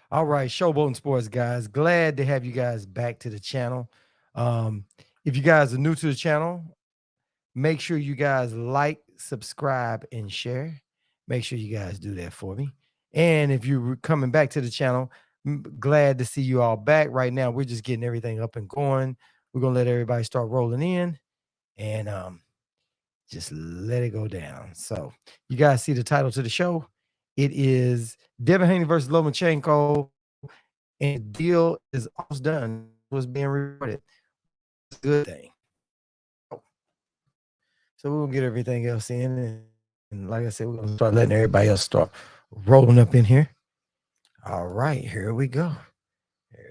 All right, Showboating Sports guys. Glad to have you guys back to the channel. Um, if you guys are new to the channel, make sure you guys like, subscribe, and share. Make sure you guys do that for me. And if you're coming back to the channel, glad to see you all back. Right now, we're just getting everything up and going. We're gonna let everybody start rolling in and just let it go down. So you guys see the title to the show. It is Devin Haney versus Lomachenko, and the deal is almost done. Was being recorded. It's a good thing. So we'll get everything else in, and like I said, we're gonna start letting everybody else start rolling up in here. All right, here we go.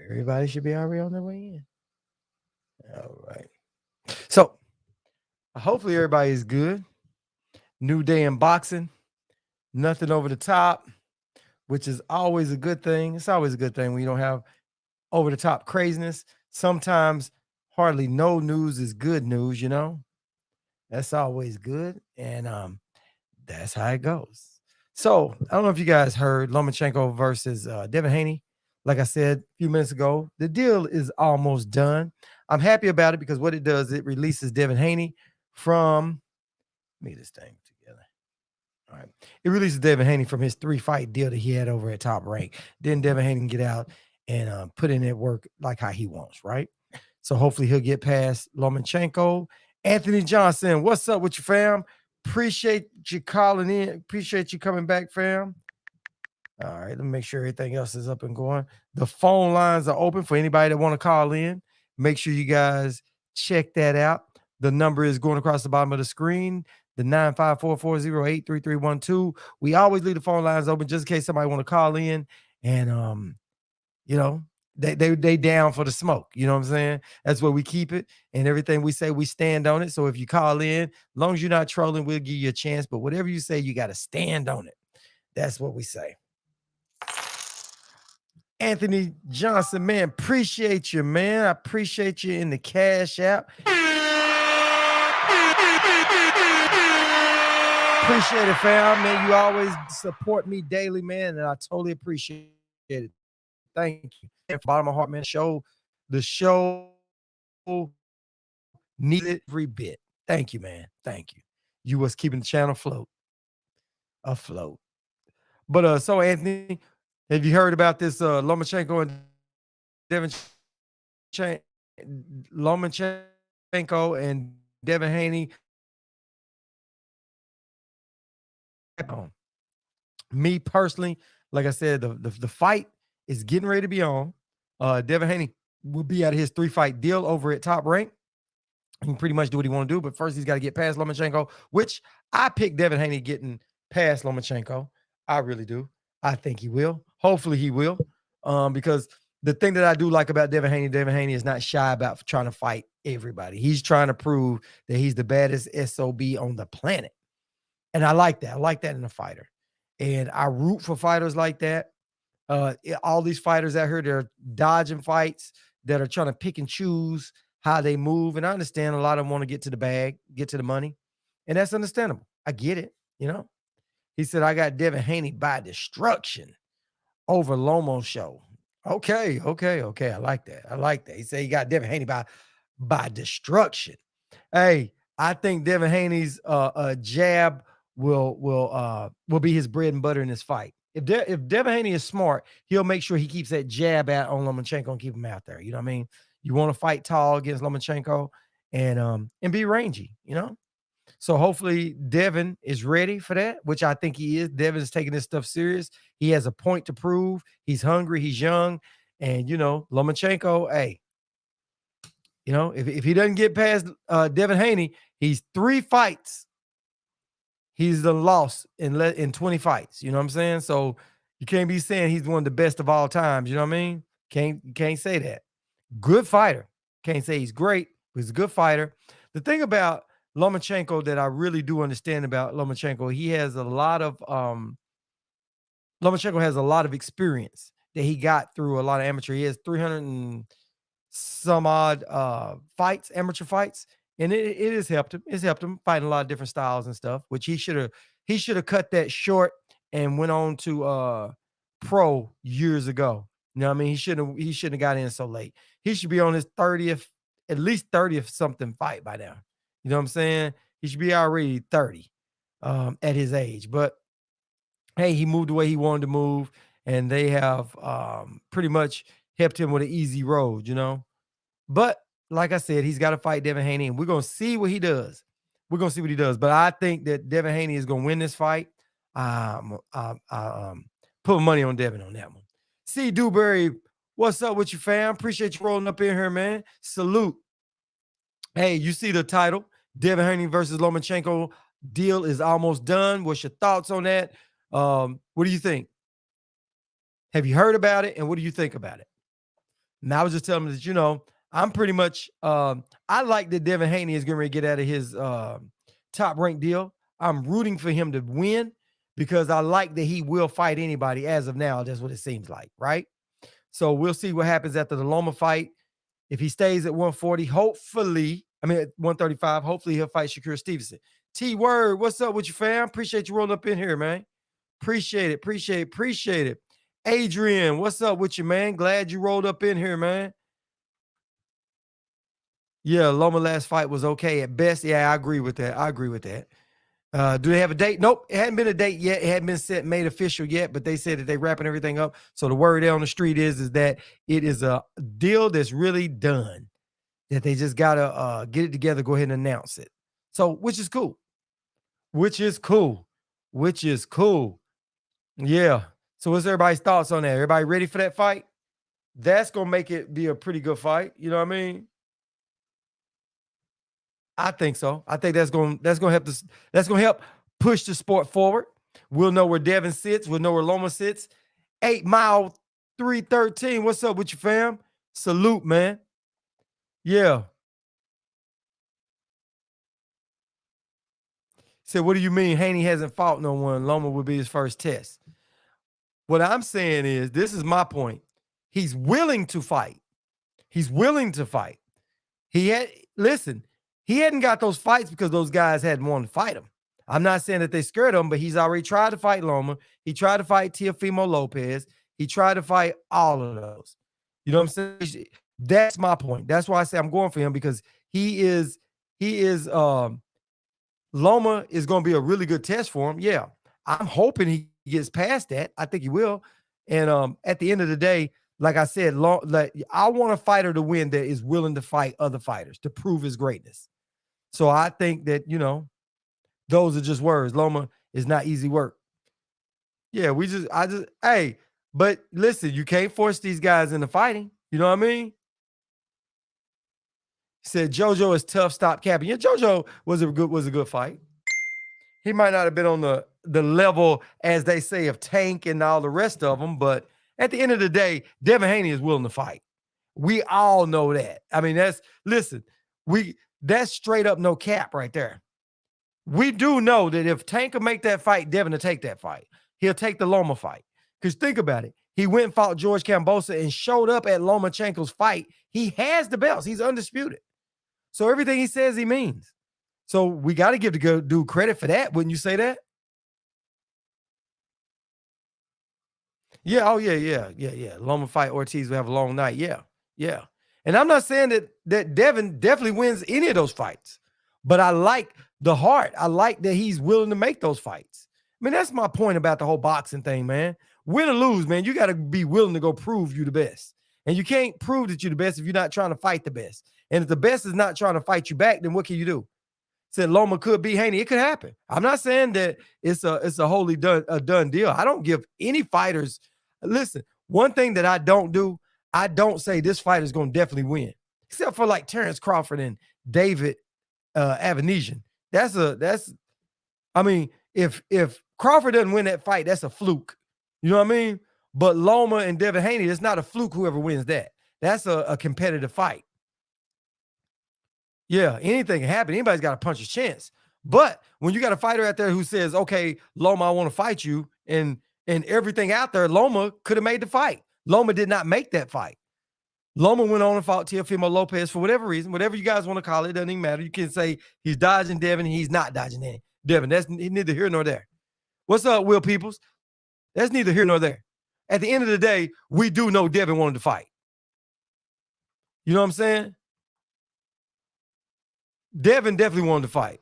Everybody should be already on their way in. All right. So hopefully everybody is good. New day in boxing. Nothing over the top, which is always a good thing. It's always a good thing when you don't have over the top craziness. Sometimes hardly no news is good news, you know. That's always good. And that's how it goes. So I don't know if you guys heard Lomachenko versus Devin Haney. Like I said a few minutes ago, the deal is almost done. I'm happy about it because what it does, it releases Devin Haney from, let me get this thing together. All right. It releases Devin Haney from his 3-fight deal that he had over at Top Rank. Then Devin Haney can get out and put in that work like how he wants, right? So hopefully he'll get past Lomachenko. Anthony Johnson, what's up with you, fam? Appreciate you calling in. Appreciate you coming back, fam. All right, let me make sure everything else is up and going. The phone lines are open for anybody that want to call in. Make sure you guys check that out. The number is going across the bottom of the screen, the 954-408-3312. We always leave the phone lines open just in case somebody want to call in and you know, they down for the smoke. You know what I'm saying? That's where we keep it. And everything we say, we stand on it. So if you call in, as long as you're not trolling, we'll give you a chance. But whatever you say, you got to stand on it. That's what we say. Anthony Johnson, man, appreciate you, man. I appreciate you in the Cash App. Appreciate it, fam, man. You always support me daily, man, and I totally appreciate it. Thank you. And from the bottom of my heart, man, the show needed every bit. Thank you, man. Thank you. You was keeping the channel afloat. But so Anthony, have you heard about this Lomachenko and Devin Lomachenko and Devin Haney? Me personally, like I said, the fight is getting ready to be on. Devin Haney will be out of his 3-fight deal over at Top Rank. He can pretty much do what he want to do, but first he's got to get past Lomachenko, which I picked Devin Haney getting past Lomachenko. I really do. I think he will. Hopefully he will. Because the thing that I do like about Devin Haney is not shy about trying to fight everybody. He's trying to prove that he's the baddest SOB on the planet. And I like that. I like that in a fighter. And I root for fighters like that. All these fighters out here, they're dodging fights, that are trying to pick and choose how they move. And I understand a lot of them want to get to the bag, get to the money. And that's understandable. I get it, you know. He said, I got Devin Haney by destruction over Lomo show. Okay. I like that. He said he got Devin Haney by destruction. Hey, I think Devin Haney's jab will be his bread and butter in this fight. If Devin Haney is smart, he'll make sure he keeps that jab out on Lomachenko and keep him out there. You know what I mean? You want to fight tall against Lomachenko and be rangy, you know? So hopefully Devin is ready for that, which I think he is. Devin is taking this stuff serious. He has a point to prove. He's hungry. He's young. And, you know, Lomachenko, hey, you know, if he doesn't get past Devin Haney, he's 3 fights. He's the loss in 20 fights. You know what I'm saying? So you can't be saying he's one of the best of all times. You know what I mean? Can't say that. Good fighter. Can't say he's great, but he's a good fighter. The thing about Lomachenko that I really do understand about Lomachenko, he has a lot of Lomachenko has a lot of experience that he got through a lot of amateur. He has 300 and some odd fights, amateur fights, and it has helped him. It's helped him fight a lot of different styles and stuff, which he should have cut that short and went on to pro years ago. You know what I mean? He shouldn't have got in so late. He should be on his 30th, at least 30th something fight by now. You know what I'm saying? He should be already 30 at his age. But hey, he moved the way he wanted to move, and they have pretty much helped him with an easy road, you know. But like I said, he's got to fight Devin Haney, and we're gonna see what he does. We're gonna see what he does. But I think that Devin Haney is gonna win this fight. Put money on Devin on that one. C. Dewberry, what's up with you, fam? Appreciate you rolling up in here, man. Salute. Hey, you see the title, Devin Haney versus Lomachenko. Deal is almost done. What's your thoughts on that? What do you think? Have you heard about it? And what do you think about it? And I was just telling him that, you know, I'm pretty much, I like that Devin Haney is going to get out of his top ranked deal. I'm rooting for him to win because I like that he will fight anybody as of now. That's what it seems like, right? So we'll see what happens after the Loma fight. If he stays at 140, hopefully, at 135, hopefully he'll fight Shakur Stevenson. T-Word, what's up with you, fam? Appreciate you rolling up in here, man. Appreciate it. Adrian, what's up with you, man? Glad you rolled up in here, man. Yeah, Loma last fight was okay at best. Yeah, I agree with that. Do they have a date? Nope, it hadn't been a date yet. It hadn't been made official yet, but they said that they're wrapping everything up. So the word on the street is that it is a deal that's really done, that they just got to get it together, go ahead and announce it. So, which is cool. Yeah. So what's everybody's thoughts on that? Everybody ready for that fight? That's going to make it be a pretty good fight. You know what I mean? I think so. I think that's going to help this. That's going to help push the sport forward. We'll know where Devin sits. We'll know where Loma sits. 8 Mile 313. What's up with you, fam? Salute, man. Yeah. Said, what do you mean Haney hasn't fought no one? Loma would be his first test. What I'm saying is, this is my point. He's willing to fight. He hadn't got those fights because those guys hadn't wanted to fight him. I'm not saying that they scared him, but he's already tried to fight Loma. He tried to fight Teofimo Lopez. He tried to fight all of those. You know what I'm saying? That's my point. That's why I say I'm going for him, because Loma is going to be a really good test for him. Yeah. I'm hoping he gets past that. I think he will. And at the end of the day, like I said, I want a fighter to win that is willing to fight other fighters to prove his greatness. So I think that, those are just words. Loma is not easy work. Yeah, but listen, you can't force these guys into fighting. You know what I mean? Said JoJo is tough, stop capping. Yeah, JoJo was a good fight. He might not have been on the level, as they say, of Tank and all the rest of them, but at the end of the day, Devin Haney is willing to fight. We all know that. That's straight up no cap right there. We do know that if Tank will make that fight, Devin will take that fight. He'll take the Loma fight. Because think about it. He went and fought George Kambosos and showed up at Lomachenko's fight. He has the belts. He's undisputed. So everything he says, he means. So we got to give the dude credit for that. Wouldn't you say that? Yeah. Oh, yeah. Loma fight Ortiz will have a long night. Yeah. And I'm not saying that Devin definitely wins any of those fights, but I like the heart. I like that he's willing to make those fights. That's my point about the whole boxing thing, man. Win or lose, man, you got to be willing to go prove you the best. And you can't prove that you're the best if you're not trying to fight the best. And if the best is not trying to fight you back, then what can you do? Said Loma could beat Haney. It could happen. I'm not saying that it's a wholly done deal. I don't give any fighters. Listen, one thing that I don't do, I don't say this fighter is going to definitely win, except for like Terrence Crawford and David Avanesian. If Crawford doesn't win that fight, that's a fluke. You know what I mean? But Loma and Devin Haney, it's not a fluke whoever wins that. That's a competitive fight. Yeah, anything can happen. Anybody's got a puncher's chance. But when you got a fighter out there who says, okay, Loma, I want to fight you, and everything out there, Loma could have made the fight. Loma did not make that fight. Loma went on and fought Teofimo Lopez for whatever reason, whatever you guys want to call it, doesn't even matter. You can say he's dodging Devin, he's not dodging Devin. That's neither here nor there. What's up, Will Peoples? That's neither here nor there. at the end of the day, we do know Devin wanted to fight. You know what I'm saying? Devin definitely wanted to fight.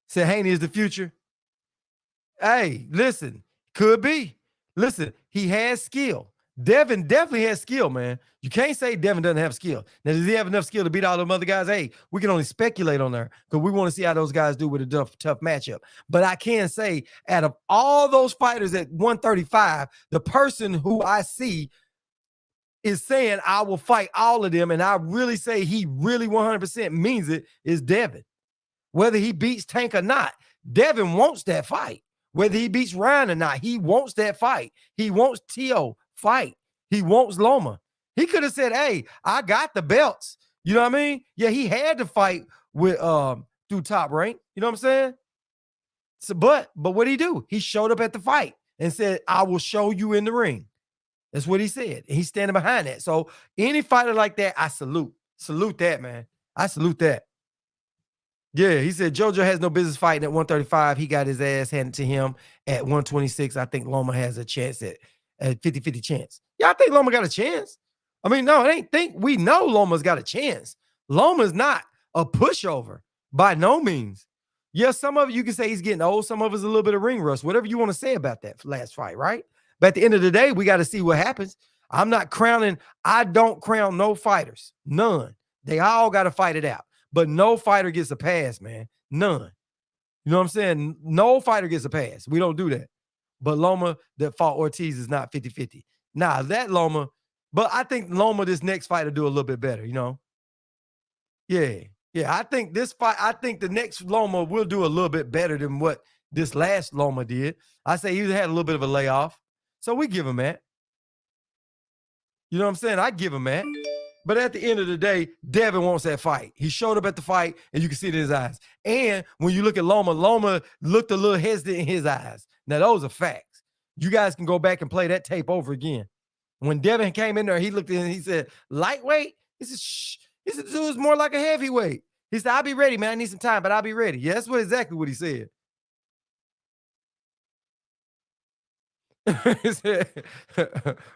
Said Haney is the future. Hey, listen, could be. Listen, he has skill. Devin definitely has skill, man. You can't say Devin doesn't have skill. Now, does he have enough skill to beat all them other guys? Hey, we can only speculate on there because we want to see how those guys do with a tough matchup. But I can say, out of all those fighters at 135, the person who I see is saying I will fight all of them, and I really say he really 100% means it, is Devin. Whether he beats Tank or not, Devin wants that fight. Whether he beats Ryan or not, he wants that fight. He wants T.O. fight. He wants Loma. He could have said, hey, I got the belts. You know what I mean? Yeah, he had to fight with through Top Rank. You know what I'm saying? So, but what did he do? He showed up at the fight and said, I will show you in the ring. That's what he said. He's standing behind that. So any fighter like that, I salute. Salute that, man. I salute that. Yeah, he said JoJo has no business fighting at 135. He got his ass handed to him at 126. I think Loma has a chance at 50-50 chance. Yeah, I think Loma got a chance. I mean, no, it ain't think we know Loma's got a chance. Loma's not a pushover by no means. Yeah, some of you can say he's getting old. Some of us a little bit of ring rust, whatever you want to say about that last fight, right? But at the end of the day, we got to see what happens. I'm not crowning. I don't crown no fighters. None. They all got to fight it out. But no fighter gets a pass, man. None. You know what I'm saying? No fighter gets a pass. We don't do that. But Loma that fought Ortiz is not 50-50. Nah, that Loma. But I think Loma, this next fight, will do a little bit better, you know? Yeah. Yeah, I think this fight, I think the next Loma will do a little bit better than what this last Loma did. I say he had a little bit of a layoff. So we give him that. You know what I'm saying? I give him that. But at the end of the day, Devin wants that fight. He showed up at the fight, and you can see it in his eyes. And when you look at Loma, Loma looked a little hesitant in his eyes. Now, those are facts. You guys can go back and play that tape over again. When Devin came in there, he looked in and he said, lightweight? He said, shh. He said, dude's more like a heavyweight. He said, I'll be ready, man. I need some time, but I'll be ready. Yeah, that's exactly what he said.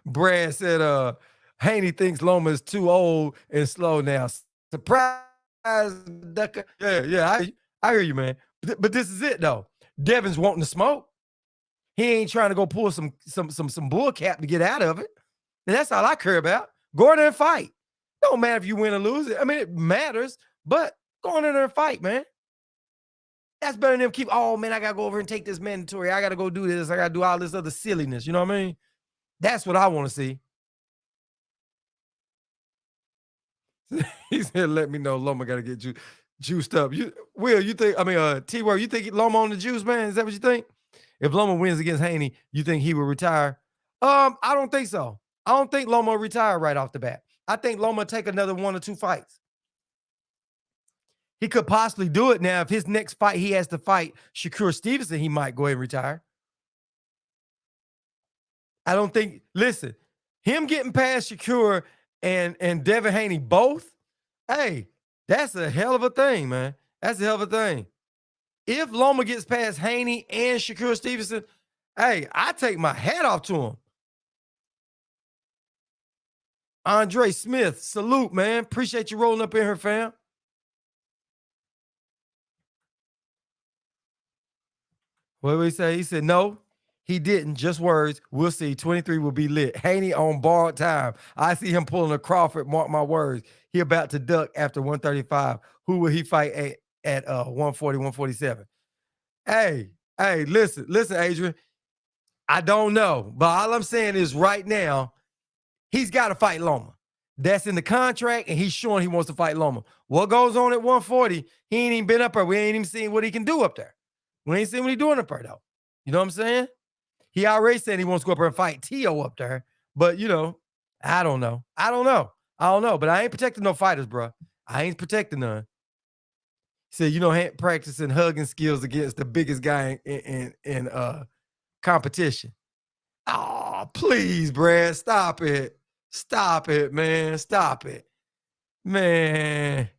Brad said, Haney thinks Loma is too old and slow now. Surprise, Ducker. Yeah, I hear you, man. But this is it, though. Devin's wanting to smoke. He ain't trying to go pull some bull cap to get out of it. And that's all I care about. Go in there and fight. Don't matter if you win or lose. I mean, it matters, but go in there and fight, man. That's better than them keep, oh, man, I got to go over and take this mandatory. I got to go do this. I got to do all this other silliness. You know what I mean? That's what I want to see. He said, let me know Loma got to get juiced up. Will, you think, T-Word, you think Loma on the juice, man? Is that what you think? If Loma wins against Haney, you think he will retire? I don't think so. I don't think Loma will retire right off the bat. I think Loma will take another 1 or 2 fights. He could possibly do it now. If his next fight, he has to fight Shakur Stevenson, he might go ahead and retire. I don't think, listen, him getting past Shakur and Devin Haney both, hey, that's a hell of a thing, man. That's a hell of a thing. If Loma gets past Haney and Shakur Stevenson, hey, I take my hat off to him. Andre Smith, salute, man. Appreciate you rolling up in here, fam. What did he say? He said, no, he didn't. Just words. We'll see. 23 will be lit. Haney on borrowed time. I see him pulling a Crawford. Mark my words. He about to duck after 135. Who will he fight at 140, 147? Hey, listen, Adrian. I don't know. But all I'm saying is right now, he's got to fight Loma. That's in the contract, and he's showing he wants to fight Loma. What goes on at 140, he ain't even been up there. We ain't even seen what he can do up there. We ain't seen what he's doing up there, though. You know what I'm saying? He already said he wants to go up there and fight T.O. up there. But, you know, I don't know. But I ain't protecting no fighters, bro. I ain't protecting none. He said, you know, practicing hugging skills against the biggest guy in competition. Oh, please, Brad. Stop it. Stop it, man. Stop it. Man.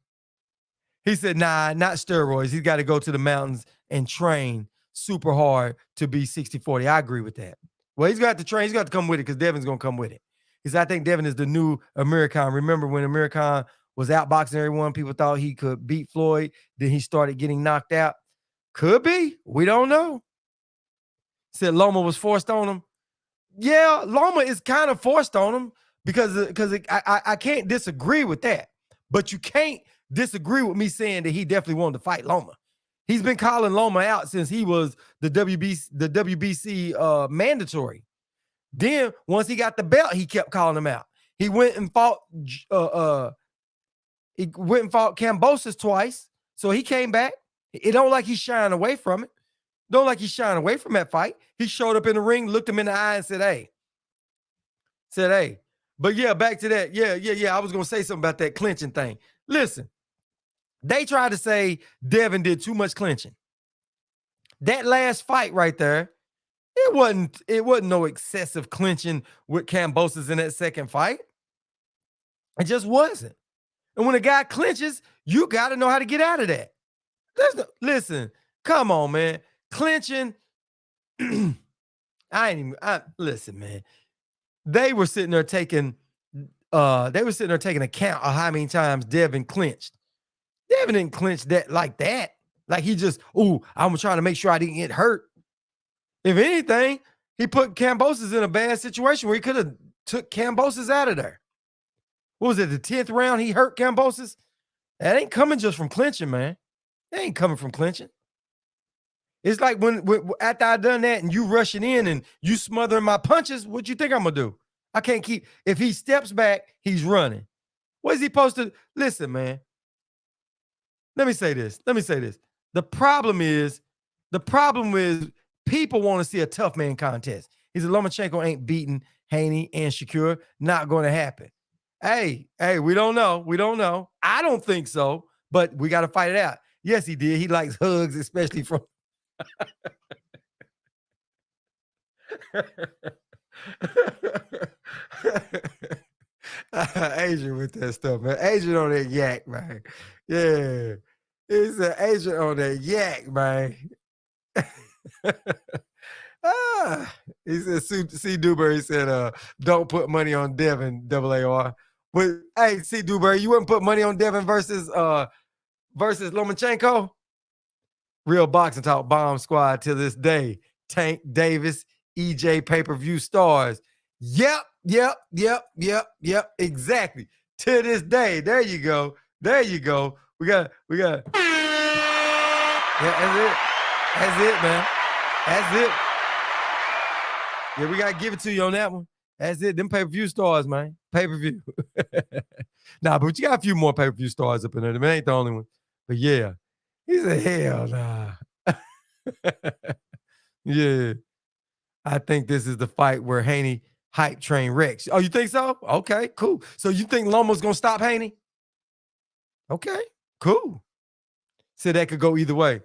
He said, nah, not steroids. He's got to go to the mountains and train super hard to be 60-40. I agree with that. Well, he's got to train. He's got to come with it because Devin's going to come with it. Because I think Devin is the new Amir Khan. Remember when Amir Khan was outboxing everyone, people thought he could beat Floyd. Then he started getting knocked out. Could be. We don't know. Said Loma was forced on him. Yeah, Loma is kind of forced on him because I can't disagree with that. But you can't disagree with me saying that he definitely wanted to fight Loma. He's been calling Loma out since he was the WBC mandatory. Then once he got the belt, he kept calling him out. He went and fought Kambosos twice. So he came back. It don't like he's shying away from it. Don't like he's shying away from that fight. He showed up in the ring, looked him in the eye, and said, hey. But yeah, back to that. Yeah. I was gonna say something about that clinching thing. Listen, they tried to say Devin did too much clinching. That last fight right there, it wasn't no excessive clinching with Kambosos in that second fight. It just wasn't. And when a guy clinches, you got to know how to get out of that. Listen, come on, man. Clinching. Listen, man. They were sitting there taking account of how many times Devin clinched. Devin didn't clinch that like that. Like he just, I'm trying to make sure I didn't get hurt. If anything, he put Kambosos in a bad situation where he could have took Kambosos out of there. What was it, the 10th round he hurt Kambosos? That ain't coming just from clinching, man. That ain't coming from clinching. It's like when after I done that and you rushing in and you smothering my punches, what you think I'm going to do? I can't keep, if he steps back, he's running. What is he supposed to, listen, man. Let me say this. The problem is people want to see a tough man contest. He said Lomachenko ain't beating Haney and Shakur. Not going to happen. Hey, we don't know. I don't think so, but we got to fight it out. Yes, he did. He likes hugs, especially from. Adrian with that stuff, man. Adrian on that yak, man. Yeah. He's an Adrian on that yak, man. He said, C. Dewberry said, don't put money on Devin, AAR. But hey, C. Dewberry, you wouldn't put money on Devin versus Lomachenko? Real boxing talk bomb squad to this day. Tank Davis, EJ pay-per-view stars. Yep. Exactly. To this day. There you go. We got. Yeah, that's it, man. That's it. Yeah, we got to give it to you on that one. That's it. Them pay-per-view stars, man. Pay-per-view. But you got a few more pay-per-view stars up in there. It ain't the only one. But yeah. He said, hell nah. Yeah. I think this is the fight where Haney hype train wrecks. Oh, you think so? Okay, cool. So you think Loma's going to stop Haney? Okay, cool. So that could go either way.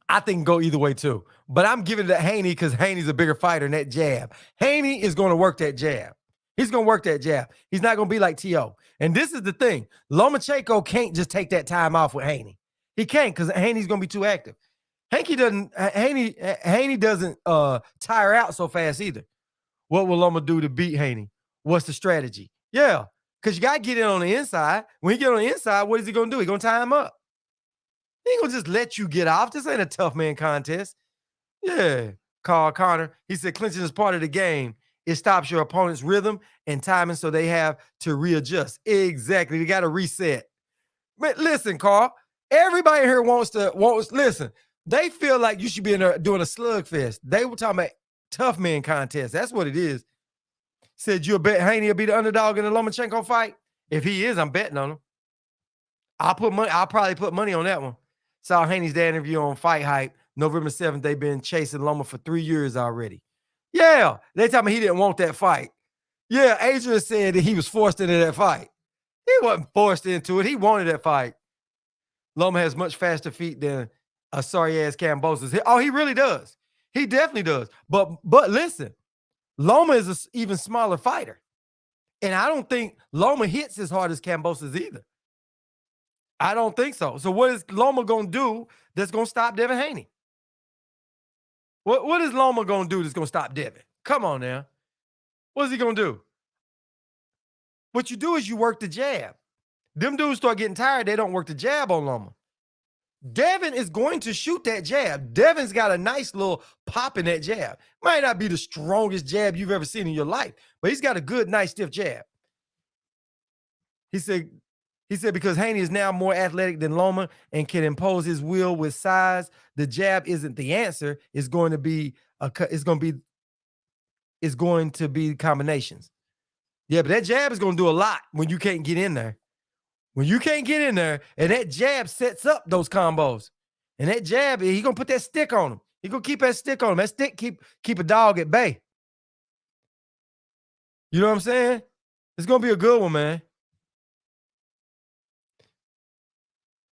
I think go either way too. But I'm giving it to Haney because Haney's a bigger fighter than that jab. Haney is going to work that jab. He's going to work that jab. He's not going to be like T.O. And this is the thing. Lomachenko can't just take that time off with Haney. He can't because Haney's going to be too active. Haney doesn't tire out so fast either. What will Loma do to beat Haney? What's the strategy? Yeah, because you got to get in on the inside. When he get on the inside, what is he going to do? He's going to tie him up. He ain't going to just let you get off. This ain't a tough man contest. Yeah, Carl Connor. He said clinching is part of the game. It stops your opponent's rhythm and timing so they have to readjust. Exactly. They got to reset. But listen, Carl, everybody here wants listen. They feel like you should be in there doing a slugfest. They were talking about tough man contest. That's what it is. Said you'll bet Haney will be the underdog in the Lomachenko fight. If he is, I'm betting on him. I'll probably put money on that one. Saw Haney's dad interview on Fight Hype. November 7th, they've been chasing Loma for 3 years already. Yeah, they told me he didn't want that fight. Yeah, Adrian said that he was forced into that fight. He wasn't forced into it. He wanted that fight. Loma has much faster feet than a sorry-ass Kambosos. Oh, he really does. He definitely does. But listen, Loma is an even smaller fighter. And I don't think Loma hits as hard as Kambosos either. I don't think so. So what is Loma going to do that's going to stop Devin Haney? What is Loma gonna do that's gonna stop Devin? Come on now. What's he gonna do? What you do is you work the jab. Them dudes start getting tired, they don't work the jab on Loma. Devin is going to shoot that jab. Devin's got a nice little pop in that jab. Might not be the strongest jab you've ever seen in your life, but he's got a good, nice, stiff jab. He said because Haney is now more athletic than Loma and can impose his will with size, the jab isn't the answer. It's going to be combinations. Yeah, but that jab is going to do a lot when you can't get in there. When you can't get in there, and that jab sets up those combos. And that jab, he gonna put that stick on him. He gonna keep that stick on him. That stick keep a dog at bay. You know what I'm saying? It's gonna be a good one, man.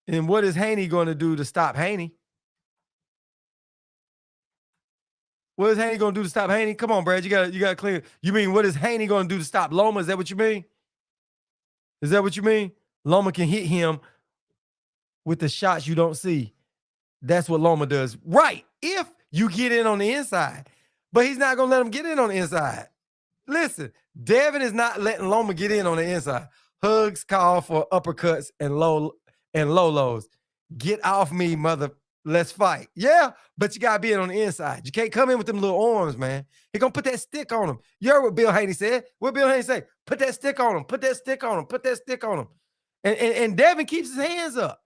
And what is Haney gonna do to stop Haney? What is Haney gonna do to stop Haney? Come on, Brad. You gotta clear. You mean what is Haney gonna do to stop Loma? Is that what you mean? Is that what you mean? Loma can hit him with the shots you don't see. That's what Loma does. Right. If you get in on the inside. But he's not going to let him get in on the inside. Listen, Devin is not letting Loma get in on the inside. Hugs call for uppercuts and low lows. Get off me, mother. Let's fight. Yeah, but you got to be in on the inside. You can't come in with them little arms, man. He going to put that stick on him. You heard what Bill Haney said? What Bill Haney say? Put that stick on him. Put that stick on him. Put that stick on him. And Devin keeps his hands up.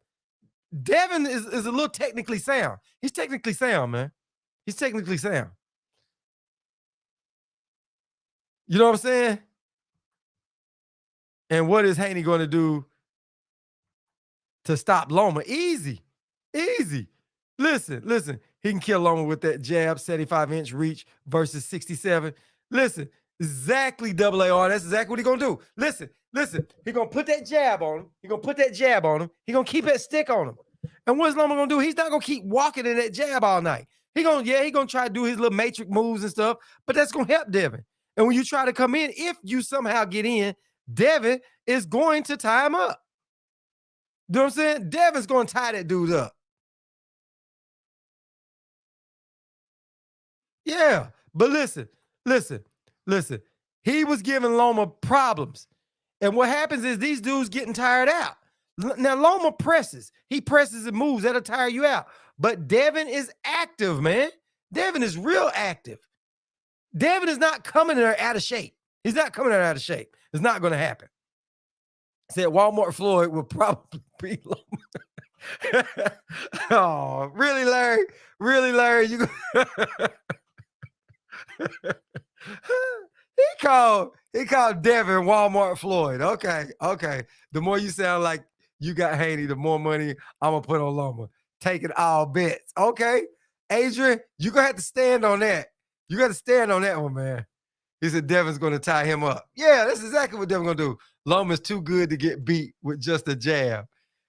Devin is a little technically sound. He's technically sound, man. He's technically sound. You know what I'm saying? And what is Haney going to do to stop Loma? Easy. Easy. Listen. He can kill Loma with that jab, 75-inch reach versus 67. Listen, exactly double AR. That's exactly what he's going to do. Listen. He's going to put that jab on him. He's going to put that jab on him. He's going to keep that stick on him. And what's Loma going to do? He's not going to keep walking in that jab all night. He's going to try to do his little matrix moves and stuff, but that's going to help Devin. And when you try to come in, if you somehow get in, Devin is going to tie him up. You know what I'm saying? Devin's going to tie that dude up. Yeah, but listen. He was giving Loma problems. And what happens is these dudes getting tired out. Now, Loma presses. He presses and moves. That'll tire you out. But Devin is active, man. Devin is real active. Devin is not coming there out of shape. He's not coming there out of shape. It's not going to happen. Said Walmart Floyd will probably be Loma. Oh, really, Larry? Really, Larry? You He called Devin Walmart Floyd. Okay. The more you sound like you got Haney, the more money I'm gonna put on Loma. Taking all bets. Okay. Adrian, you're gonna have to stand on that. You got to stand on that one, man. He said Devin's gonna tie him up. Yeah, that's exactly what Devin's gonna do. Loma's too good to get beat with just a jab.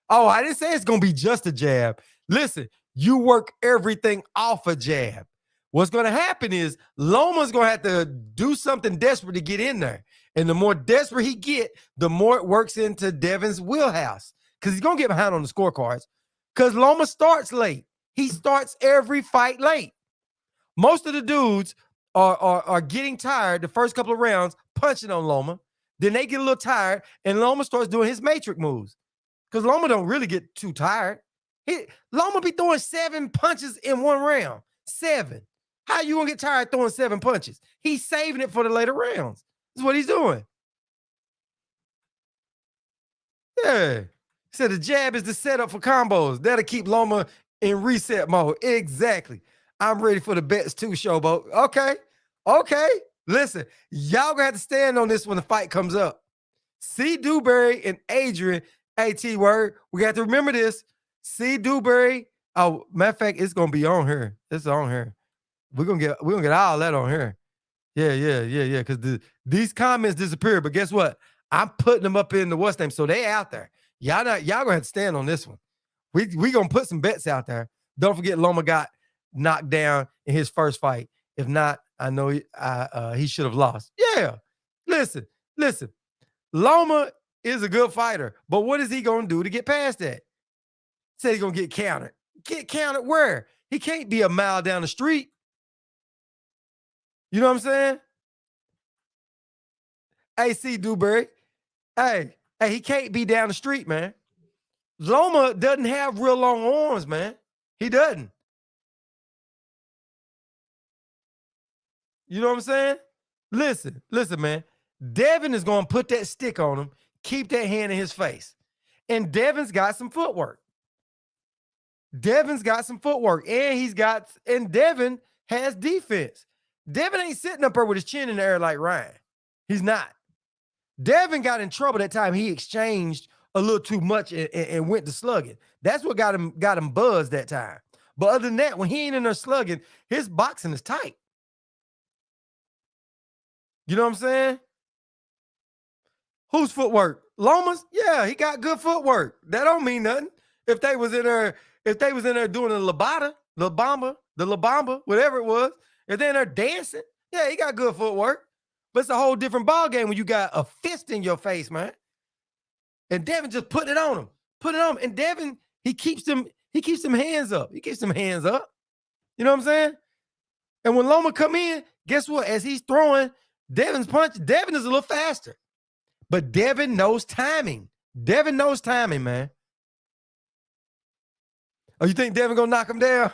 Oh, I didn't say it's gonna be just a jab. Listen, you work everything off a jab. What's going to happen is Loma's going to have to do something desperate to get in there. And the more desperate he get, the more it works into Devin's wheelhouse. Because he's going to get behind on the scorecards. Because Loma starts late. He starts every fight late. Most of the dudes are getting tired the first couple of rounds, punching on Loma. Then they get a little tired, and Loma starts doing his matrix moves. Because Loma don't really get too tired. Loma be throwing 7 punches in one round. 7. How you gonna get tired throwing 7 punches? He's saving it for the later rounds. That's what he's doing. Yeah. He said the jab is the setup for combos. That'll keep Loma in reset mode. Exactly. I'm ready for the bets too, Showboat. Okay. Listen, y'all gonna have to stand on this when the fight comes up. C. Dewberry and Adrian, AT word. We got to remember this. C. Dewberry. Oh, matter of fact, it's gonna be on here. It's on here. We're gonna get all that on here. Yeah. Because these comments disappeared, but guess what? I'm putting them up in the what's name, so they out there. Y'all gonna have to stand on this one. We gonna put some bets out there. Don't forget, Loma got knocked down in his first fight. If not, I know he should have lost. Yeah. Listen. Loma is a good fighter, but what is he gonna do to get past that? Said he's gonna get countered. Get countered where? He can't be a mile down the street. You know what I'm saying? Hey, see, Dewberry. Hey, he can't be down the street, man. Loma doesn't have real long arms, man. He doesn't. You know what I'm saying? Listen, man. Devin is going to put that stick on him, keep that hand in his face. And Devin's got some footwork. Devin's got some footwork. And Devin has defense. Devin ain't sitting up there with his chin in the air like Ryan. He's not. Devin got in trouble that time. He exchanged a little too much and went to slugging. That's what got him buzzed that time. But other than that, when he ain't in there slugging, his boxing is tight. You know what I'm saying? Whose footwork? Loma's? Yeah, he got good footwork. That don't mean nothing. If they was in there doing the La Bamba, whatever it was, if they're in there dancing, yeah, he got good footwork. But it's a whole different ball game when you got a fist in your face, man. And Devin just putting it on him. And Devin, he keeps them hands up. You know what I'm saying? And when Loma come in, guess what? As he's throwing Devin's punch, Devin is a little faster. But Devin knows timing. Man. Oh, you think Devin gonna knock him down?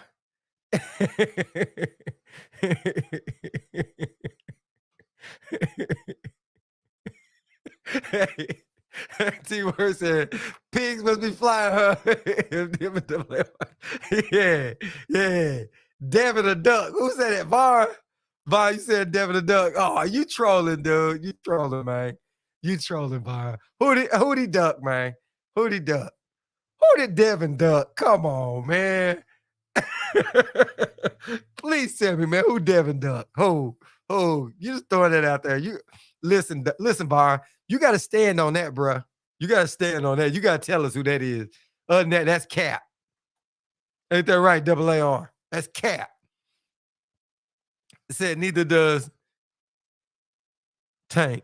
T-Word said, pigs must be flying, huh? yeah. Devin a duck. Who said that? Var, you said Devin a duck. Oh, you trolling, dude. You trolling, man. You trolling, Var. Who he duck, man? Who he duck? Who did Devin duck? Come on, man. Please tell me, man, who Devin duck? Who? You just throwing that out there. You listen, Var. You got to stand on that, bro. You got to stand on that. You got to tell us who that is. Other than that, that's cap. Ain't that right, AAR? That's cap. It said neither does Tank.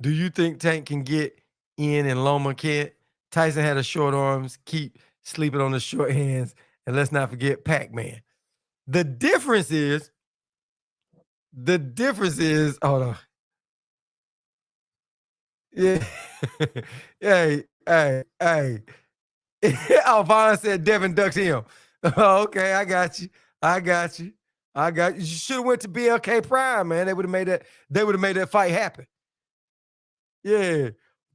Do you think Tank can get in and Loma can't? Tyson had a short arms, keep sleeping on the short hands, and let's not forget Pac-Man. The difference is, hold on. Yeah. hey. Alvon said Devin ducks him. Okay, I got you. You should have went to BLK Prime, man. They would have made that fight happen. Yeah.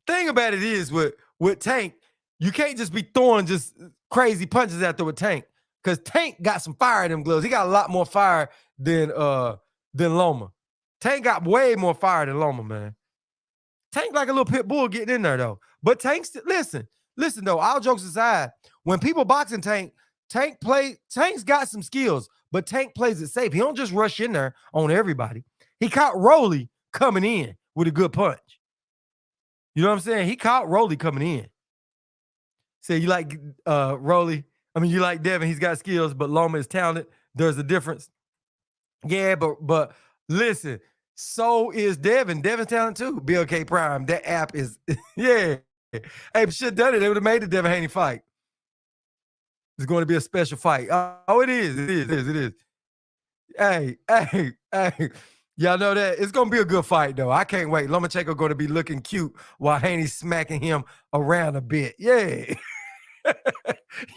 Thing about it is with Tank, you can't just be throwing just crazy punches out there with Tank. Because Tank got some fire in them gloves. He got a lot more fire than Loma. Tank got way more fire than Loma, man. Tank like a little pit bull getting in there, though. But Tank's, listen, though, all jokes aside, when people boxing Tank's got some skills, but Tank plays it safe. He don't just rush in there on everybody. He caught Rolly coming in with a good punch. You know what I'm saying? He caught Rolly coming in. Say you like Rolly. I mean, you like Devin. He's got skills, but Loma is talented. There's a difference. Yeah, but listen, so is Devin. Devin's talented too. BLK Prime. That app is, yeah. Hey, should done it. They would have made the Devin Haney fight. It's going to be a special fight. Oh, it is. Hey. Y'all know that it's gonna be a good fight, though. I can't wait. Lomachenko going to be looking cute while Haney's smacking him around a bit. Yeah,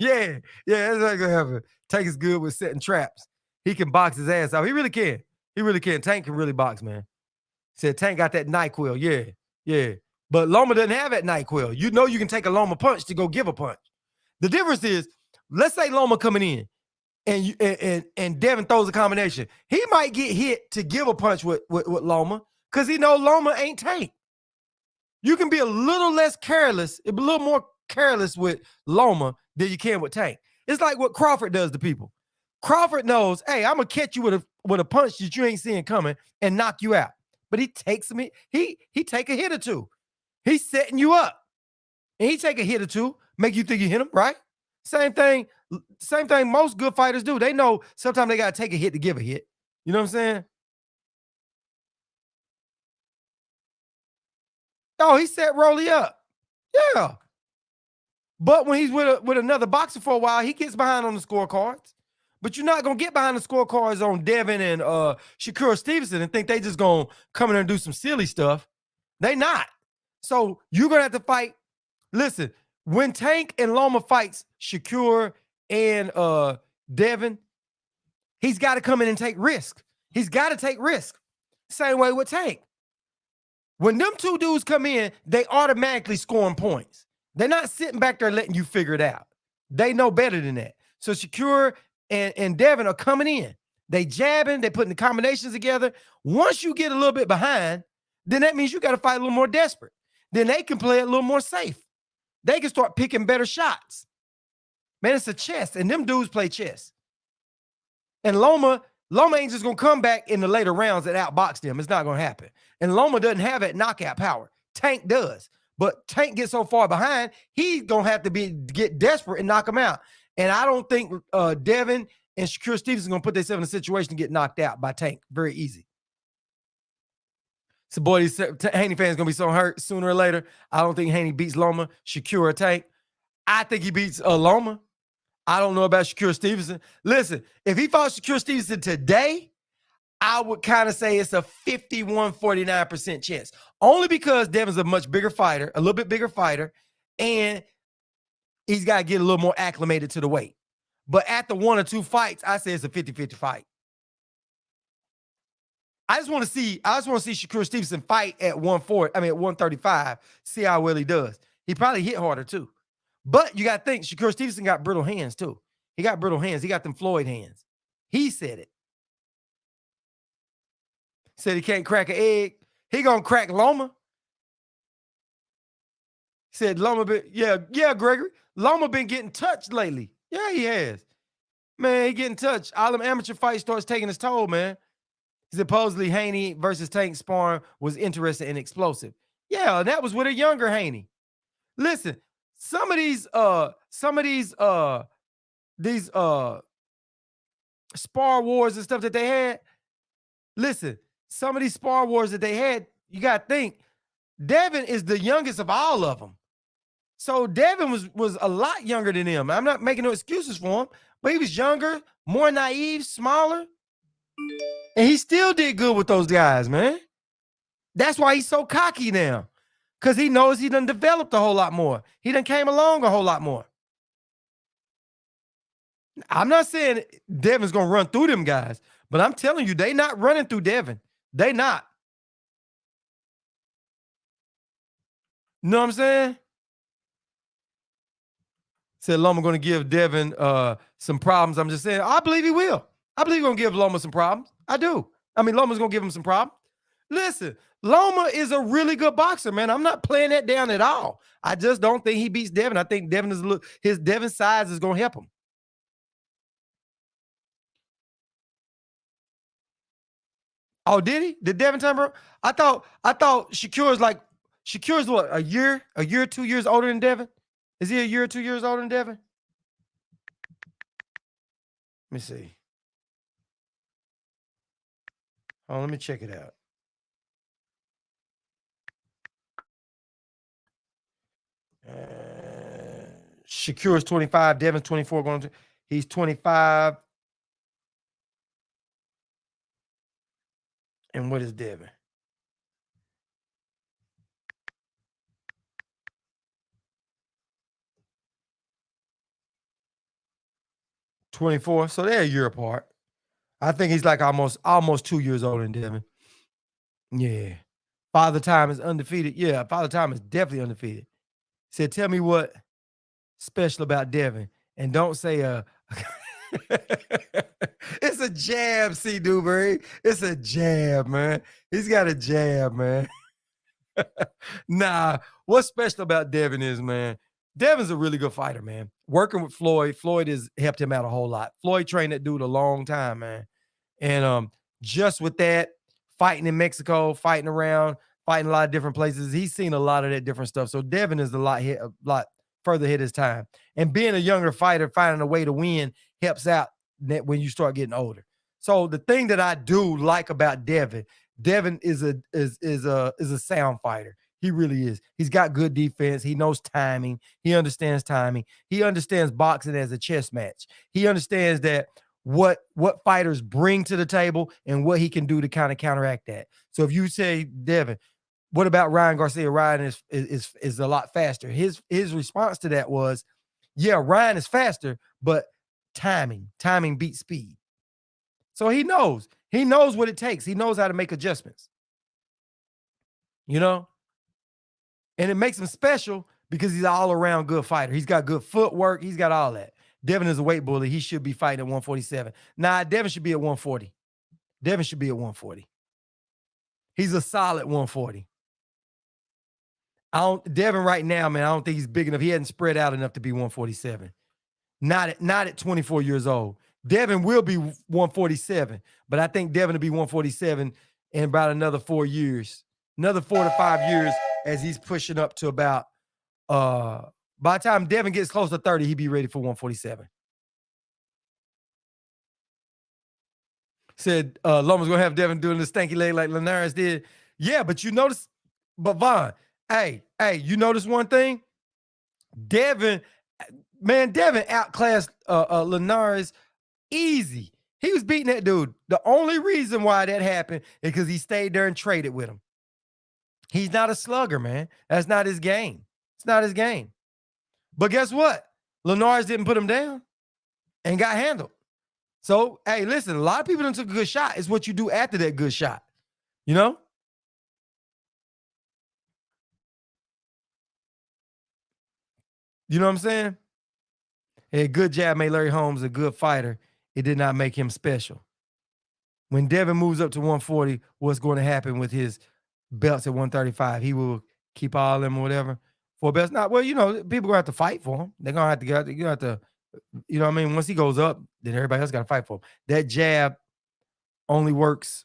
yeah. That's not gonna happen. Tank is good with setting traps. He can box his ass out. He really can. Tank can really box, man. Said Tank got that NyQuil. Yeah. But Loma doesn't have that NyQuil. You know you can take a Loma punch to go give a punch. The difference is, let's say Loma coming in. And Devin throws a combination. He might get hit to give a punch with Loma because he know Loma ain't Tank. You can be a little less careless, a little more careless with Loma than you can with Tank. It's like what Crawford does to people. Crawford knows, hey, I'm gonna catch you with a punch that you ain't seeing coming and knock you out. But he takes me, he take a hit or two. He's setting you up. And he take a hit or two, make you think you hit him, right? Same thing most good fighters do. They know sometimes they got to take a hit to give a hit. You know what I'm saying? Oh, he set Rolly up. Yeah. But when he's with another boxer for a while, he gets behind on the scorecards. But you're not going to get behind the scorecards on Devin and Shakur Stevenson and think they just going to come in and do some silly stuff. They not. So you're going to have to fight. Listen, when Tank and Loma fights Shakur and Devin, he's got to come in and take risk. He's got to take risk. Same way with Tank. When them two dudes come in, they automatically scoring points. They're not sitting back there letting you figure it out. They know better than that. So Shakur and Devin are coming in. They jabbing, they putting the combinations together. Once you get a little bit behind, then that means you got to fight a little more desperate. Then they can play a little more safe. They can start picking better shots. Man, it's a chess, and them dudes play chess. And Loma ain't just going to come back in the later rounds and outbox them. It's not going to happen. And Loma doesn't have that knockout power. Tank does. But Tank gets so far behind, he's going to have to get desperate and knock him out. And I don't think Devin and Shakur Stevenson are going to put themselves in a situation to get knocked out by Tank. Very easy. So, boy, these Haney fans going to be so hurt sooner or later. I don't think Haney beats Loma, Shakur, or Tank. I think he beats Loma. I don't know about Shakur Stevenson. Listen, if he fought Shakur Stevenson today, I would kind of say it's a 51-49% chance. Only because Devin's a much bigger fighter, a little bit bigger fighter, and he's got to get a little more acclimated to the weight. But after one or two fights, I say it's a 50-50 fight. I just want to see Shakur Stevenson fight at 135, see how well he does. He probably hit harder too. But you got to think, Shakur Stevenson got brittle hands too. He got brittle hands. He got them Floyd hands. He said it. Said he can't crack an egg. He gonna crack Loma. Said Loma Gregory. Loma been getting touched lately. Yeah, he has. Man, he getting touched. All them amateur fights starts taking his toll, man. Supposedly Haney versus Tank sparring was interesting and explosive. Yeah, that was with a younger Haney. Listen, some of these spar wars and stuff that they had. Listen, some of these spar wars that they had, you got to think, Devin is the youngest of all of them. So Devin was a lot younger than him. I'm not making no excuses for him, but he was younger, more naive, smaller. And he still did good with those guys, man. That's why he's so cocky now. Because he knows he done developed a whole lot more. He done came along a whole lot more. I'm not saying Devin's going to run through them guys, but I'm telling you, they not running through Devin. They not. You know what I'm saying? Said Loma going to give Devin some problems. I'm just saying, I believe he will. I believe he's going to give Loma some problems. I do. I mean, Loma's going to give him some problems. Listen, Loma is a really good boxer, man. I'm not playing that down at all. I just don't think he beats Devin. I think Devin his Devin size is going to help him. Oh, did he? Did Devin turn pro? I thought Shakur's what, a year, 2 years older than Devin? Is he a year or 2 years older than Devin? Let me see. Oh, let me check it out. Shakur's 25, Devin's 24. He's 25. And what is Devin? $24. So they're a year apart. I think he's like almost 2 years older than Devin. Yeah. Father Time is undefeated. Yeah, Father Time is definitely undefeated. Said, tell me what special about Devin. And don't say it's a jab, C. Dewberry. It's a jab, man. He's got a jab, man. Nah, what's special about Devin is, man, Devin's a really good fighter, man. Working with Floyd has helped him out a whole lot. Floyd trained that dude a long time, man. And just with that, fighting in Mexico, fighting around, fighting a lot of different places, he's seen a lot of that different stuff. So Devin is a lot further ahead his time. And being a younger fighter, finding a way to win helps out when you start getting older. So the thing that I do like about Devin is a sound fighter. He really is. He's got good defense. He knows timing. He understands timing. He understands boxing as a chess match. He understands that what fighters bring to the table and what he can do to kind of counteract that. So if you say, Devin, what about Ryan Garcia? Ryan is a lot faster. His response to that was, yeah, Ryan is faster, but timing beats speed. So he knows what it takes. He knows how to make adjustments, you know, and it makes him special because he's an all around good fighter. He's got good footwork. He's got all that. Devin is a weight bully. He should be fighting at 147. Nah, Devin should be at 140. Devin should be at 140. He's a solid 140. Devin right now, man, I don't think he's big enough. He hadn't spread out enough to be 147. Not at 24 years old. Devin will be 147, but I think Devin will be 147 in about another 4 years, another 4 to 5 years as he's pushing up to about, by the time Devin gets close to 30, he'd be ready for 147. Said Loma's going to have Devin doing the stanky leg like Linares did. Yeah, but you notice, but Vaughn, hey, you notice one thing? Devin outclassed Linares easy. He was beating that dude. The only reason why that happened is because he stayed there and traded with him. He's not a slugger, man. That's not his game. It's not his game. But guess what? Linares didn't put him down and got handled. So, hey, listen, a lot of people done took a good shot. It's what you do after that good shot, you know? You know what I'm saying? A good jab made Larry Holmes a good fighter. It did not make him special. When Devin moves up to 140, what's going to happen with his belts at 135? He will keep all of them or whatever. For belts, not well, you know, people gonna have to fight for him. They're gonna have to get. You have to, you know what I mean? Once he goes up, then everybody else got to fight for him. That jab only works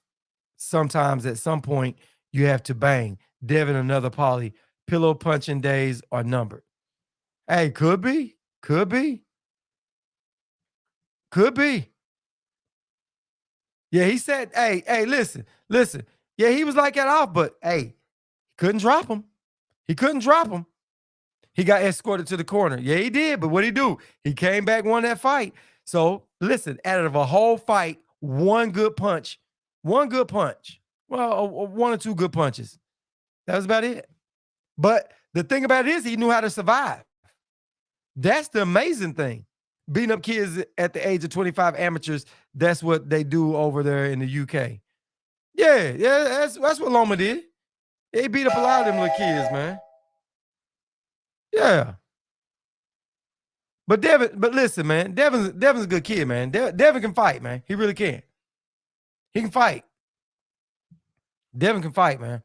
sometimes. At some point, you have to bang. Devin, another poly. Pillow punching days are numbered. Hey, could be. Yeah, he said, hey, listen. Yeah, he was like that off, but hey, couldn't drop him. He couldn't drop him. He got escorted to the corner. Yeah, he did, but what'd he do? He came back, won that fight. So listen, out of a whole fight, one good punch. Well, one or two good punches. That was about it. But the thing about it is he knew how to survive. That's the amazing thing. Beating up kids at the age of 25, amateurs, that's what they do over there in the UK. Yeah, that's what Loma did. They beat up a lot of them little kids, man. Yeah. But listen, man, Devin's a good kid, man. Devin can fight, man. He really can. He can fight. Devin can fight, man.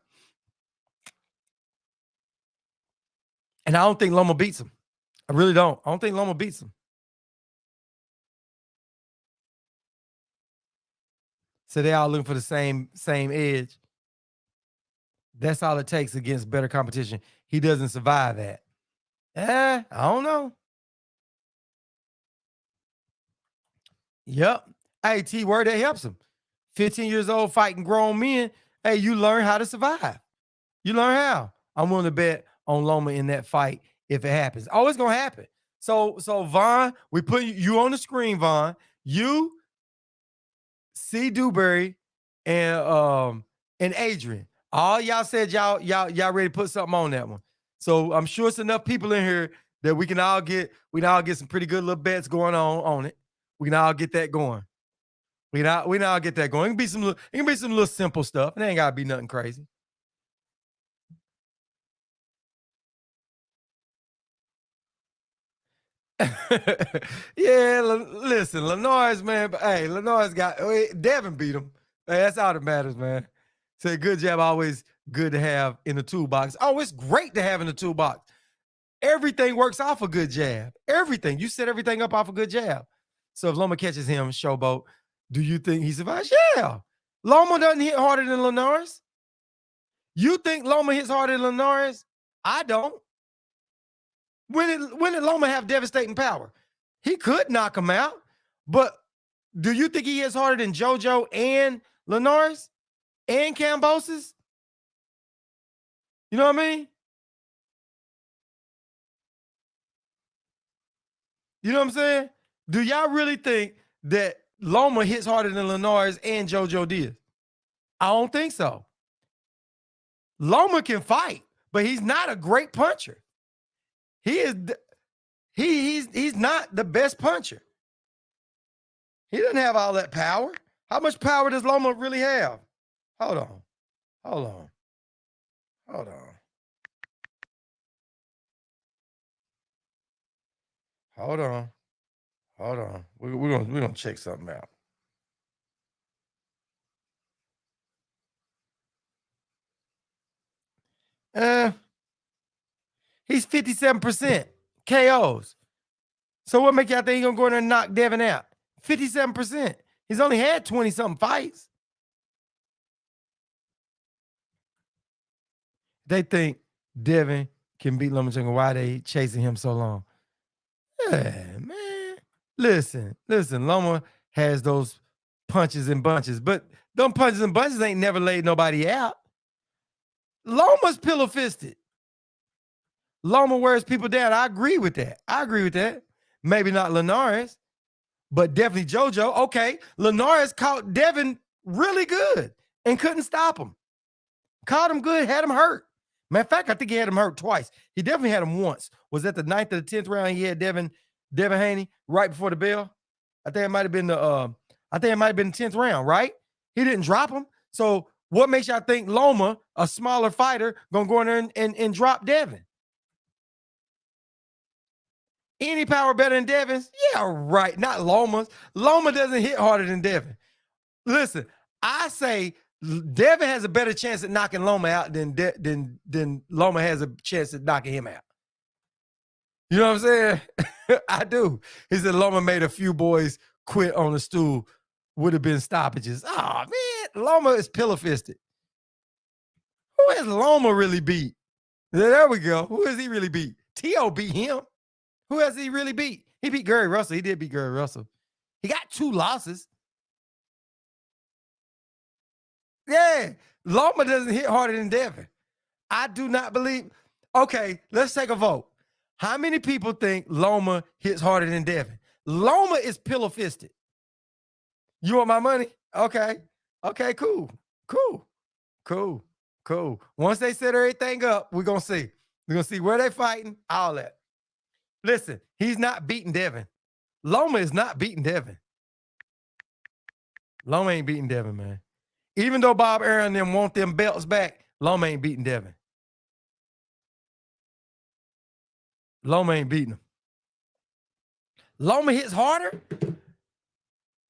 And I don't think Loma beats him. I really don't. I don't think Loma beats him. So they all looking for the same edge. That's all it takes against better competition. He doesn't survive that. I don't know. Yep. Hey, T-word, that helps him. 15 years old fighting grown men. Hey, you learn how to survive. You learn how. I'm willing to bet on Loma in that fight if it happens. Oh, it's gonna happen. So Vaughn, we put you on the screen, Vaughn. You, C. Dewberry, and Adrian. All y'all said y'all ready to put something on that one. So I'm sure it's enough people in here that we can all get some pretty good little bets going on it. We can all get that going. We can all get that going. It can be some little simple stuff. It ain't gotta be nothing crazy. Yeah, listen, Linares, man. But hey, Linares Devin beat him. Hey, that's all that matters, man. Say good job, always good to have in the toolbox. Oh, it's great to have in the toolbox. Everything works off a good jab. Everything. You set everything up off a good jab. So if Loma catches him, showboat, do you think he survives? Yeah. Loma doesn't hit harder than Linares. You think Loma hits harder than Linares? I don't. When did Loma have devastating power? He could knock him out, but do you think he hits harder than JoJo and Linares and Kambosos? You know what I mean? You know what I'm saying? Do y'all really think that Loma hits harder than Linares and JoJo Diaz? I don't think so. Loma can fight, but he's not a great puncher. He is he's not the best puncher. He doesn't have all that power. How much power does Loma really have? Hold on. Hold on. Hold on. Hold on. Hold on. We're gonna check something out. He's 57% KOs. So what make y'all think he's gonna go in there and knock Devin out? 57%. He's only had 20-something fights. They think Devin can beat Lomachenko. Why they chasing him so long? Yeah, man. Listen. Loma has those punches and bunches, but them punches and bunches ain't never laid nobody out. Loma's pillow fisted. Loma wears people down. I agree with that. Maybe not Linares, but definitely JoJo. Okay, Linares caught Devin really good and couldn't stop him. Caught him good, had him hurt. Matter of fact, I think he had him hurt twice. He definitely had him once. Was that the 9th or the 10th round? He had Devin Haney right before the bell. I think it might have been the 10th round, right? He didn't drop him. So what makes y'all think Loma, a smaller fighter, gonna go in there and drop Devin? Any power better than Devin's? Yeah, right. Not Loma's. Loma doesn't hit harder than Devin. Listen, I say Devin has a better chance at knocking Loma out than Loma has a chance at knocking him out. You know what I'm saying? I do. He said Loma made a few boys quit on the stool. Would have been stoppages. Oh, man. Loma is pillow fisted. Who has Loma really beat? There we go. Who has he really beat? T.O. beat him. Who has he really beat? He beat Gary Russell. He did beat Gary Russell. He got 2 losses. Yeah. Loma doesn't hit harder than Devin. I do not believe. Okay, let's take a vote. How many people think Loma hits harder than Devin? Loma is pillow fisted. You want my money? Okay. Okay, cool. Once they set everything up, we're going to see. We're going to see where they fighting, all that. Listen, he's not beating Devin. Loma is not beating Devin. Loma ain't beating Devin, man. Even though Bob Arum and them want them belts back, Loma ain't beating Devin. Loma ain't beating him. Loma hits harder?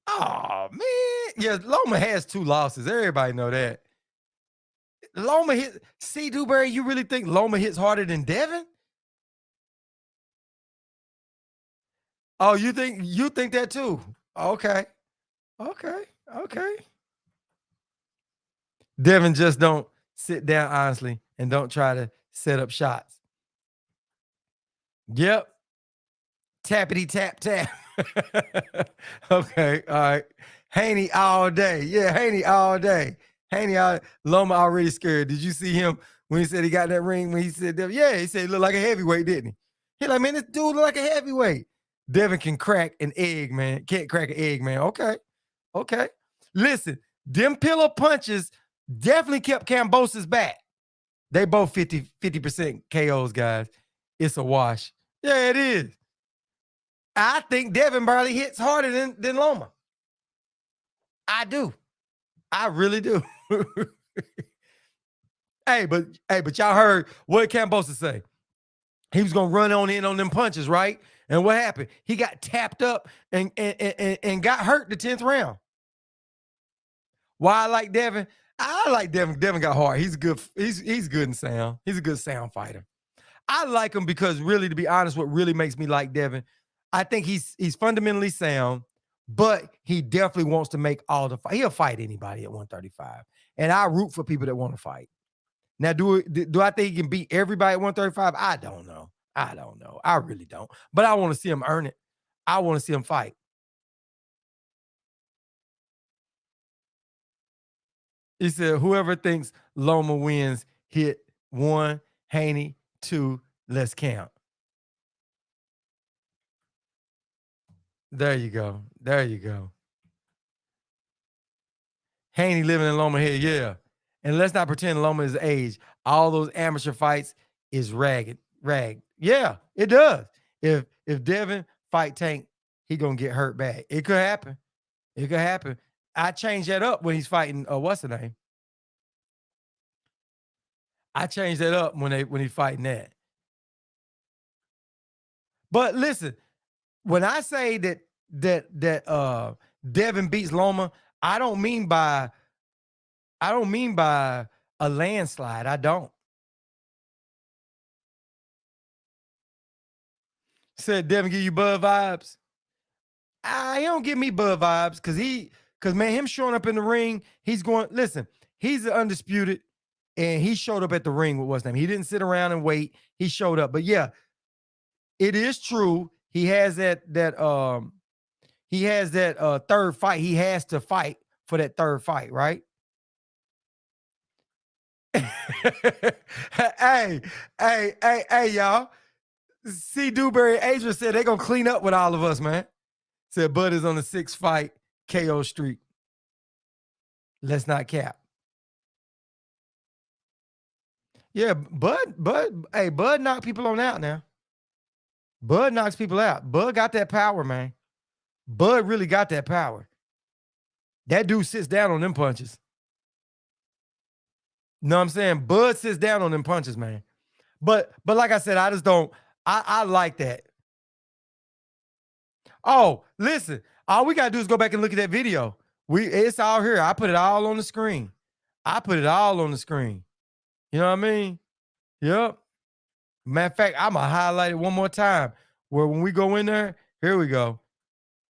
Oh, man. Yeah, Loma has 2 losses. Everybody know that. Loma hit. See, Dewberry, you really think Loma hits harder than Devin? Oh, you think that too? Okay. Devin just don't sit down honestly and don't try to set up shots. Yep. Tappity tap tap. Okay, all right. Haney all day. Yeah, Haney all day. Loma already scared. Did you see him when he said he got that ring? When he said, yeah, he said he looked like a heavyweight, didn't he? He like, man, this dude look like a heavyweight. Devin can crack an egg, man. Can't crack an egg, man. Okay. Listen, them pillow punches definitely kept Kambosos back. They both 50% KOs, guys. It's a wash. Yeah, it is. I think Devin barely hits harder than Loma. I do. I really do. Hey, but y'all heard what Kambosos say. He was gonna run on in on them punches, right? And what happened? He got tapped up and got hurt the 10th round. Why I like Devin? I like Devin. Devin got hard. He's good. He's good in sound. He's a good sound fighter. I like him because really, to be honest, what really makes me like Devin, I think he's fundamentally sound, but he definitely wants to make all the fight. He'll fight anybody at 135. And I root for people that want to fight. Now, do I think he can beat everybody at 135? I don't know. I really don't. But I want to see him earn it. I want to see him fight. He said, whoever thinks Loma wins, hit 1, Haney, 2, let's count. There you go. Haney living in Loma here, yeah. And let's not pretend Loma is age. All those amateur fights is ragged. Yeah, it does. If Devin fight Tank, he gonna get hurt bad. It could happen. It could happen. I changed that up when he's fighting. What's the name? I changed that up when he's fighting that. But listen, when I say that Devin beats Loma, I don't mean by a landslide. I don't. Said Devin give you Bud vibes. He don't give me Bud vibes because man, him showing up in the ring, he's going. Listen, he's undisputed, and he showed up at the ring with what's name. He didn't sit around and wait. He showed up. But yeah, it is true. He has that third fight. He has to fight for that third fight, right? hey, y'all. C. Dewberry Adrian said they're gonna clean up with all of us, man. Said Bud is on the 6th fight KO streak. Let's not cap. Yeah, Bud knocked people on out now. Bud knocks people out. Bud got that power, man. Bud really got that power. That dude sits down on them punches. Know what I'm saying? Bud sits down on them punches, man. But like I said, I just don't. I like that. Oh, listen. All we gotta do is go back and look at that video. It's all here. I put it all on the screen. You know what I mean? Yep. Matter of fact, I'm gonna highlight it one more time. Where when we go in there, here we go.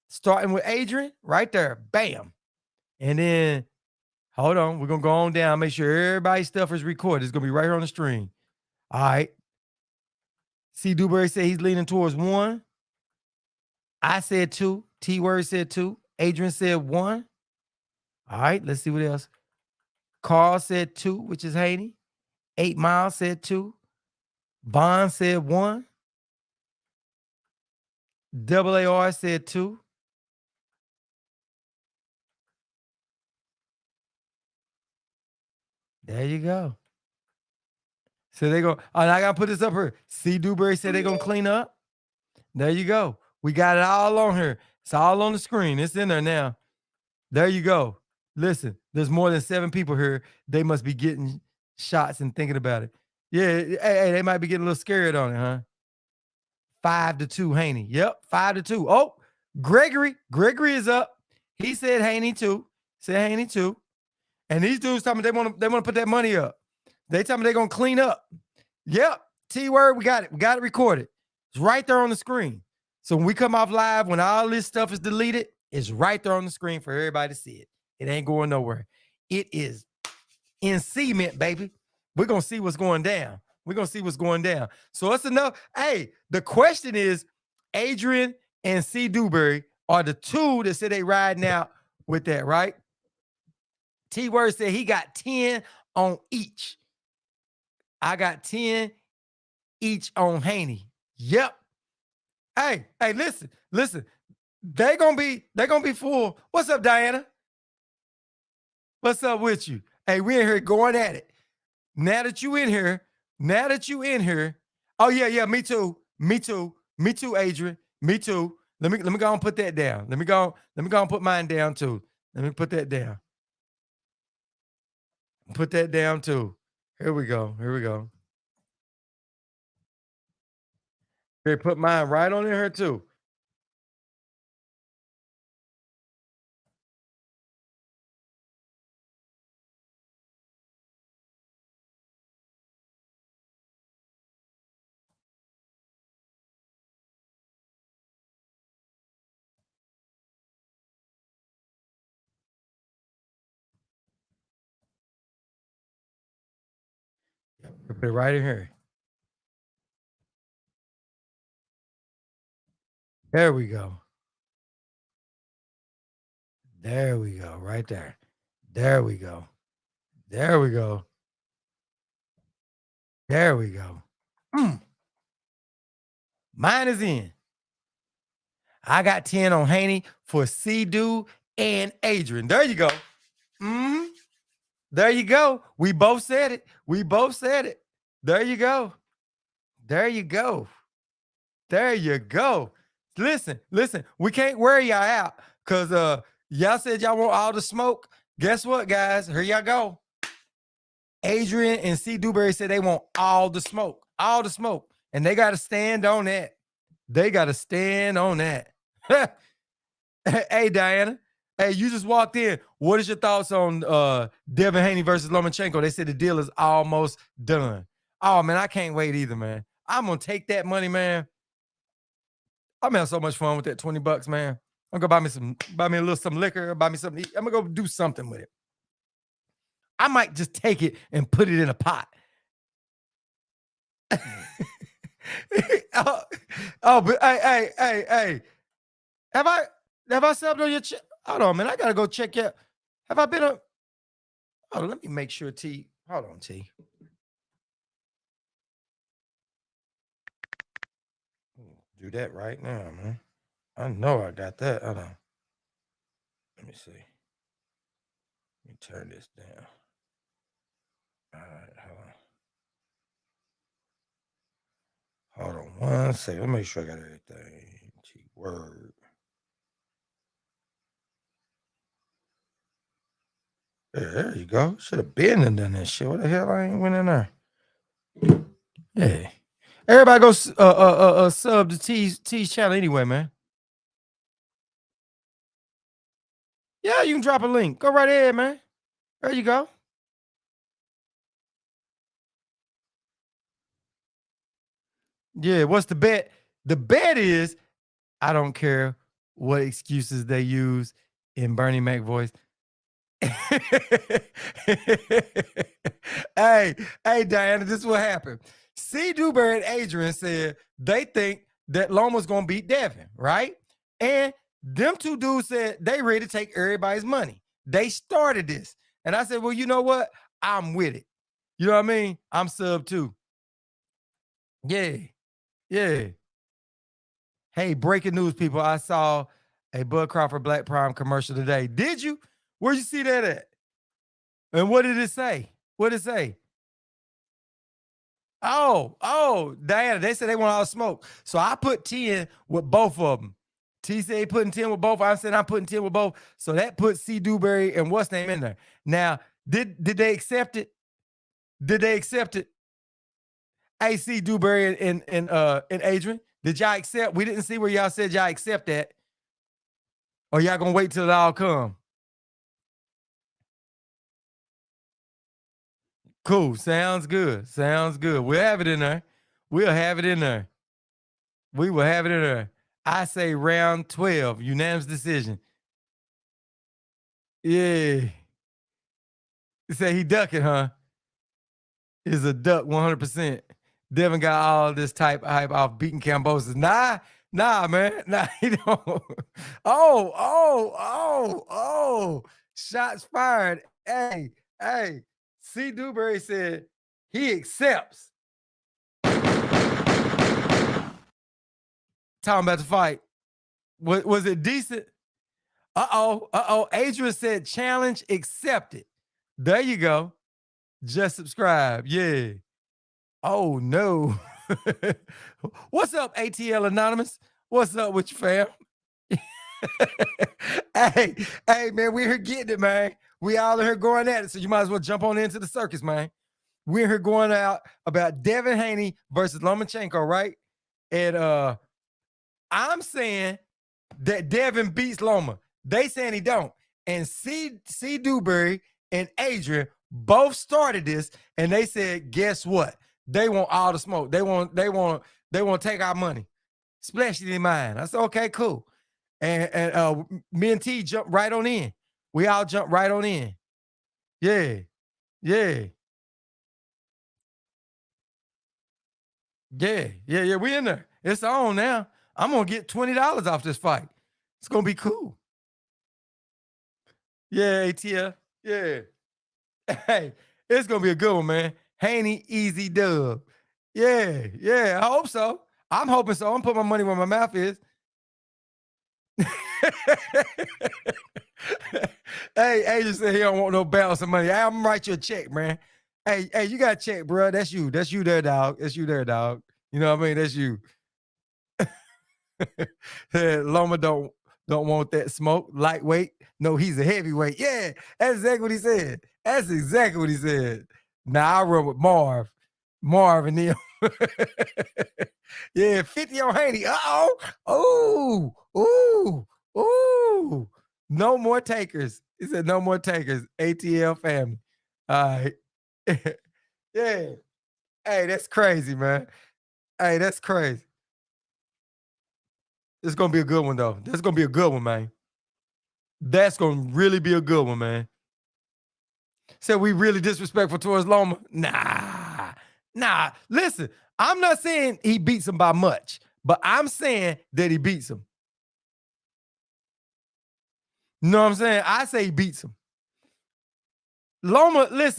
Starting with Adrian, right there. Bam. And then hold on. We're gonna go on down. Make sure everybody's stuff is recorded. It's gonna be right here on the stream. All right. C. Dewberry said he's leaning towards 1. I said 2. T-Word said 2. Adrian said 1. All right, let's see what else. Carl said 2, which is Haney. 8 Mile said 2. Bond said 1. AAR said 2. There you go. So they go, and I gotta put this up here. C. Dewberry said they're gonna clean up. There you go. We got it all on here. It's all on the screen. It's in there now. There you go. Listen, there's more than 7 people here. They must be getting shots and thinking about it. Yeah, hey, they might be getting a little scared on it, huh? 5-2, Haney. Yep, 5-2. Oh, Gregory is up. He said Haney too. Said Haney too. And these dudes tell me they want to put that money up. They tell me they're gonna clean up. Yep. T-Word, we got it. We got it recorded. It's right there on the screen. So when we come off live, when all this stuff is deleted, it's right there on the screen for everybody to see it. It ain't going nowhere. It is in cement, baby. We're gonna see what's going down. So it's enough. Hey, the question is, Adrian and C. Dewberry are the 2 that said they riding out with that, right? T-Word said he got 10 on each. I got 10 each on Haney. Yep. Hey, listen. They're gonna be full. What's up, Diana? What's up with you? Hey, we in here going at it. Now that you in here. Oh, yeah, me too, Adrian. Me too. Let me go and put that down. Let me go and put mine down too. Let me put that down. Put that down too. Here we go. Here, put mine right on in here too. Put it right in here. There we go. Right there. There we go. Mine is in. I got 10 on Haney for C. Dew and Adrian. There you go. Mm-hmm. There you go. We both said it. We both said it. There you go. There you go. There you go. Listen. We can't wear y'all out because y'all said y'all want all the smoke. Guess what, guys? Here y'all go. Adrian and C. Dewberry said they want all the smoke. All the smoke. And they got to stand on that. They got to stand on that. Hey, Diana. Hey, you just walked in. What is your thoughts on Devin Haney versus Lomachenko? They said the deal is almost done. Oh, man, I can't wait either, man. I'm going to take that money, man. I'm having so much fun with that $20, man. I'm going to buy me a little some liquor, buy me something to eat. I'm going to go do something with it. I might just take it and put it in a pot. But hey. Have I subbed on your check? Hold on, man. I gotta go check your. Have I been on? Hold on, let me make sure, T. Hold on, T. Do that right now, man. I know I got that. Hold on. Let me see. Let me turn this down. All right, hold on 1 second. Let me make sure I got everything. T word. There you go. Should have been and done that shit. What the hell? I ain't went in there. Yeah. Everybody go sub to T's channel anyway, man. Yeah, you can drop a link. Go right ahead, man. There you go. Yeah, what's the bet? The bet is I don't care what excuses they use in Bernie Mac voice. hey, Diana, this is what happened. C. Dewberry and Adrian said they think that Loma's gonna beat Devin, right? And them two dudes said they ready to take everybody's money. They started this. And I said, well, you know what? I'm with it. You know what I mean? I'm sub too. Yeah. Hey, breaking news, people. I saw a Bud Crawford Black Prime commercial today. Did you? Where'd you see that at? And what did it say? What did it say? Oh, Diana, they said they want all the smoke. So I put 10 with both of them. T said he putting 10 with both. I said I'm putting 10 with both. So that puts C. Dewberry and what's name in there. Now, did they accept it? Did they accept it? Hey, C. Dewberry and Adrian, did y'all accept? We didn't see where y'all said y'all accept that. Or y'all gonna wait till it all come? Cool. Sounds good. We'll have it in there. We will have it in there. I say round 12, unanimous decision. Yeah. You say he ducking, huh? Is a duck 100%. Devin got all this type of hype off beating Cambosis. Nah, man. Nah, he don't. Oh. Shots fired. Hey. C. Dewberry said he accepts. Talking about the fight. Was it decent? Uh-oh. Adrian said challenge accepted. There you go. Just subscribe. Yeah. Oh, no. What's up, ATL Anonymous? What's up with you, fam? hey, man, we're here getting it, man. We all in here going at it, so you might as well jump on into the circus, man. We're here going out about Devin Haney versus Lomachenko, right? And I'm saying that Devin beats Loma. They saying he don't. And C. Dewberry and Adrian both started this, and they said, guess what? They want all the smoke. They want to take our money. Splash it in mine. I said, okay, cool. And me and T jumped right on in. We all jumped right on in. Yeah. We in there. It's on now. I'm gonna get $20 off this fight. It's gonna be cool. Yeah, ATL. Yeah. Hey, it's gonna be a good one, man. Haney, easy dub. Yeah. I hope so. I'm hoping so. I'm putting my money where my mouth is. Hey, Agent said he don't want no bouncing money. I'm gonna write you a check, man. Hey, you got a check, bro. That's you. That's you there, dog. That's you there, dog. You know what I mean? That's you. Loma don't want that smoke. Lightweight. No, he's a heavyweight. Yeah, that's exactly what he said. That's exactly what he said. Now I run with Marv. Marv and them. Yeah, 50 on Haney. Oh, ooh. No more takers. He said no more takers. ATL family. All right. Yeah. Hey, that's crazy, man. Hey, that's crazy. It's gonna be a good one, though. That's gonna be a good one, man. That's gonna really be a good one, man. Said we really disrespectful towards Loma. Nah. Listen, I'm not saying he beats him by much, but I'm saying that he beats him. You know what I'm saying? I say he beats him. Loma is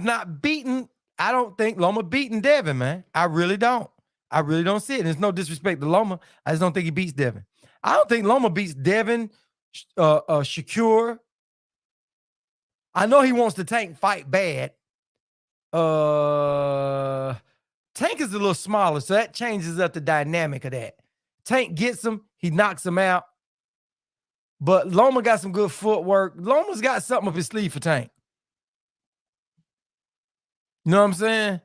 not beating. I don't think Loma beating Devin, man. I really don't. I really don't see it. There's no disrespect to Loma. I just don't think he beats Devin. I don't think Loma beats Devin, Shakur. I know he wants the Tank fight bad. Tank is a little smaller, so that changes up the dynamic of that. Tank gets him, he knocks him out. But Loma got some good footwork. Loma's got something up his sleeve for Tank. You know what I'm saying?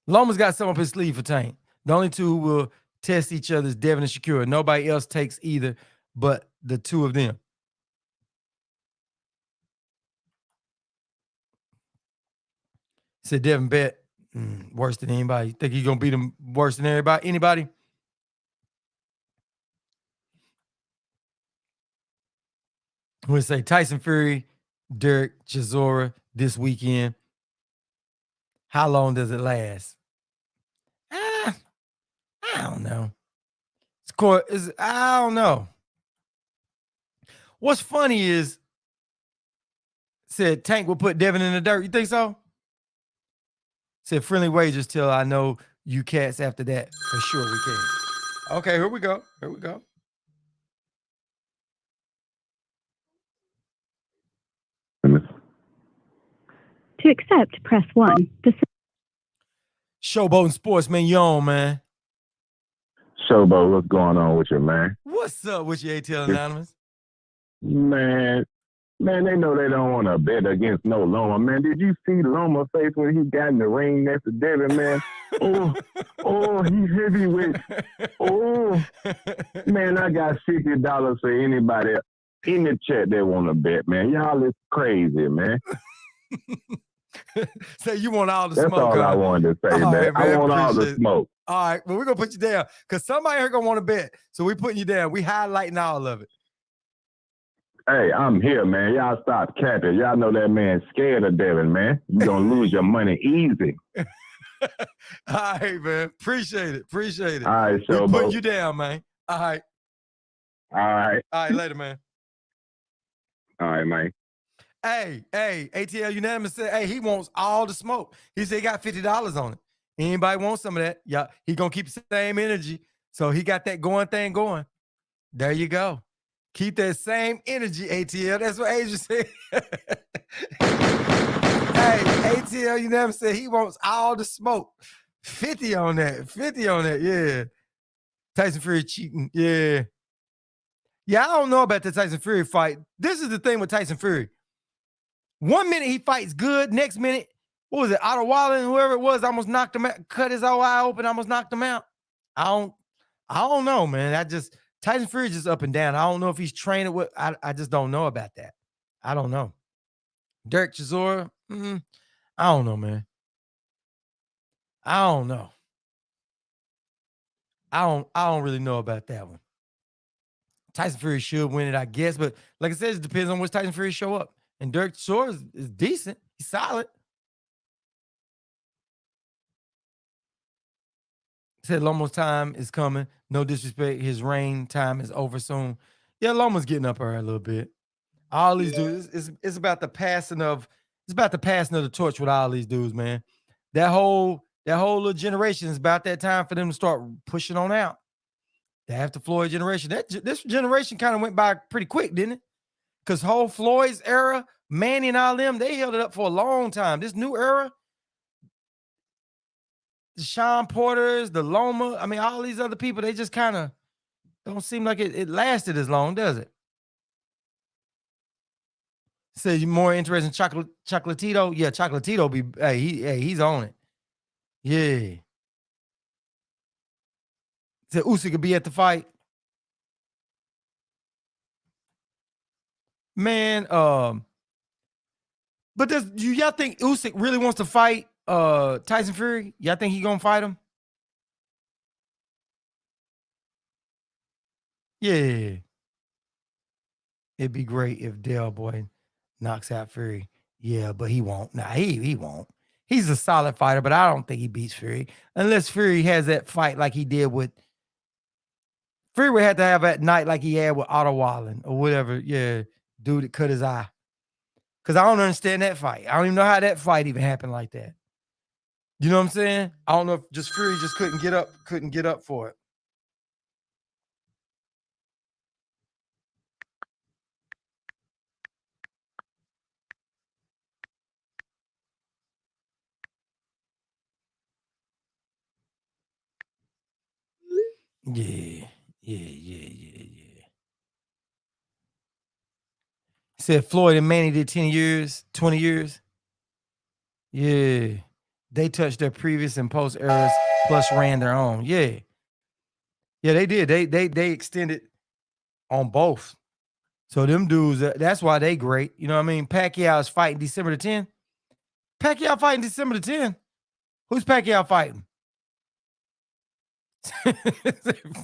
Loma's got something up his sleeve for Tank. The only two who will test each other is Devin and Shakur. Nobody else takes either but the two of them. Said Devin bet worse than anybody. Think he's gonna beat him worse than everybody? Anybody? I'm gonna say Tyson Fury, Derek Chisora this weekend. How long does it last? I don't know. I don't know. What's funny is said Tank will put Devin in the dirt. You think so? Said friendly wagers till I know you cats after that. For sure we can. Okay, here we go. To accept, press 1. Showboat and Sports, man. You on, man. Showboat, what's going on with you, man? What's up with you, ATL Anonymous? Man, they know they don't want to bet against no Loma. Man, did you see Loma's face when he got in the ring next to Devin, man? He's heavyweight. Man, I got $50 for anybody in the chat that want to bet, man. Y'all is crazy, man. Say you want all the That's smoke. That's all I wanted to say, man. Right, I want all the smoke. All right, well, we're going to put you down because somebody here going to want to bet. So we putting you down. We highlighting all of it. Hey, I'm here, man. Y'all stop capping. Y'all know that man's scared of Devin, man. You're going to lose your money easy. All right, man. Appreciate it. All right, We're putting you down, man. All right. All right, later, man. All right, man. Hey, ATL Unanimous said, hey, he wants all the smoke. He said he got $50 on it. Anybody want some of that? Yeah, he gonna keep the same energy. So he got that thing going. There you go. Keep that same energy, ATL. That's what Asia said. Hey, ATL Unanimous said he wants all the smoke. 50 on that. Yeah. Tyson Fury cheating. Yeah. Yeah, I don't know about the Tyson Fury fight. This is the thing with Tyson Fury. 1 minute he fights good. Next minute, what was it? Otto Wallen, whoever it was, almost knocked him out, cut his whole eye open, almost knocked him out. I don't know, man. Tyson Fury just up and down. I don't know if he's training with. I just don't know about that. I don't know. Derek Chisora, I don't know, man. I don't know. I don't really know about that one. Tyson Fury should win it, I guess, but like I said, it depends on which Tyson Fury show up. And Derek Chisora is decent. He's solid. Said Loma's time is coming. No disrespect. His reign time is over soon. Yeah, Loma's getting up her a little bit. All these dudes, it's about the passing of the torch with all these dudes, man. That whole little generation is about that time for them to start pushing on out. The after Floyd generation. This generation kind of went by pretty quick, didn't it? Because whole Floyd's era, Manny and all them, they held it up for a long time. This new era, the Sean Porters, the Loma, I mean, all these other people, they just kind of don't seem like it lasted as long, does it? So you more interested in Chocolatito? Yeah, Chocolatito he's on it. Yeah. So Usyk could be at the fight. Man, but do y'all think Usyk really wants to fight Tyson Fury? Y'all think he gonna fight him? Yeah. It'd be great if Del Boy knocks out Fury. Yeah, but he won't. Nah, he won't. He's a solid fighter, but I don't think he beats Fury. Unless Fury has that fight like he did with Fury would have to have that night like he had with Otto Wallen or whatever. Yeah, dude that cut his eye. Because I don't understand that fight. I don't even know how that fight even happened like that. You know what I'm saying? I don't know if just Fury just couldn't get up for it. Yeah. Said Floyd and Manny did 10 years, 20 years. Yeah. They touched their previous and post eras, plus ran their own. Yeah. Yeah, they did. They extended on both. So them dudes, that's why they great. You know what I mean? Pacquiao is fighting December the 10th. Pacquiao fighting December the 10th. Who's Pacquiao fighting?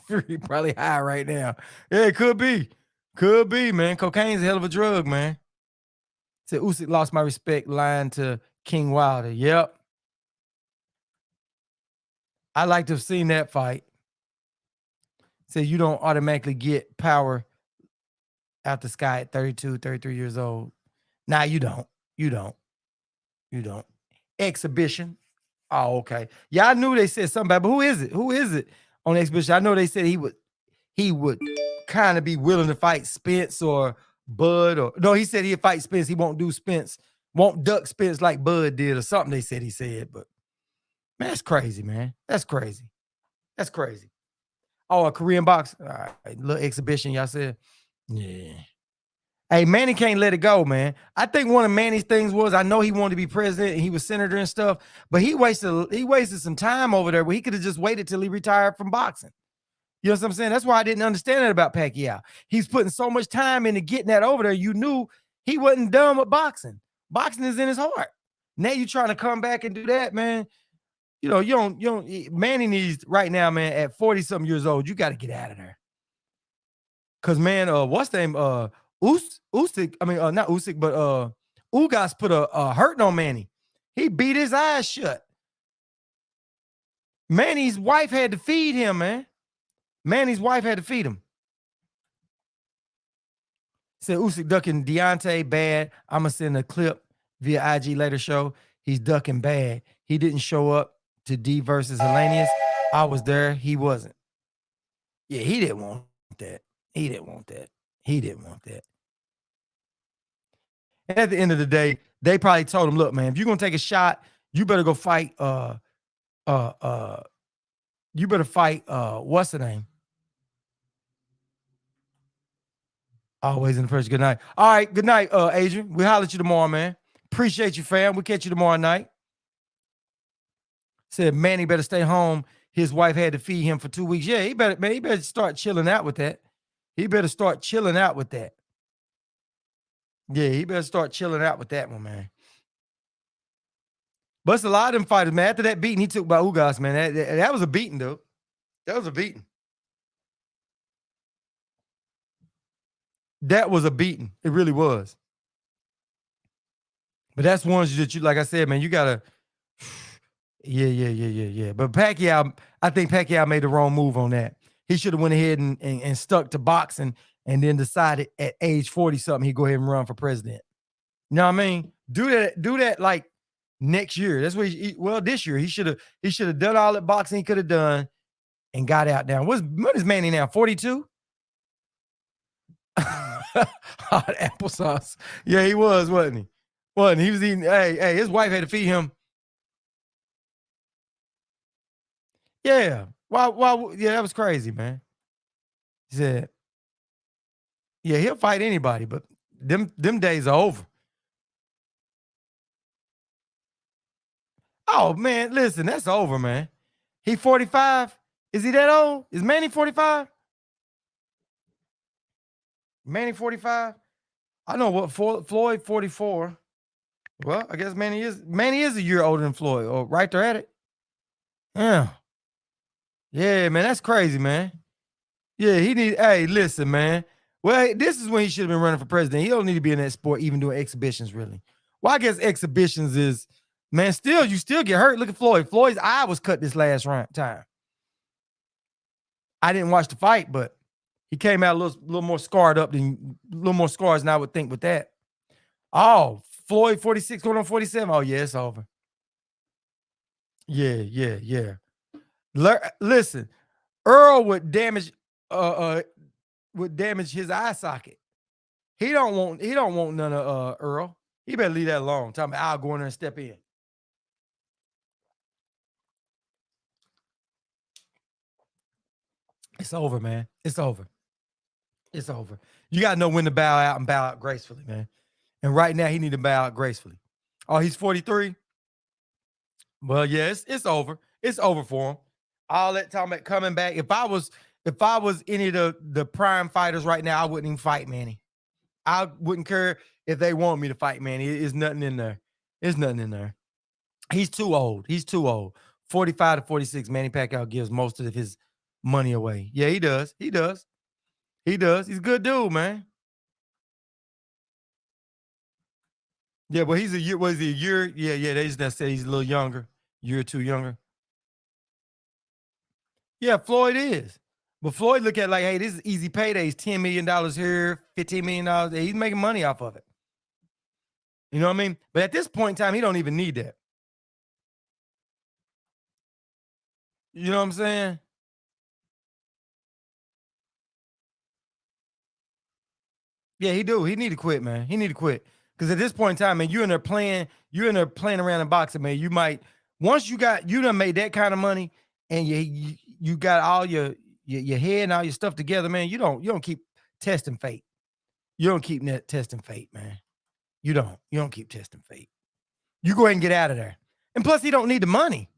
Fury probably high right now. Yeah, it could be. Could be, man. Cocaine's a hell of a drug, man. Said Usyk lost my respect line to King Wilder. Yep. I like to have seen that fight. Said you don't automatically get power out the sky at 32, 33 years old. Nah, you don't. You don't. Exhibition. Oh, okay. Yeah, I knew they said something about, but who is it? Who is it on exhibition? I know they said he would kind of be willing to fight Spence or Bud, or no, he said he'd fight Spence. He won't do Spence, won't duck Spence like Bud did, or something. They said he said, but man, that's crazy, man. That's crazy. Oh, a Korean box. All right, little exhibition, y'all said. Yeah. Hey, Manny can't let it go, man. I think one of Manny's things was, I know he wanted to be president and he was senator and stuff, but he wasted some time over there where he could have just waited till he retired from boxing. You know what I'm saying? That's why I didn't understand that about Pacquiao. He's putting so much time into getting that over there. You knew he wasn't done with boxing. Boxing is in his heart. Now you trying to come back and do that, man. You know, you don't, Manny needs right now, man, at 40-something years old, you got to get out of there. Cause man, what's the name? Usyk, I mean, not Usyk, but Ugas put a hurting on Manny. He beat his eyes shut. Manny's wife had to feed him, man. Manny's wife had to feed him. Said Usyk ducking Deontay bad. I'm going to send a clip via IG later show. He's ducking bad. He didn't show up to D versus Hellenius. I was there. He wasn't. Yeah, he didn't want that. And at the end of the day, they probably told him, look, man, if you're going to take a shot, you better go fight, what's the name? Always in the first. Good night. All right. Good night, Adrian. We'll holler at you tomorrow, man. Appreciate you, fam. We'll catch you tomorrow night. Said Manny better stay home. His wife had to feed him for 2 weeks. Yeah, he better start chilling out with that. Yeah, he better start chilling out with that one, man. But it's a lot of them fighters, man. After that beating he took by Ugas, man, that was a beating, dude. That was a beating. It really was. But that's ones that you, like I said, man, you gotta. Yeah. But Pacquiao, I think Pacquiao made the wrong move on that. He should have went ahead and stuck to boxing and then decided at age 40-something, he'd go ahead and run for president. You know what I mean? Do that like next year. That's what this year. He should have done all that boxing he could have done and got out now. What is Manny now? 42? Hot applesauce. Yeah, he was, wasn't he? Wasn't he? He was eating. Hey, his wife had to feed him. Yeah. Why? Yeah, that was crazy, man. He said, yeah, he'll fight anybody, but them days are over. Oh man, listen, that's over, man. He 45. Is he that old? Is Manny 45? Manny 45? I know what Floyd 44. Well, I guess Manny is a year older than Floyd. Oh, right there at it. Yeah. Yeah, man, that's crazy, man. Yeah, hey, listen, man. Well, this is when he should have been running for president. He don't need to be in that sport, even doing exhibitions, really. Well, I guess exhibitions is, man, you still get hurt. Look at Floyd. Floyd's eye was cut this last time. I didn't watch the fight, but he came out a little more scarred up than a little more scars than I would think with that. Oh, Floyd 46 going on 47. Oh, yeah, it's over. Yeah. Listen, Earl would damage his eye socket. He don't want none of Earl. He better leave that alone. Talking about I'll go in there and step in. It's over, man. It's over. It's over. You gotta know when to bow out and bow out gracefully, man. And right now he need to bow out gracefully. Oh, he's 43. Well, yeah, it's over. It's over for him. All that talking about coming back. If I was any of the prime fighters right now, I wouldn't even fight Manny. I wouldn't care if they want me to fight Manny. It's nothing in there. There's nothing in there. He's too old. 45 to 46. Manny Pacquiao gives most of his money away. Yeah, he does. He's a good dude, man. Yeah, but he's a year. Was he a year? Yeah. They just said he's a little younger, year or two younger. Yeah, Floyd is. But Floyd look at like, hey, this is easy paydays, $10 million here, $15 million. He's making money off of it. You know what I mean? But at this point in time, he don't even need that. You know what I'm saying? Yeah, he do. He need to quit, man. He need to quit. Because at this point in time, man, you're in there playing around in boxing, man. You might once you done made that kind of money and you got all your head and all your stuff together, man. You don't keep testing fate. You don't keep testing fate, man. You don't keep testing fate. You go ahead and get out of there. And plus, he don't need the money.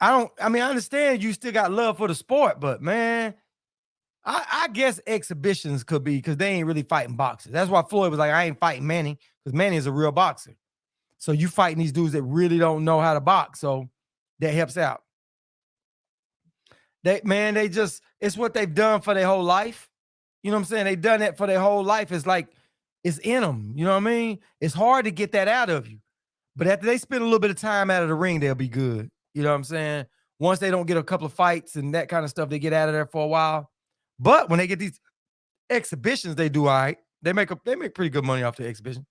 I understand you still got love for the sport, but man, I guess exhibitions could be because they ain't really fighting boxers. That's why Floyd was like, I ain't fighting Manny because Manny is a real boxer. So you fighting these dudes that really don't know how to box. So that helps out. It's what they've done for their whole life. You know what I'm saying? They've done that for their whole life. It's like, it's in them. You know what I mean? It's hard to get that out of you. But after they spend a little bit of time out of the ring, they'll be good. You know what I'm saying? Once they don't get a couple of fights and that kind of stuff, they get out of there for a while. But when they get these exhibitions, they do all right. They make pretty good money off the exhibition.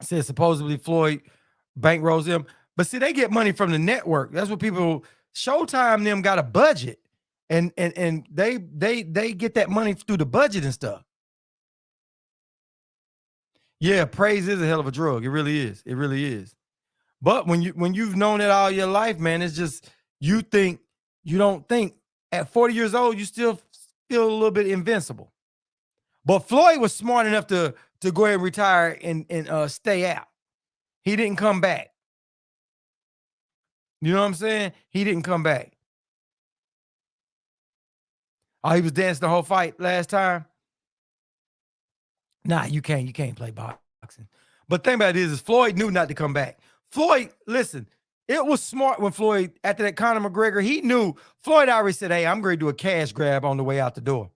Said supposedly Floyd bankrolls them. But see, they get money from the network. That's what people Showtime them got a budget. And they get that money through the budget and stuff. Yeah, praise is a hell of a drug. It really is. It really is. But when you've known it all your life, man, it's just you don't think at 40 years old you still feel a little bit invincible. But Floyd was smart enough to go ahead and retire and stay out. He didn't come back. You know what I'm saying? He didn't come back. Oh, he was dancing the whole fight last time. Nah, you can't play boxing. But the thing about it is Floyd knew not to come back. Floyd, listen, it was smart when Floyd, after that Conor McGregor, he knew Floyd already said, hey, I'm going to do a cash grab on the way out the door.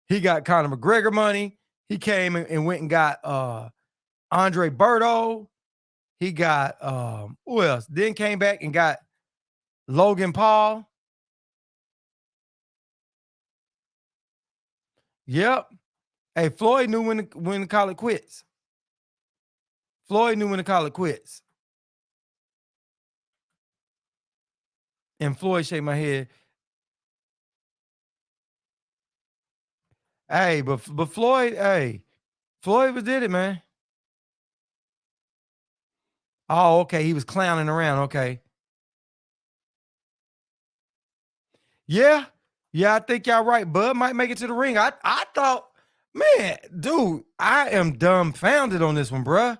He got Conor McGregor money. He came and went and got Andre Berto. He got who else? Then came back and got Logan Paul. Yep. Hey, Floyd knew when to call it quits. Floyd knew when to call it quits. And Floyd shake my head. Hey, but Floyd, hey, Floyd did it, man. Oh, okay. He was clowning around. Okay. Yeah. Yeah, I think y'all right. Bud might make it to the ring. I thought, man, dude, I am dumbfounded on this one, bruh.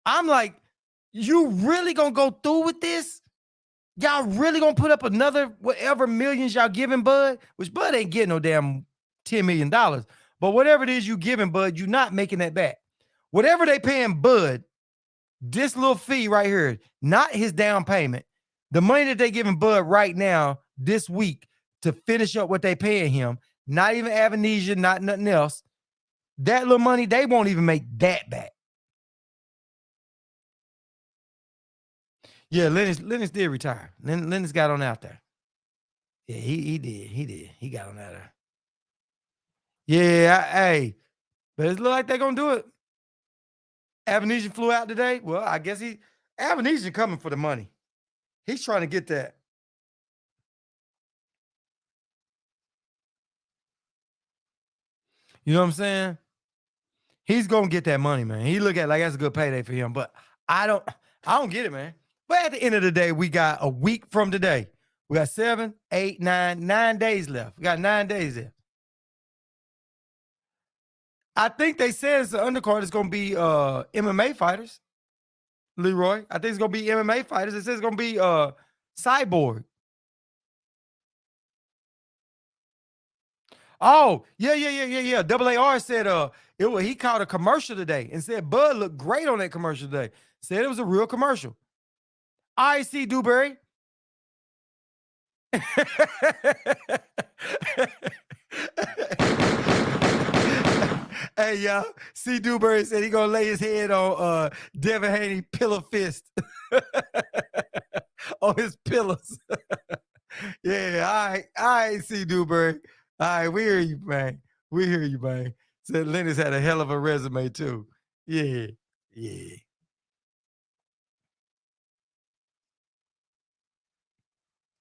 I'm like, you really gonna go through with this? Y'all really gonna put up another whatever millions y'all giving Bud? Which Bud ain't getting no damn $10 million. But whatever it is you giving Bud, you not making that back. Whatever they paying Bud, this little fee right here, not his down payment, the money that they giving Bud right now, this week, to finish up what they paying him, not even amnesia, not nothing else. That little money, they won't even make that back. Yeah, Lennox did retire. Lennox got on out there. Yeah, he did. He got on out there. Yeah, hey, but it look like they're gonna do it. Amnesia flew out today. Well, I guess Amnesia coming for the money. He's trying to get that. You know what I'm saying? He's gonna get that money, man. He look at it like that's a good payday for him. But I don't get it, man. But at the end of the day, we got a week from today. We got 7, 8, 9 days left. We got 9 days left. I think they said it's the undercard is gonna be MMA fighters. Leroy, I think it's gonna be MMA fighters. It says it's gonna be Cyborg. Oh, yeah. AAR said he called a commercial today and said Bud looked great on that commercial today. Said it was a real commercial. I see Dewberry. Hey, y'all. C. Dewberry said he gonna lay his head on Devin Haney pillow fist on his pillows. Yeah, all right, C. Dewberry. All right, we hear you, man. We hear you, man. Said Lennox had a hell of a resume, too. Yeah.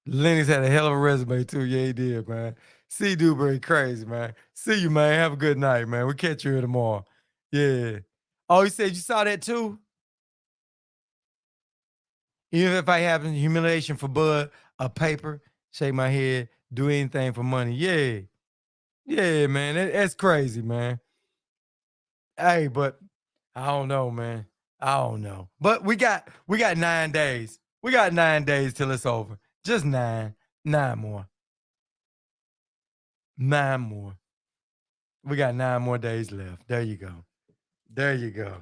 Lennox had a hell of a resume, too. Yeah, he did, man. C. Dewberry, crazy, man. See you, man. Have a good night, man. We'll catch you here tomorrow. Yeah. Oh, he said you saw that, too? Even if I have humiliation for Bud, a paper, shake my head, do anything for money. Yeah. Yeah, man. That's crazy, man. Hey, but I don't know, man. I don't know. But we got 9 days. We got 9 days till it's over. Just 9. 9 more. 9 more. We got 9 more days left. There you go. There you go.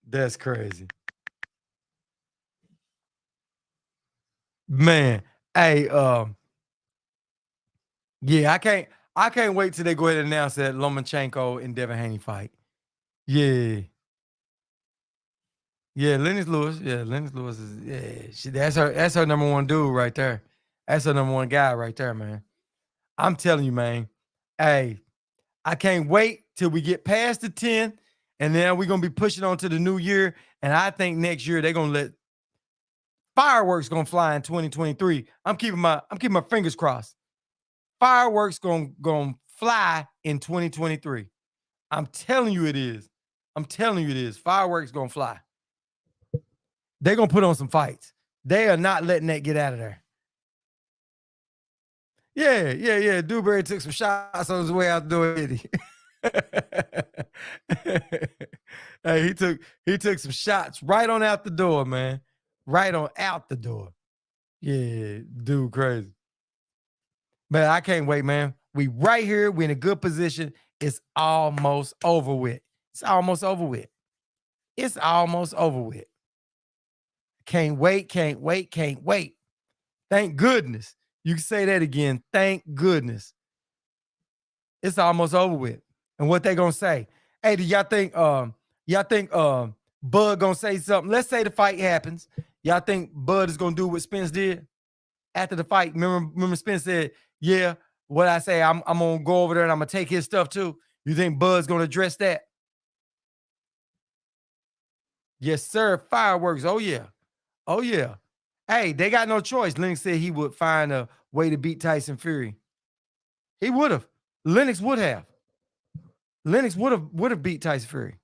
That's crazy. Man, hey, yeah, I can't wait till they go ahead and announce that Lomachenko and Devin Haney fight. Yeah. Yeah, Lennox Lewis. Yeah, Lennox Lewis is that's her number one dude right there. That's her number one guy right there, man. I'm telling you, man. Hey, I can't wait till we get past the 10th, and then we're gonna be pushing on to the new year. And I think next year they're gonna let fireworks gonna fly in 2023. I'm keeping my fingers crossed. Fireworks gonna fly in 2023. I'm telling you it is. I'm telling you it is. Fireworks gonna fly. They're gonna put on some fights. They are not letting that get out of there. Yeah. Dewberry took some shots on his way out the door, did he? Hey, he took some shots right on out the door, man. Right on out the door. Yeah, dude, crazy. Man, I can't wait, man. We right here. We in a good position. It's almost over with. It's almost over with. It's almost over with. Can't wait. Thank goodness. You can say that again. Thank goodness. It's almost over with. And what they gonna say? Hey, do y'all think Bud gonna say something? Let's say the fight happens. Y'all think Bud is gonna do what Spence did after the fight? Remember Spence said, yeah, what I say, I'm gonna go over there and I'm gonna take his stuff too. You think Bud's gonna address that? Yes, sir. Fireworks. Oh, yeah. Hey, they got no choice. Lennox said he would find a way to beat Tyson Fury. He would have. Lennox would have. Lennox would have beat Tyson Fury.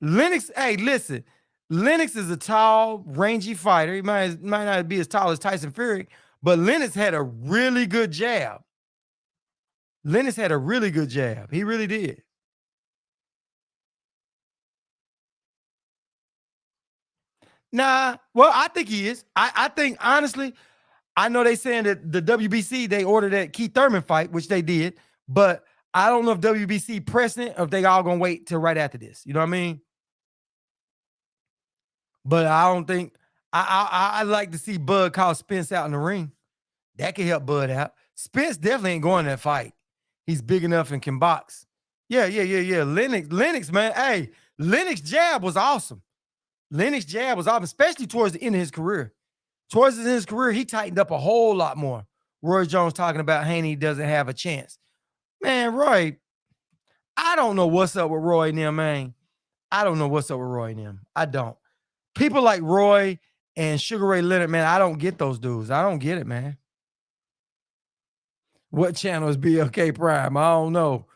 Lennox, hey, listen, Lennox is a tall, rangy fighter. He might not be as tall as Tyson Fury, but Lennox had a really good jab. Lennox had a really good jab. He really did. Nah, well, I think he is. I think, honestly, I know they saying that the WBC, they ordered that Keith Thurman fight, which they did, but I don't know if WBC pressing it or if they all going to wait till right after this. You know what I mean? But I don't think, I'd like to see Bud call Spence out in the ring. That could help Bud out. Spence definitely ain't going that fight. He's big enough and can box. Yeah. Lennox, man. Hey, Lennox jab was awesome. Lennox jab was awesome, especially towards the end of his career. Towards the end of his career, he tightened up a whole lot more. Roy Jones talking about Haney doesn't have a chance. Man, Roy, I don't know what's up with Roy and them, man. I don't know what's up with Roy and them. I don't. People like Roy and Sugar Ray Leonard, man, I don't get those dudes. I don't get it, man. What channel is BLK Prime? I don't know.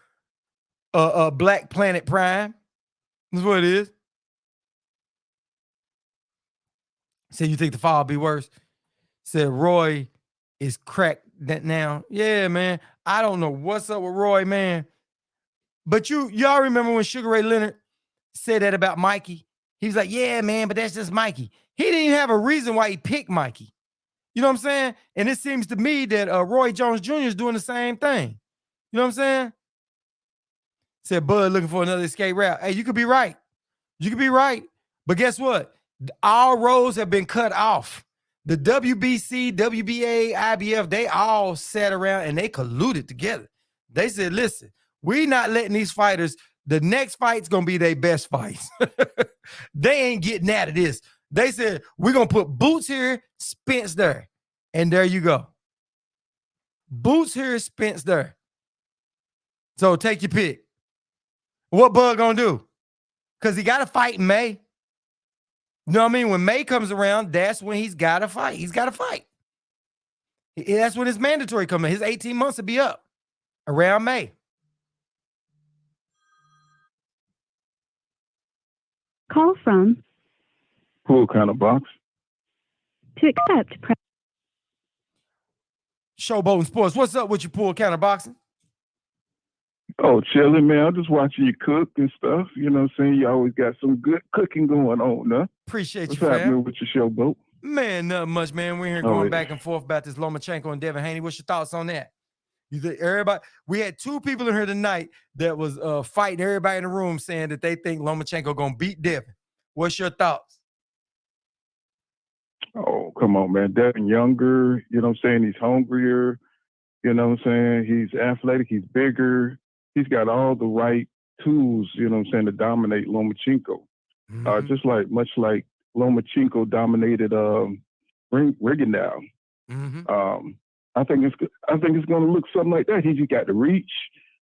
Black Planet Prime. That's what it is. Said you think the fall will be worse? Said Roy is cracked that now. Yeah, man. I don't know what's up with Roy, man. But y'all remember when Sugar Ray Leonard said that about Mikey? He was like, yeah, man, but that's just Mikey. He didn't even have a reason why he picked Mikey. You know what I'm saying? And it seems to me that Roy Jones Jr. is doing the same thing. You know what I'm saying? Said Bud looking for another escape route. Hey, you could be right. You could be right. But guess what? All roads have been cut off. The WBC, WBA, IBF, they all sat around and they colluded together. They said, listen, we're not letting these fighters, the next fight's going to be their best fights. They ain't getting out of this. They said, we're going to put Boots here, Spence there. And there you go. Boots here, Spence there. So take your pick. What Bud going to do? Because he got to fight in May. You know what I mean? When May comes around, that's when he's got to fight. He's got to fight. That's when his mandatory comes in. His 18 months will be up around May. Call from. Cool kind of box. To accept, press. Showboating Sports. What's up with your pool counter boxing? Oh, chilling, man. I'm just watching you cook and stuff. You know what I'm saying? You always got some good cooking going on, huh? Appreciate What's you, fam. happening with your showboat? Man, nothing much, man. We're here going back and forth about this Lomachenko and Devin Haney. What's your thoughts on that? You think everybody? We had two people in here tonight that was fighting everybody in the room saying that they think Lomachenko gonna beat Devin. What's your thoughts? Oh, come on, man. Devin younger, you know what I'm saying? He's hungrier, you know what I'm saying? He's athletic, he's bigger. He's got all the right tools, you know what I'm saying, to dominate Lomachenko. Mm-hmm. Just much like Lomachenko dominated Rigondeaux. Mm-hmm. I think it's going to look something like that. He's got the reach,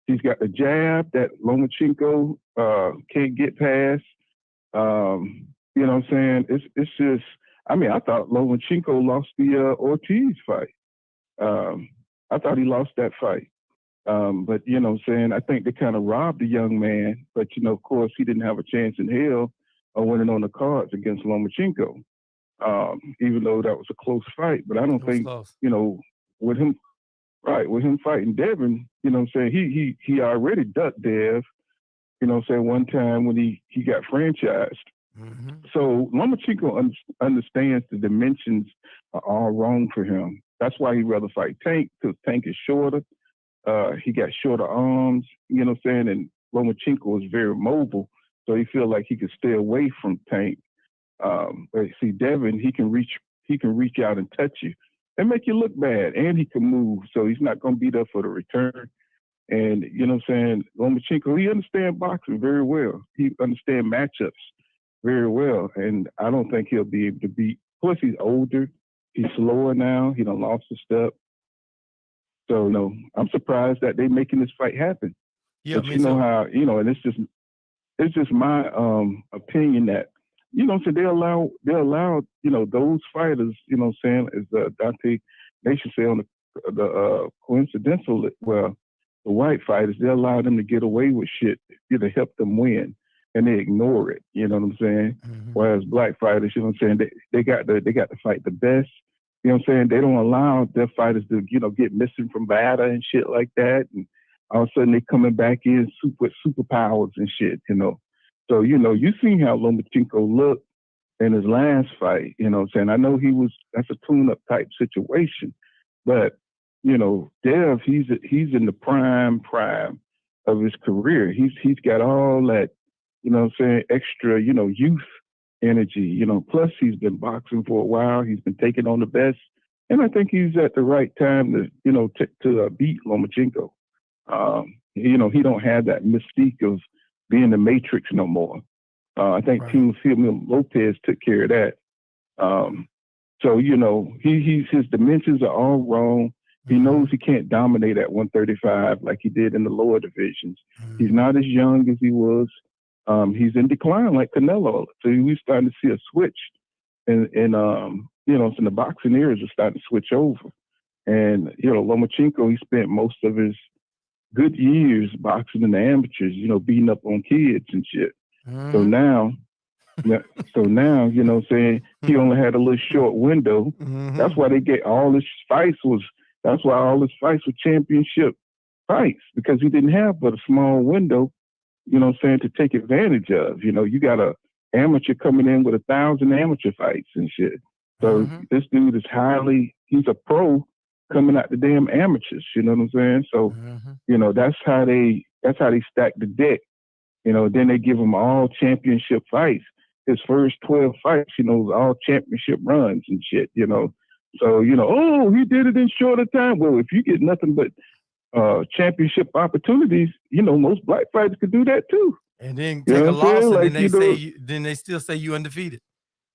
he's got the jab that Lomachenko can't get past. You know what I'm saying? It's just. I mean, I thought Lomachenko lost the Ortiz fight. I thought he lost that fight. But, you know what I'm saying, I think they kind of robbed the young man. But, you know, of course, he didn't have a chance in hell of winning on the cards against Lomachenko, even though that was a close fight. But I don't think, you know, with him fighting Devin, you know what I'm saying, he already ducked Dev, you know what I'm saying, one time when he got franchised. Mm-hmm. So Lomachenko understands the dimensions are all wrong for him. That's why he'd rather fight Tank, because Tank is shorter. He got shorter arms, you know what I'm saying? And Lomachenko is very mobile, so he feels like he can stay away from Tank. But see, Devin, he can reach out and touch you and make you look bad, and he can move, so he's not going to be there for the return. And, you know what I'm saying, Lomachenko, he understands boxing very well. He understands matchups very well, and I don't think he'll be able to beat. Plus, he's older, he's slower now, he done lost a step. So, no, I'm surprised that they're making this fight happen. Yeah, but you know how, you know, and it's just my opinion that, you know, so they allow, you know, those fighters, you know what I'm saying, as Dante Nation say on coincidental, well, the white fighters, they allow them to get away with shit, to help them win, and they ignore it. You know what I'm saying? Whereas black fighters, you know what I'm saying, they got to fight the best. You know what I'm saying? They don't allow their fighters to, get missing from battle and shit like that. And all of a sudden they coming back in with superpowers and shit, So, you seen how Lomachenko looked in his last fight, you know what I'm saying? I know that's a tune-up type situation, but, Dev, he's in the prime of his career. He's got all that, extra, youth energy, plus he's been boxing for a while. He's been taking on the best. And I think he's at the right time to beat Lomachenko. He don't have that mystique of being the Matrix no more. I think Teofimo Lopez took care of that. So, his dimensions are all wrong. He knows he can't dominate at 135 like he did in the lower divisions. He's not as young as he was. He's in decline like Canelo. So we're starting to see a switch. And so the boxing eras are starting to switch over. And, Lomachenko, he spent most of his good years boxing in the amateurs, beating up on kids and shit. So now, you know what I'm saying, he only had a little short window. That's why they get all his fights were championship fights, because he didn't have but a small window, to take advantage of. You got a amateur coming in with 1,000 amateur fights and shit. So this dude is he's a pro coming out the damn amateurs, you know what I'm saying? So, that's how they stack the deck. Then they give him all championship fights. His first 12 fights, all championship runs and shit, So, he did it in shorter time. Well, if you get nothing but championship opportunities, most black fighters could do that too. And then take a loss, and then then they still say you undefeated.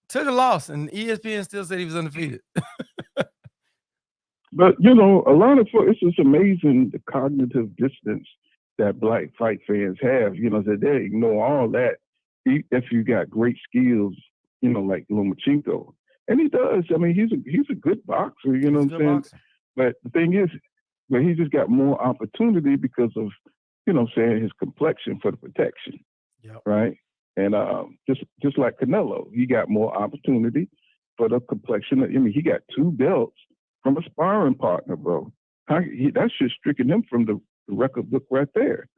Took a loss, and ESPN still said he was undefeated. But a lot of it's just amazing the cognitive distance that black fight fans have. That they ignore all that if you got great skills, like Lomachenko, and he does. I mean, he's a good boxer. You know what I'm saying? Boxer. But the thing is, he just got more opportunity because of his complexion for the protection, right? And just like Canelo, he got more opportunity for the complexion. I mean, he got 2 belts from a sparring partner, bro. That should stricken him from the record book right there.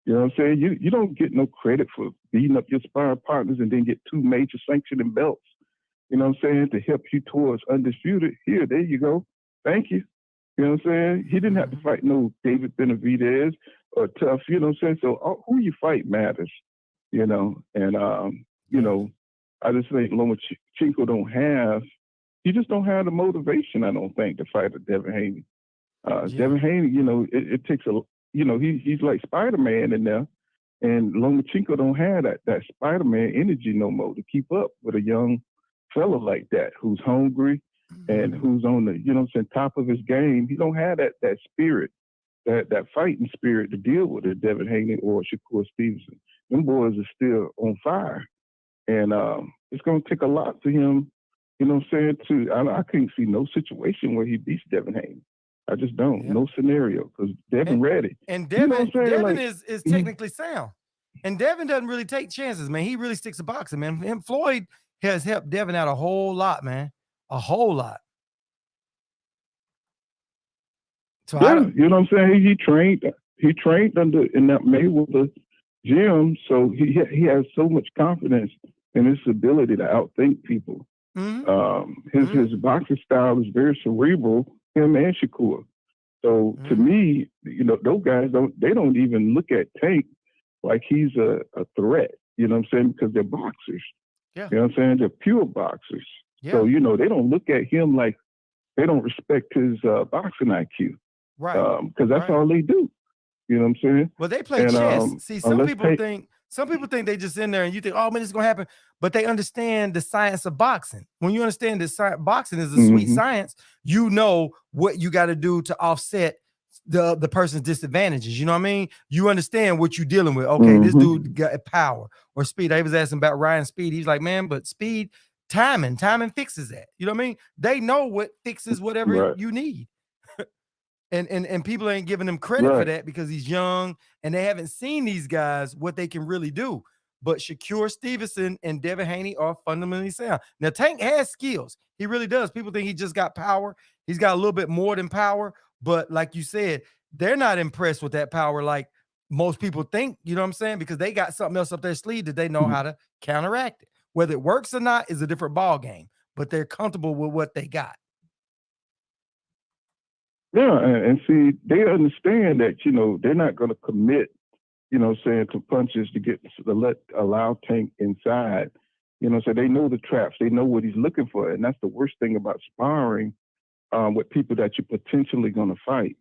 You know what I'm saying? You don't get no credit for beating up your sparring partners and then get 2 major sanctioning belts. You know what I'm saying? To help you towards undisputed. Here, there you go. Thank you. You know what I'm saying? He didn't have to fight no David Benavidez or Tough. You know what I'm saying? So who you fight matters. And I just think Lomachenko he just don't have the motivation, I don't think, to fight a Devin Haney. Devin Haney, it takes he's like Spider-Man in there, and Lomachenko don't have that Spider-Man energy no more to keep up with a young fella like that who's hungry and who's on the, top of his game. He don't have that spirit, that fighting spirit to deal with it, Devin Haney or Shakur Stevenson. Them boys are still on fire. And it's going to take a lot for him, I can't see no situation where he beats Devin Haney. I just don't. Yep. No scenario, because Devin ready. And Devin is technically sound. And Devin doesn't really take chances, man. He really sticks to boxing, man. Floyd has helped Devin out a whole lot, man. A whole lot. So you know what I'm saying? He trained in that Mayweather gym, so he has so much confidence in his ability to outthink people. His boxing style is very cerebral, him and Shakur. So to me, those guys don't even look at Tank like he's a threat. You know what I'm saying? Because they're boxers. Yeah. You know what I'm saying? They're pure boxers. Yeah. So, they don't look at him like they don't respect his boxing IQ. Right. Because that's all they do. You know what I'm saying? Well, they play chess. See, some people think they just in there and you think, oh man, it's gonna happen. But they understand the science of boxing. When you understand that boxing is a sweet science, you know what you got to do to offset the person's disadvantages. You know what I mean? You understand what you're dealing with. Okay, this dude got power or speed. I was asking about Ryan Speed. He's like, man, but speed, timing fixes that. You know what I mean? They know what fixes whatever you need. And people ain't giving him credit for Right. that because he's young and they haven't seen these guys what they can really do. But Shakur Stevenson and Devin Haney are fundamentally sound. Now Tank has skills. He really does. People think he just got power. He's got a little bit more than power. But like you said, they're not impressed with that power like most people think. You know what I'm saying? Because they got something else up their sleeve that they know how to counteract it. Whether it works or not is a different ball game. But they're comfortable with what they got. Yeah, and see, they understand that, they're not going to commit, saying to punches to allow Tank inside. So they know the traps, they know what he's looking for. And that's the worst thing about sparring with people that you're potentially going to fight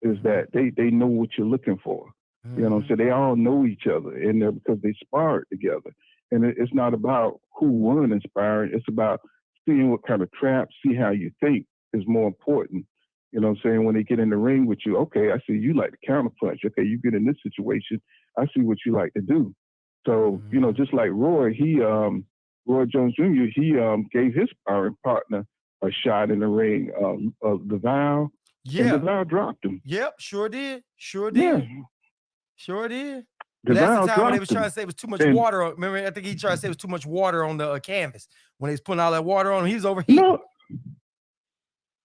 is that they know what you're looking for. So they all know each other in there because they sparred together. And it's not about who won in sparring, it's about seeing what kind of traps, see how you think is more important. When they get in the ring with you, okay, I see you like to counter punch. Okay, you get in this situation, I see what you like to do. So, just like Roy, Roy Jones Jr., he gave his sparring partner a shot in the ring, DeVal. Yeah. And DeVal dropped him. Yep, sure did. Sure Yeah. did. Sure did. But that's the time when they was trying to say it was too much water. Remember, I think he tried to say it was too much water on the canvas. When they was putting all that water on him, he was overheating.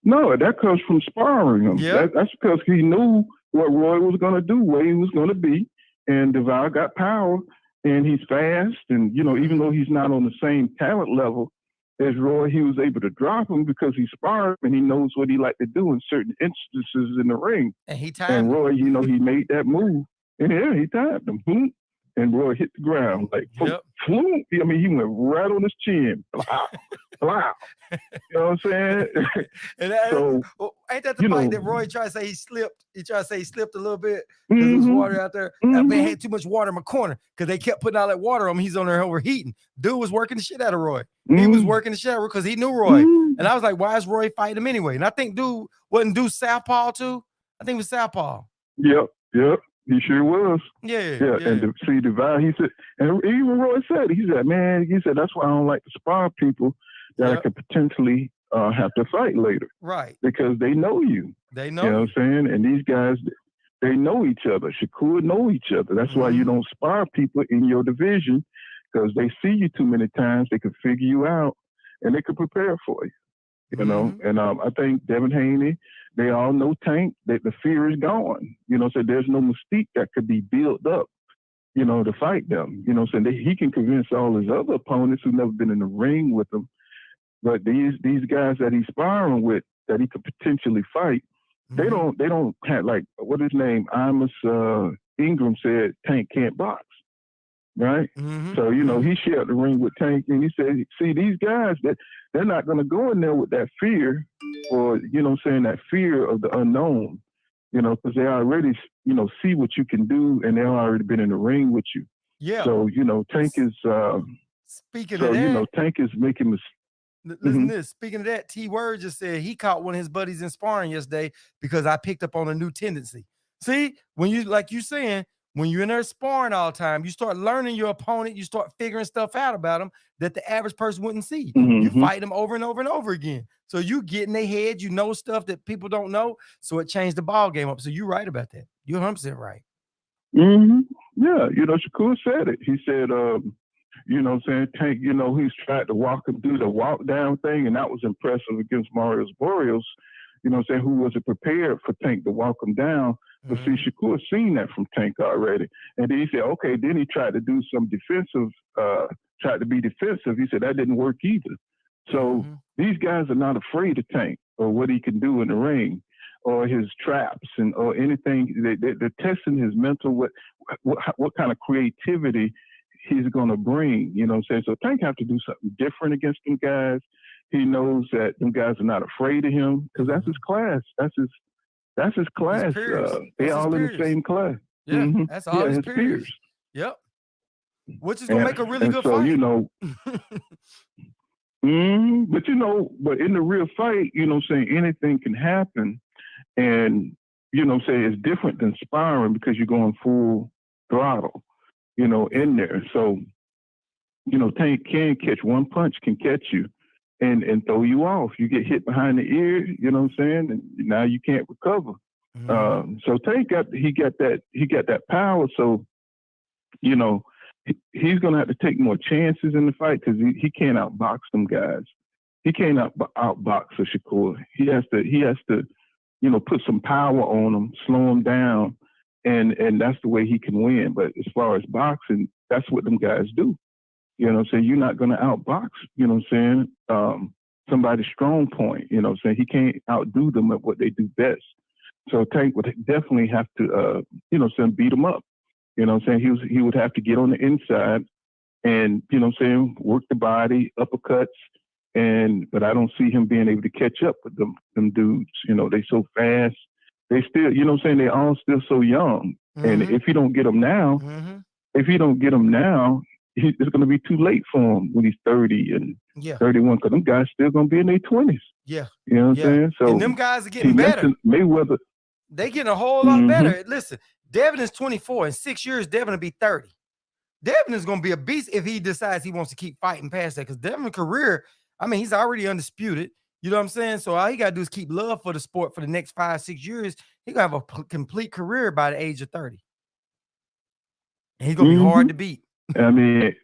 No, that comes from sparring him. Yep. That's because he knew what Roy was going to do, where he was going to be. And DeVal got power, and he's fast. And, even though he's not on the same talent level as Roy, he was able to drop him because he sparred and he knows what he like to do in certain instances in the ring. And he timed And Roy, he made that move. And yeah, he timed him. And Roy hit the ground like, yep. He went right on his chin. Wow. You know what I'm saying? And so, ain't that the fight that Roy tried to say he slipped? He tried to say he slipped a little bit because there was water out there. That man had too much water in my corner because they kept putting all that water on him. He's on there overheating. Dude was working the shit out of Roy. He was working the shit out of Roy because he knew Roy. And I was like, why is Roy fighting him anyway? And I think wasn't Southpaw too? I think it was Southpaw. Yep. He sure was. Yeah. And see DeVal, he said, and even Roy said, man, that's why I don't like to spar people that I could potentially have to fight later. Right. Because they know you. They know. You know what I'm saying? And these guys, they know each other. Shakur know each other. That's why you don't spar people in your division because they see you too many times. They can figure you out and they can prepare for you. And I think Devin Haney, they all know Tank, that the fear is gone. So there's no mystique that could be built up, to fight them. So he can convince all his other opponents who've never been in the ring with him. But these guys that he's sparring with, that he could potentially fight, they don't have, like, what his name, Amos Ingram said, Tank can't box. Right? So, he shared the ring with Tank and he said, see, these guys, that they're not going to go in there with that fear or, that fear of the unknown, because they already, see what you can do and they've already been in the ring with you. Yeah. So, Tank is, speaking of that, Tank is making mistakes. Listen to this. Speaking of that, T Word just said he caught one of his buddies in sparring yesterday because I picked up on a new tendency. See, when you, like you saying, when you're in there sparring all the time, you start learning your opponent, you start figuring stuff out about them that the average person wouldn't see. You fight them over and over and over again. So you get in their head, you know stuff that people don't know. So it changed the ball game up. So you're right about that. You're 100% right. Yeah, Shakur said it. He said, Tank, he's tried to walk him through the walk down thing, and that was impressive against Marius Boreals, who wasn't prepared for Tank to walk him down. But see, Shakur seen that from Tank already. And then he said, okay, then he tried to do some defensive, tried to be defensive. He said that didn't work either. So these guys are not afraid of Tank or what he can do in the ring or his traps or anything. They're testing his mental, what kind of creativity he's going to bring, So Tank have to do something different against them guys. He knows that them guys are not afraid of him because that's his class. That's his class. They all in the same class. Yeah, that's all his peers. Yep. Which is gonna make a really good fight. But in the real fight, anything can happen, and it's different than sparring because you're going full throttle, in there. So, Tank can catch one punch, can catch you. And throw you off. You get hit behind the ear, and now you can't recover. So Tank got that power. So he's gonna have to take more chances in the fight because he can't outbox them guys. He can't outbox a Shakur. He has to put some power on him, slow him down, and that's the way he can win. But as far as boxing, that's what them guys do. You know what I'm saying? You're not gonna outbox, somebody's strong point. You know what I'm saying? He can't outdo them at what they do best. So Tank would definitely have to beat him up. You know what I'm saying? He would have to get on the inside and, work the body, uppercuts, but I don't see him being able to catch up with them dudes. They so fast. They still, they all still so young. And if he don't get them now, it's going to be too late for him when he's 30 and 31, because them guys still going to be in their 20s. Yeah. You know what I'm saying? So and them guys are getting better. Mayweather. They getting a whole lot better. Listen, Devin is 24. In 6 years, Devin will be 30. Devin is going to be a beast if he decides he wants to keep fighting past that. Because Devin's career, he's already undisputed. You know what I'm saying? So all he got to do is keep love for the sport for the next 5-6 years. He's going to have a complete career by the age of 30. And he's going to be hard to beat. And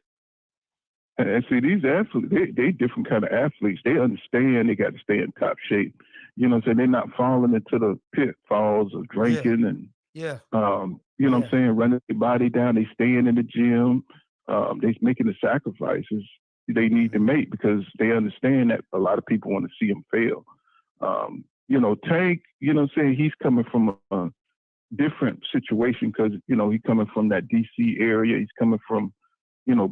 see, these athletes, they different kind of athletes. They understand they got to stay in top shape. You know what I'm saying? They're not falling into the pitfalls of drinking and, what I'm saying, running their body down. They staying in the gym. They're making the sacrifices they need to make because they understand that a lot of people want to see them fail. Tank, you know what I'm saying, he's coming from a different situation because, he's coming from that D.C. area. He's coming from,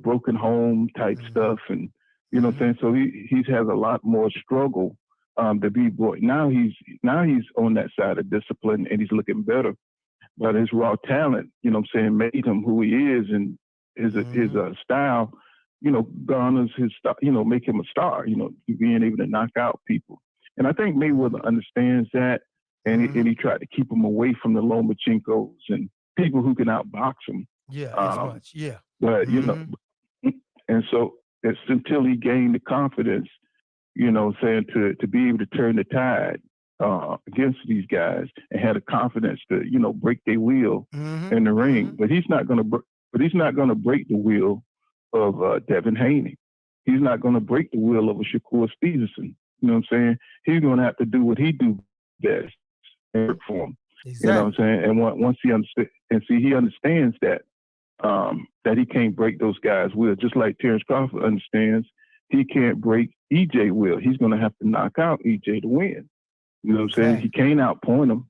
broken home type stuff. And, you know what I'm saying? So he's has a lot more struggle to be brought. Now he's on that side of discipline and he's looking better. But his raw talent, you know what I'm saying, made him who he is, and his style, garners his star, make him a star, being able to knock out people. And I think Mayweather understands that, and he tried to keep him away from the Lomachenkos and people who can outbox him. Yeah, as much. Yeah. But, and so it's until he gained the confidence, saying to be able to turn the tide against these guys and had the confidence to, break their wheel in the ring. But he's not going to break the wheel of Devin Haney. He's not going to break the wheel of a Shakur Stevenson. You know what I'm saying? He's going to have to do what he do best and work for him. Exactly. You know what I'm saying? And once he understands that, that he can't break those guys' will, just like Terrence Crawford understands he can't break EJ will. He's going to have to knock out EJ to win. You know what I'm saying? He can't outpoint him.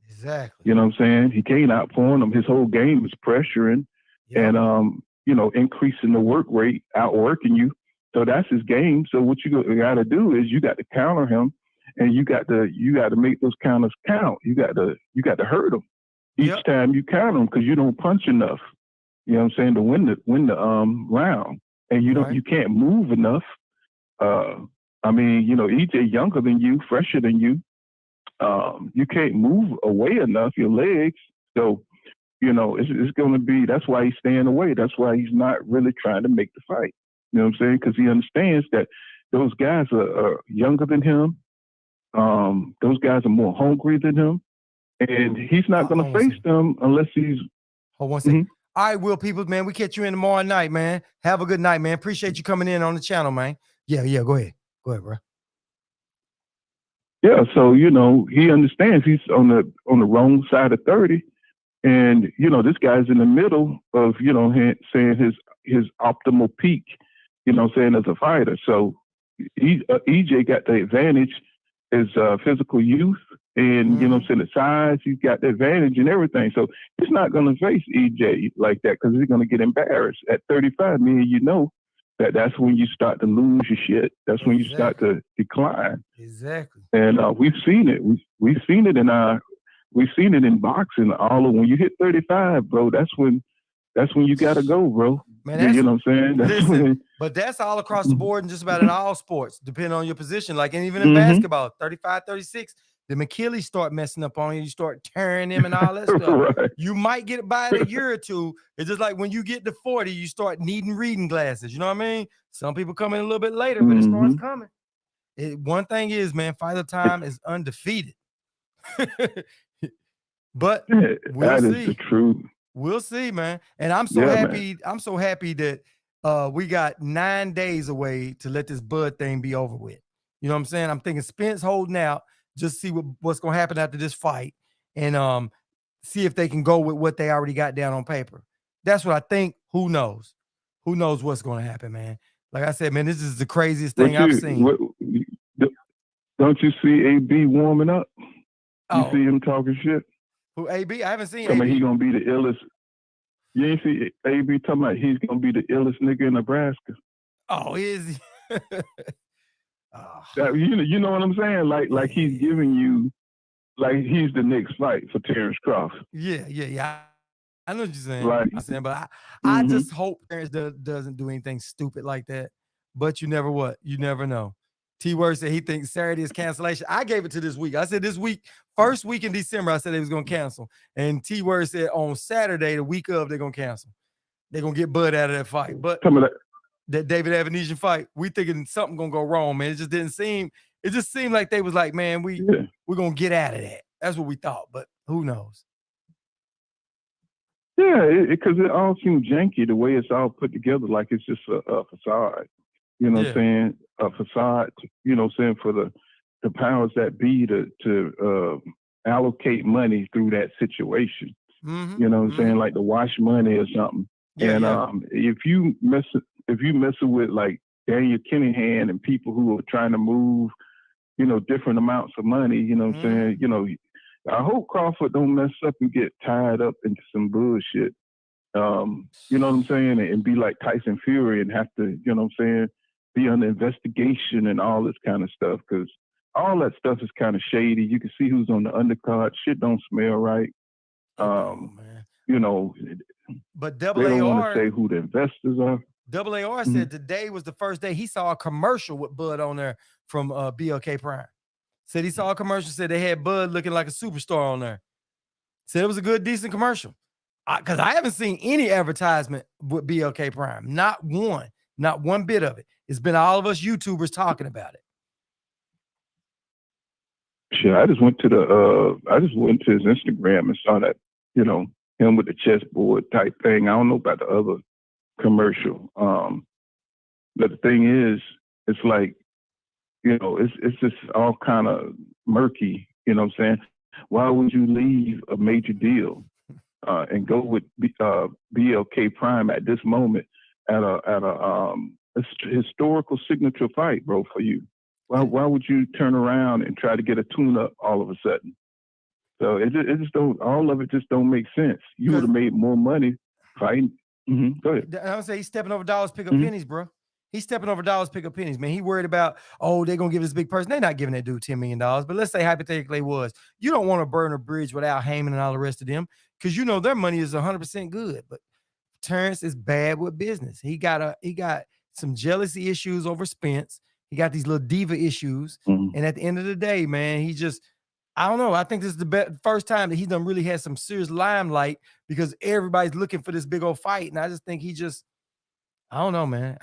Exactly. You know what I'm saying? He can't outpoint him. His whole game is pressuring and, increasing the work rate, outworking you. So that's his game. So what you got to do is you got to counter him, and you got to make those counters count. You got to hurt him each time you counter him because you don't punch enough. You know what I'm saying, to win the round, and you can't move enough. EJ younger than you, fresher than you. You can't move away enough, your legs. So, it's going to be, that's why he's staying away. That's why he's not really trying to make the fight. You know what I'm saying? Because he understands that those guys are younger than him. Those guys are more hungry than him. And he's not going to face them unless he's... Hold one second. All right, Will Peoples, man, we catch you in tomorrow night, man. Have a good night, man. Appreciate you coming in on the channel, man. Yeah, go ahead. Go ahead, bro. Yeah, so, he understands he's on the wrong side of 30. And, this guy's in the middle of, saying his optimal peak, as a fighter. So EJ got the advantage, his physical youth and, the size, he's got the advantage and everything. So he's not going to face EJ like that because he's going to get embarrassed. At 35, that's when you start to lose your shit. That's when you start to decline. Exactly. And we've seen it. We've seen it in boxing. When you hit 35, bro, that's when you gotta go, bro. Man, you know what I'm saying? But that's all across the board and just about in all sports, depending on your position. Like, and even in basketball, 35, 36, the Achilles start messing up on you. You start tearing them and all that stuff. Right. You might get by in a year or two. It's just like when you get to 40, you start needing reading glasses. You know what I mean? Some people come in a little bit later, but it starts coming. One thing is, man, Fighter Time is undefeated. But Yeah, we'll that is the see. truth. We'll see, man. And I'm so Yeah, happy. man. I'm so happy that we got 9 days away to let this Bud thing be over with. You know what I'm saying? I'm thinking Spence holding out, just see what's gonna happen after this fight, and see if they can go with what they already got down on paper. That's what I think. Who knows? Who knows what's gonna happen, man? Like I said, man, this is the craziest thing I've seen. Don't you see AB warming up? You Oh, see him talking shit? who AB? I haven't seen Talking about he AB. gonna be the illest. You ain't see AB talking about he's gonna be the illest nigga in Nebraska. Oh, is he? Oh, You know what I'm saying? Like he's giving you, like he's the next fight for Terrence Crawford. yeah. I know what you're saying. Like, I'm saying, but I mm-hmm. just hope Terrence doesn't do anything stupid like that. But you never what? You never know. T-Word said he thinks Saturday is cancellation. I gave it to this week. I said this week, first week in December, I said they was going to cancel. And T-Word said on Saturday, the week of, they're going to cancel. They're going to get Bud out of that fight. But that David Avenesian fight, we thinking something going to go wrong, man. It just seemed like they was like, man, we're going to get out of that. That's what we thought. But who knows? Yeah, because it all seems janky the way it's all put together, like it's just a facade. You know what I'm saying? A facade, you know what I'm saying, for the powers that be to allocate money through that situation. Mm-hmm. You know what I'm saying? Like to wash money or something. If you messing with like Daniel Kinahan and people who are trying to move, you know, different amounts of money, you know what I'm saying? You know, I hope Crawford don't mess up and get tied up into some bullshit. You know what I'm saying? And be like Tyson Fury and have to, you know what I'm saying, be under investigation and all this kind of stuff. Because all that stuff is kind of shady. You can see who's on the undercard. Shit don't smell right. Man. You know, but they don't want to say who the investors are. AAR said today was the first day he saw a commercial with Bud on there from BLK Prime. Said he saw a commercial, said they had Bud looking like a superstar on there. Said it was a good, decent commercial. Because I haven't seen any advertisement with BLK Prime. Not one bit of it. It's been all of us YouTubers talking about it. Sure, I just went to his Instagram and saw that, you know, him with the chessboard type thing. I don't know about the other commercial. But the thing is, it's like, you know, it's just all kind of murky, you know what I'm saying? Why would you leave a major deal and go with BLK Prime at this moment at a historical signature fight, bro, for you? Why would you turn around and try to get a tune-up all of a sudden? So it just don't, all of it just don't make sense. You would have made more money fighting. Go ahead. I would say he's stepping over dollars, pick up pennies, bro. He's stepping over dollars, pick up pennies, man. He worried about, they're going to give this big person. They're not giving that dude $10 million. But let's say hypothetically it was. You don't want to burn a bridge without Heyman and all the rest of them because you know their money is 100% good. But Terrence is bad with business. He got some jealousy issues over Spence. He got these little diva issues. And at the end of the day, man, he just, I don't know. I think this is the first time that he's done really had some serious limelight because everybody's looking for this big old fight. And I just think I don't know, man.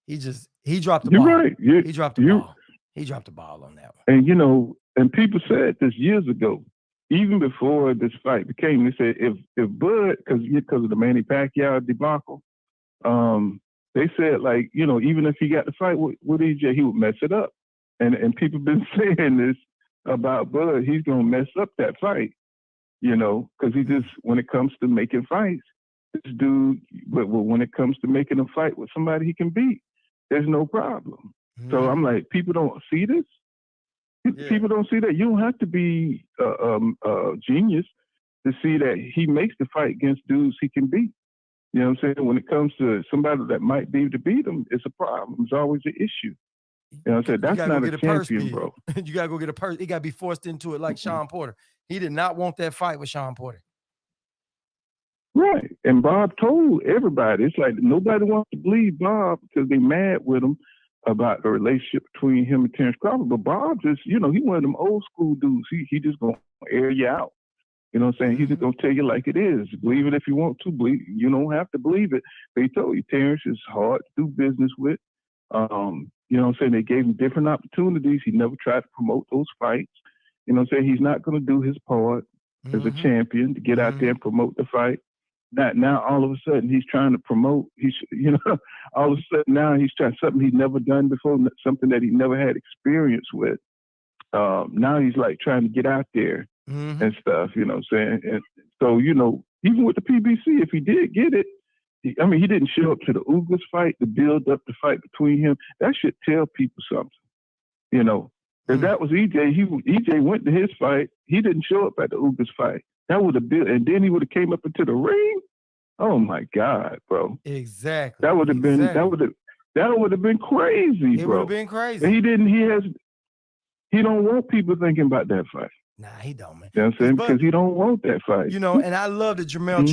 He dropped the ball. You're right. He dropped the ball. He dropped the ball on that one. And, you know, and people said this years ago, even before this fight became, they said if Bud, because of the Manny Pacquiao debacle, they said, like, you know, even if he got the fight with EJ, he would mess it up. And people been saying this about Bud, he's going to mess up that fight, you know, because he just, when it comes to making fights, this dude, but when it comes to making a fight with somebody he can beat, there's no problem. So I'm like, people don't see this? People don't see that. You don't have to be a genius to see that he makes the fight against dudes he can beat. You know what I'm saying? When it comes to somebody that might be able to beat him, it's a problem. It's always an issue. You know what I'm saying? That's not a champion, bro. You got to go get a purse. He got to be forced into it like Sean Porter. He did not want that fight with Sean Porter. Right. And Bob told everybody, it's like nobody wants to believe Bob because they mad with him about the relationship between him and Terrence Crawford. But Bob just, you know, he one of them old school dudes. He just going to air you out. You know what I'm saying? He's just going to tell you like it is. Believe it if you want to. Believe. You don't have to believe it. They told you Terrence is hard to do business with. You know what I'm saying? They gave him different opportunities. He never tried to promote those fights. You know what I'm saying? He's not going to do his part. as a champion to get out there and promote the fight. Now all of a sudden he's trying to promote. All of a sudden now he's trying something he'd never done before, something that he never had experience with. Now he's like trying to get out there and stuff. You know what I'm saying? And so even with the PBC, if he did get it, he didn't show up to the Ugas fight to build up the fight between him. That should tell people something. If that was EJ, EJ went to his fight. He didn't show up at the Ugas fight. That would have been, and then he would have came up into the ring. Oh my God, bro! Exactly. That would have been that would have been crazy, bro. It would have been crazy. And he don't want people thinking about that fight. Nah, he don't, man. You know what I'm saying? Because he don't want that fight. And I love that Jermell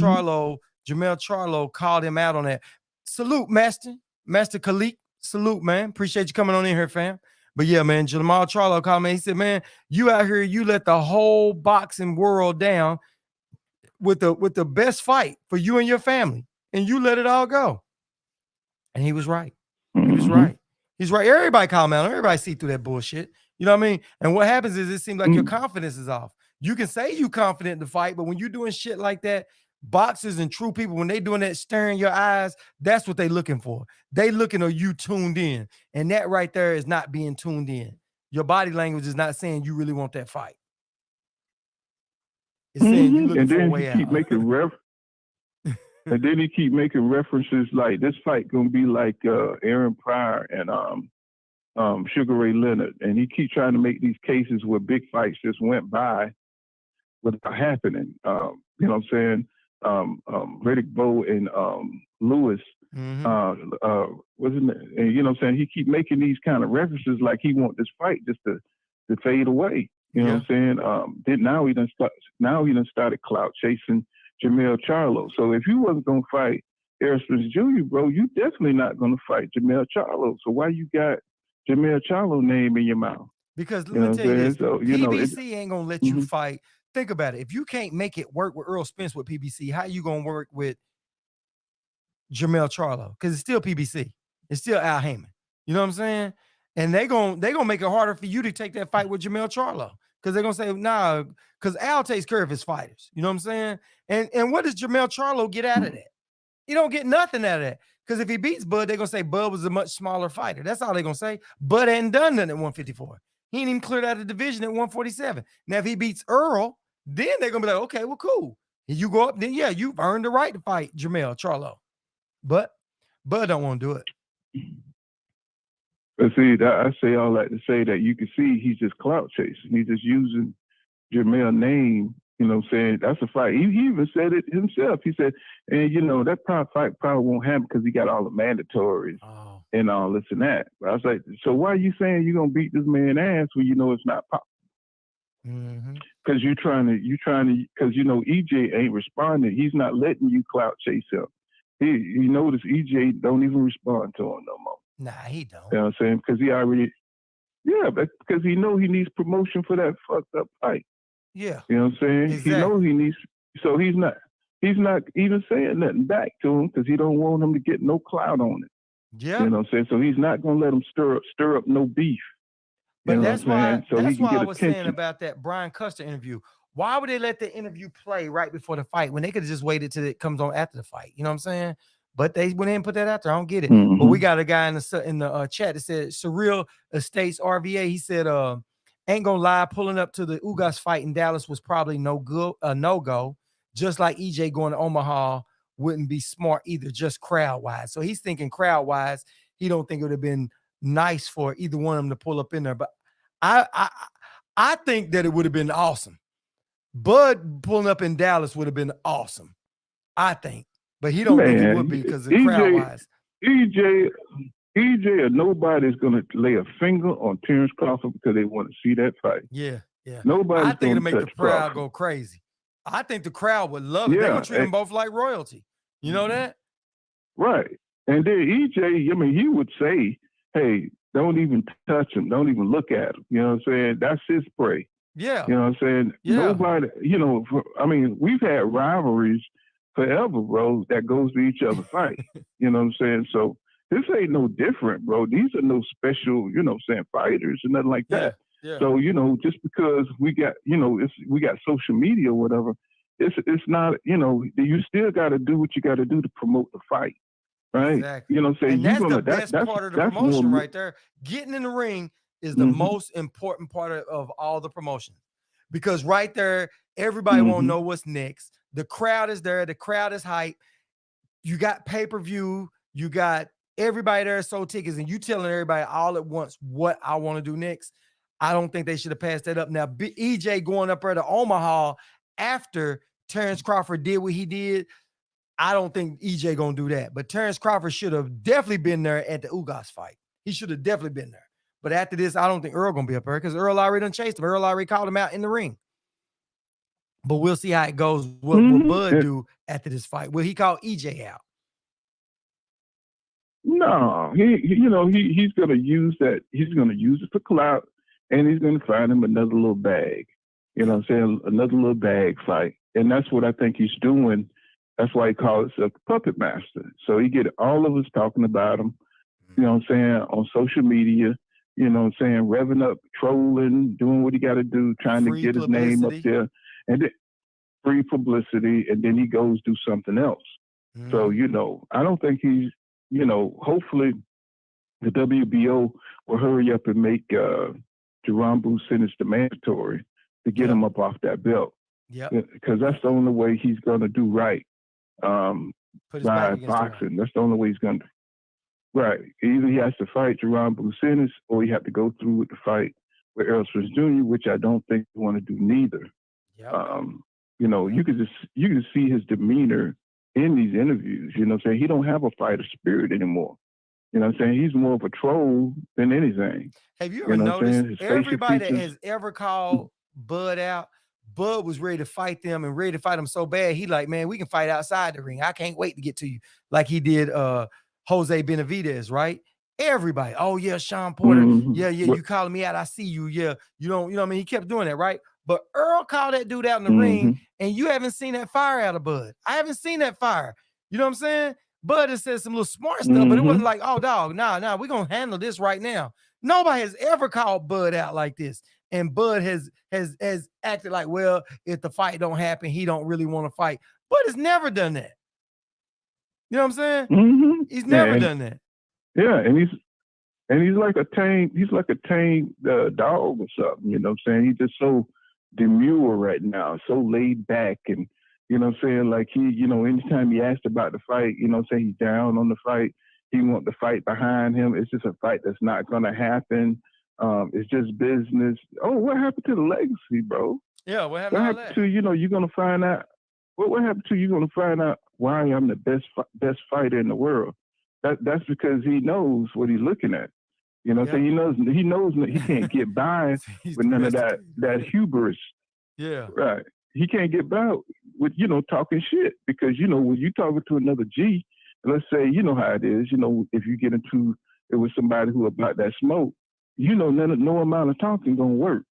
Charlo called him out on that. Salute, Master Khalik. Salute, man. Appreciate you coming on in here, fam. But yeah, man, Jermell Charlo called me. He said, man, you out here, you let the whole boxing world down with the best fight for you and your family, and you let it all go. And he was right. He was right. He's right. Everybody call him out. Everybody see through that bullshit. You know what I mean? And what happens is it seems like your confidence is off. You can say you confident in the fight, but when you're doing shit like that, boxers and true people, when they doing that staring your eyes, that's what they looking for. They looking at you tuned in. And that right there is not being tuned in. Your body language is not saying you really want that fight. It's saying you looking for a way out. And then he keep making references like this fight gonna be like Aaron Pryor and Sugar Ray Leonard. And he keep trying to make these cases where big fights just went by without happening. You know what I'm saying? Riddick Bowe and Lewis, wasn't it? And you know what I'm saying? He keep making these kind of references like he want this fight just to fade away. You know what I'm saying? Now he done started clout chasing Jermell Charlo. So if you wasn't gonna fight Errol Spence Jr., bro, you definitely not gonna fight Jermell Charlo. So why you got Jermell Charlo name in your mouth? Because let me tell you this, so, PBC ain't gonna let you fight. Think about it. If you can't make it work with Errol Spence with PBC, how you gonna work with Jermell Charlo? Because it's still PBC. It's still Al Heyman. You know what I'm saying? And they gonna make it harder for you to take that fight with Jermell Charlo. Because they're gonna say, nah, because Al takes care of his fighters. You know what I'm saying? And what does Jermell Charlo get out of that? He don't get nothing out of that. Because if he beats Bud, they're gonna say Bud was a much smaller fighter. That's all they're gonna say. Bud hadn't done nothing at 154. He ain't even cleared out of the division at 147. Now, if he beats Earl, then they're gonna be like, okay, well, cool. And you go up, then yeah, you've earned the right to fight Jermell Charlo. But Bud don't want to do it. But see, I say all that to say that you can see he's just clout chasing. He's just using Jermell's name. You know what I'm saying? That's a fight. He even said it himself. He said, and that fight probably won't happen because he got all the mandatories and all this and that. But I was like, so why are you saying you're gonna beat this man's ass when you know it's not possible? Because you're trying to, because EJ ain't responding. He's not letting you clout chase him. You notice EJ don't even respond to him no more. Nah, he don't. You know what I'm saying? Because because he know he needs promotion for that fucked up fight. Yeah. You know what I'm saying? Exactly. He knows he needs, so he's not even saying nothing back to him because he don't want him to get no clout on it. Yeah. You know what I'm saying? So he's not gonna let him stir up no beef. But that's why I was saying about that Brian Custer interview. Why would they let the interview play right before the fight when they could have just waited till it comes on after the fight? You know what I'm saying? But they went in and put that out there. I don't get it. But we got a guy in the chat that said Surreal Estates RVA. He said, ain't gonna lie, pulling up to the Ugas fight in Dallas was probably no go. Just like EJ going to Omaha wouldn't be smart either, just crowd wise. So he's thinking crowd wise. He don't think it would have been nice for either one of them to pull up in there. But I think that it would have been awesome. Bud pulling up in Dallas would have been awesome, I think. But he don't think it would be because of crowd-wise. EJ or nobody's going to lay a finger on Terrence Crawford because they want to see that fight. Yeah. Nobody's I think it'll make the crowd Crawford go crazy. I think the crowd would love it. They're going to treat them both like royalty. You know that? Right. And then EJ, he would say, hey, don't even touch him. Don't even look at him. You know what I'm saying? That's his prey. Yeah. You know what I'm saying? Yeah. Nobody, we've had rivalries forever, bro, that goes to each other's fight. You know what I'm saying? So this ain't no different, bro. These are no special, fighters or nothing like that. Yeah. So, just because we got, we got social media or whatever, it's not, you still got to do what you got to do to promote the fight. Right. Exactly. Say And you're that's gonna the best part of the that's promotion more. right there. Getting in the ring is the most important part of all the promotions, because right there, everybody won't know what's next. The crowd is there. The crowd is hype. You got pay-per-view. You got everybody there sold tickets, and you telling everybody all at once what I want to do next. I don't think they should have passed that up. Now, EJ going up there to Omaha after Terrence Crawford did what he did, I don't think EJ gonna do that. But Terrence Crawford should have definitely been there at the Ugas fight. He should have definitely been there. But after this, I don't think Earl gonna be up there because Earl already done chased him. Earl already called him out in the ring. But we'll see how it goes. What will Bud do after this fight? Will he call EJ out? No, he's gonna use that. He's gonna use it for clout, and he's gonna find him another little bag. You know what I'm saying? Another little bag fight, and that's what I think he's doing. That's why he calls it a puppet master. So he get all of us talking about him, you know what I'm saying, on social media, you know what I'm saying, revving up, trolling, doing what he got to do, trying to get his name up there, and then free publicity, and then he goes do something else. So, I don't think he's, hopefully the WBO will hurry up and make Jerome Bruce sentence the mandatory to get him up off that belt. Yeah, because that's the only way he's going to do right. By boxing. That's the only way he's going to. Right. Either he has to fight Jerome Brucenis or he have to go through with the fight with Errol Spence Jr., which I don't think he want to do neither. Yep. You can see his demeanor in these interviews. You know what I'm saying? He don't have a fighter spirit anymore. You know what I'm saying? He's more of a troll than anything. Have you ever noticed everybody that has ever called Bud out, Bud was ready to fight them and ready to fight them so bad. He like, man, we can fight outside the ring. I can't wait to get to you. Like he did Jose Benavidez, right? Everybody. Oh, yeah, Sean Porter. Yeah, you calling me out. I see you. Yeah. You know what I mean? He kept doing that, right? But Earl called that dude out in the ring, and you haven't seen that fire out of Bud. I haven't seen that fire. You know what I'm saying? Bud has said some little smart stuff, but it wasn't like, oh, dog, nah, we're going to handle this right now. Nobody has ever called Bud out like this. And Bud has acted like, well, if the fight don't happen, he don't really want to fight. Bud has never done that. You know what I'm saying? He's never done that. Yeah, and he's like a tame dog or something. You know what I'm saying? He's just so demure right now, so laid back, and you know what I'm saying? Like he, anytime he asked about the fight, you know what I'm saying, he's down on the fight. He wants the fight behind him. It's just a fight that's not gonna happen. It's just business. Oh, what happened to the legacy, bro? Yeah, what happened to you're gonna find out. What happened to you? You're gonna find out why I'm the best fighter in the world. That's because he knows what he's looking at. You know, so he knows he can't get by with none of that hubris. Yeah, right. He can't get by with talking shit, because when you talking to another G, let's say how it is. If you get into it with somebody who about that smoke, no amount of talking gonna work.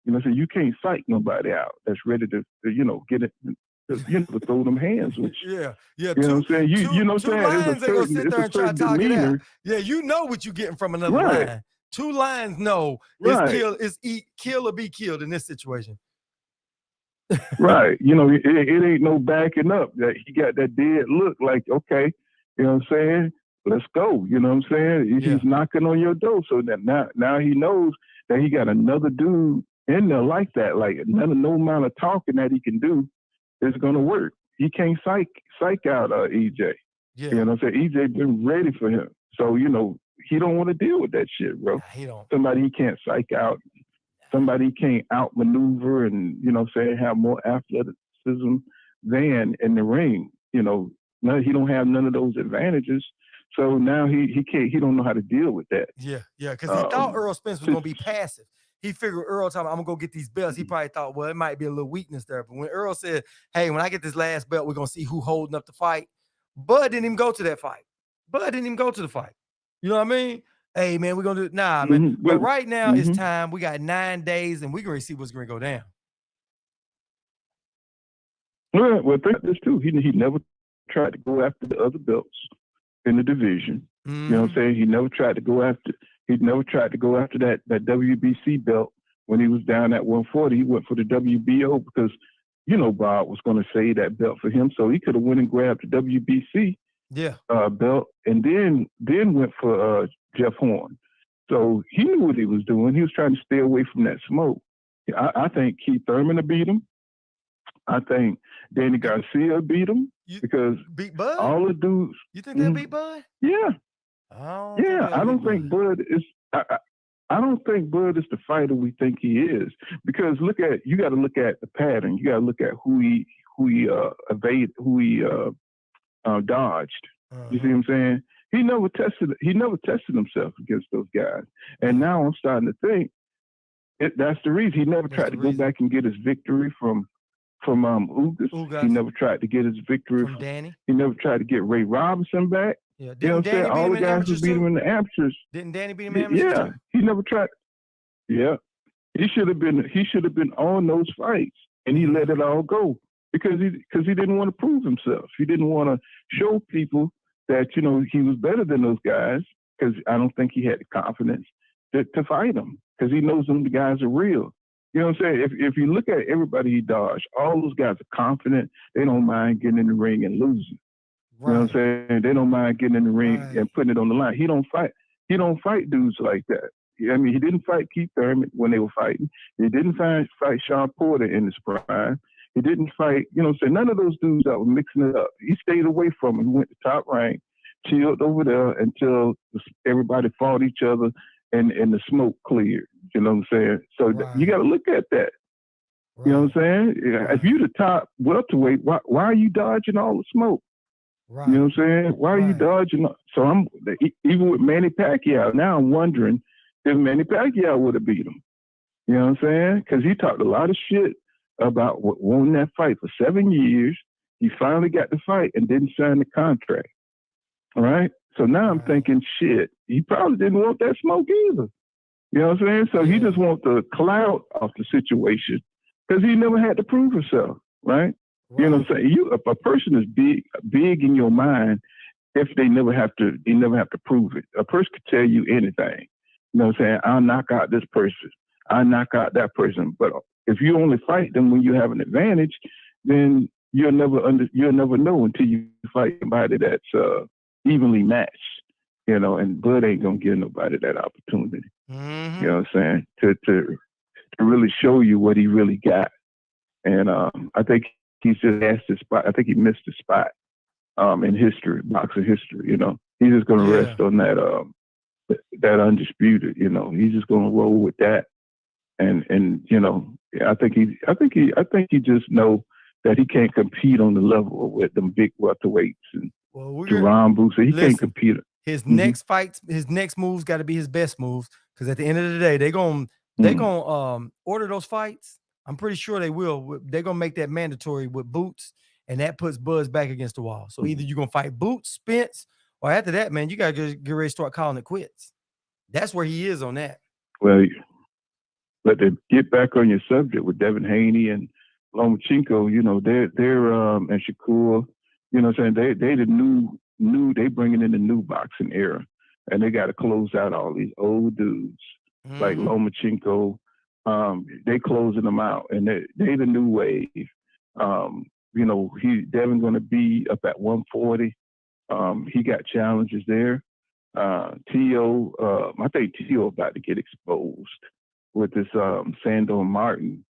So you can't psych nobody out that's ready to get it. To throw them hands with you. Yeah. You know what I'm saying? You know what I'm saying? Lines ain't gonna sit there and try to talk it out. Yeah, you know what you're getting from another line. Two lines, no. It's kill or be killed in this situation. Right. It ain't no backing up. That he got that dead look like, okay, you know what I'm saying? Let's go. You know what I'm saying? He's knocking on your door. So that now he knows that he got another dude in there like that. Like no amount of talking that he can do is gonna work. He can't psych out EJ. Yeah. You know what I'm saying? EJ been ready for him. So, he don't want to deal with that shit, bro. He don't. Somebody he can't psych out. Somebody he can't outmaneuver and, have more athleticism than in the ring. No, he don't have none of those advantages. So now he don't know how to deal with that. Yeah, because he thought Earl Spence was gonna be passive. He figured Earl talking, I'm gonna go get these belts. He probably thought, well, it might be a little weakness there. But when Earl said, hey, when I get this last belt, we're gonna see who holding up the fight. Bud didn't even go to that fight. Bud didn't even go to the fight. You know what I mean? Hey, man, we're gonna do it. Nah, man. But right now it's time. We got 9 days and we're gonna see what's gonna go down. Well, think this too. He never tried to go after the other belts in the division. You know what I'm saying? He never tried to go after that WBC belt when he was down at 140, he went for the WBO because, Bob was going to save that belt for him. So he could have went and grabbed the WBC belt and then went for Jeff Horn. So he knew what he was doing. He was trying to stay away from that smoke. I think Keith Thurman will beat him. I think Danny Garcia beat him because beat Bud? All the dudes. You think they'll beat Bud? Yeah. I don't think Bud is. I don't think Bud is the fighter we think he is, because you got to look at the pattern. You got to look at who he dodged. You see what I'm saying? He never tested himself against those guys. And now I'm starting to think that's the reason he never tried to go back and get his victory from Ugas. He never tried to get his victory from Danny. He never tried to get Ray Robinson back. Yeah, you know what I'm saying? All the guys who beat him in the amateurs. Didn't Danny beat him in the amateurs? Yeah, he never tried. Yeah, he should have been on those fights, and he let it all go because he didn't want to prove himself. He didn't want to show people that he was better than those guys, because I don't think he had the confidence to fight them, because he knows the guys are real. You know what I'm saying? If you look at everybody he dodged, all those guys are confident. They don't mind getting in the ring and losing. Right. You know what I'm saying? They don't mind getting in the ring and putting it on the line. He don't fight dudes like that. I mean, he didn't fight Keith Thurman when they were fighting. He didn't fight Sean Porter in his prime. He didn't fight, none of those dudes that were mixing it up. He stayed away from him. He went to top rank, chilled over there until everybody fought each other and the smoke cleared. You know what I'm saying? So you got to look at that. Right. You know what I'm saying? If you're the top welterweight, why are you dodging all the smoke? Right. You know what I'm saying? Why are you dodging? So even with Manny Pacquiao, now I'm wondering if Manny Pacquiao would have beat him. You know what I'm saying? Because he talked a lot of shit about wanting that fight for 7 years. He finally got the fight and didn't sign the contract. All right? So now I'm thinking, shit, he probably didn't want that smoke either. You know what I'm saying? So he just wants the clout off the situation because he never had to prove himself, right? You know what I'm saying? If a person is big in your mind, if they never have to prove it. A person could tell you anything. You know what I'm saying? I'll knock out this person. I'll knock out that person. But if you only fight them when you have an advantage, then you'll never know until you fight somebody that's evenly matched. And Bud ain't gonna give nobody that opportunity. Mm-hmm. You know what I'm saying? To really show you what he really got. And I think he's just asked his spot. I think he missed his spot in history, boxing history. He's just gonna rest on that undisputed. He's just gonna roll with that. And I think he just know that he can't compete on the level with them big welterweights and Jerome Booth. He can't compete. His next fights, his next moves got to be his best moves, because at the end of the day, they're gonna order those fights. I'm pretty sure they will. They're gonna make that mandatory with Boots, and that puts Buzz back against the wall. So either you're gonna fight Boots, Spence, or after that, man, you gotta get ready to start calling it quits. That's where he is on that. Well, but to get back on your subject with Devin Haney and Lomachenko, they're and Shakur, what I'm saying, they the new they bringing in the new boxing era, and they got to close out all these old dudes like Lomachenko. They closing them out, and they the new wave. Devin going to be up at 140. He got challenges there. Tio, I think Tio about to get exposed with this Sandor Martin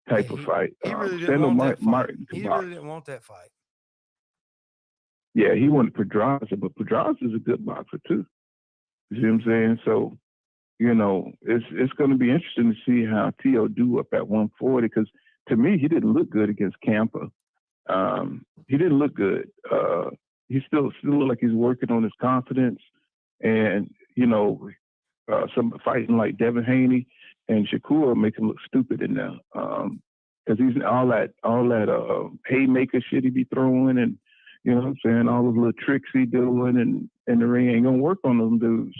type of fight. He really didn't want that fight. He really didn't want that fight. Yeah, he wanted Pedraza, but Pedraza is a good boxer too. You see what I'm saying? So, it's going to be interesting to see how Tio do up at 140, because to me, he didn't look good against Campa. He didn't look good. He still look like he's working on his confidence, and some fighting like Devin Haney and Shakur make him look stupid in there, because he's all that haymaker shit he be throwing, and you know what I'm saying, all those little tricks he doing, and the ring ain't gonna work on them dudes.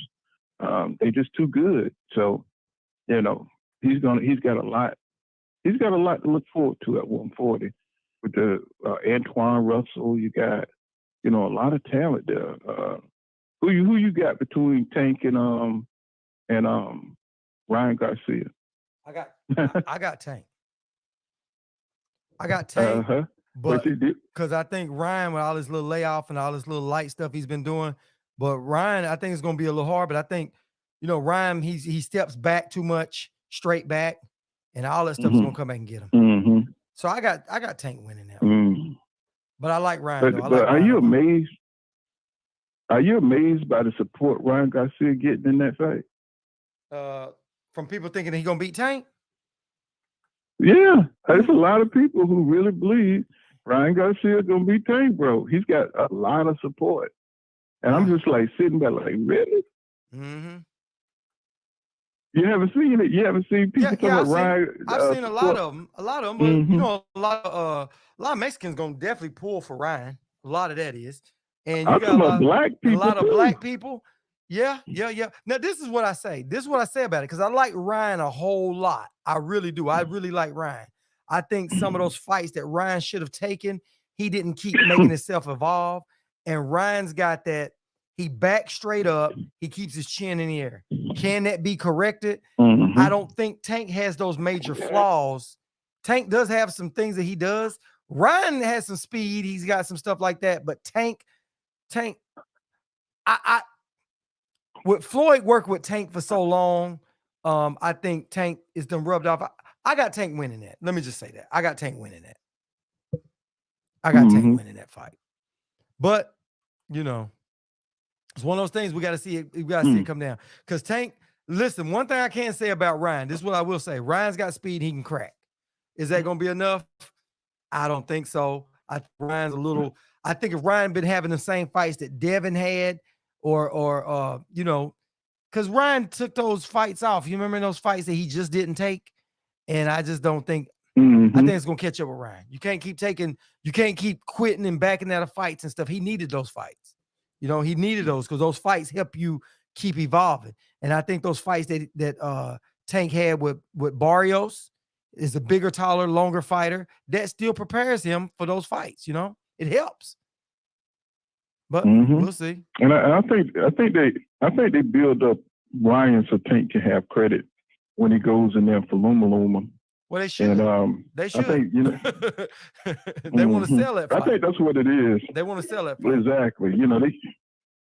They just too good. So, he's got a lot to look forward to at 140 with the Antoine Russell. You got a lot of talent there. Who you got between Tank and Ryan Garcia? I got Tank. I got Tank, But but because I think Ryan, with all his little layoff and all this little light stuff he's been doing, but Ryan, I think it's going to be a little hard. But I think, Ryan, he steps back too much, straight back, and all that stuff is going to come back and get him. Mm-hmm. So I got Tank winning that one. But I like Ryan. But, though. I but like are Ryan you a lot. amazed? Are you amazed by the support Ryan Garcia getting in that fight? From people thinking that he's gonna beat Tank? Yeah, there's a lot of people who really believe Ryan Garcia is gonna beat Tank, bro. He's got a lot of support, and I'm just like sitting back, like, really? Mm-hmm. You haven't seen it? You haven't seen people talking about Ryan? I've seen a lot of them, but a lot of Mexicans gonna definitely pull for Ryan. A lot of that is, and you got a lot of black people. Yeah. Now, this is what I say. This is what I say about it, because I like Ryan a whole lot. I really do. I really like Ryan. I think some of those fights that Ryan should have taken, he didn't keep making himself evolve. And Ryan's got that. He backs straight up. He keeps his chin in the air. Can that be corrected? I don't think Tank has those major flaws. Tank does have some things that he does. Ryan has some speed. He's got some stuff like that. But Tank, with Floyd worked with Tank for so long, I think Tank is done rubbed off. I got Tank winning that. Let me just say that. I got Tank winning that. I got Tank winning that fight. But, it's one of those things we got to see it. We got to see it come down. Because Tank, listen, one thing I can't say about Ryan, this is what I will say. Ryan's got speed he can crack. Is that going to be enough? I don't think so. I think if Ryan been having the same fights that Devin had, or because Ryan took those fights off. You remember those fights that he just didn't take? And I just don't think, I think it's going to catch up with Ryan. You can't keep quitting and backing out of fights and stuff. He needed those fights. He needed those because those fights help you keep evolving. And I think those fights that Tank had with Barrios is a bigger, taller, longer fighter that still prepares him for those fights. It helps. But we'll see. And I think they build up Ryan so Tank can have credit when he goes in there for Loma. Well, they should. And, they should. I think, they want to sell that fight. I think that's what it is. They want to sell that fight. Exactly.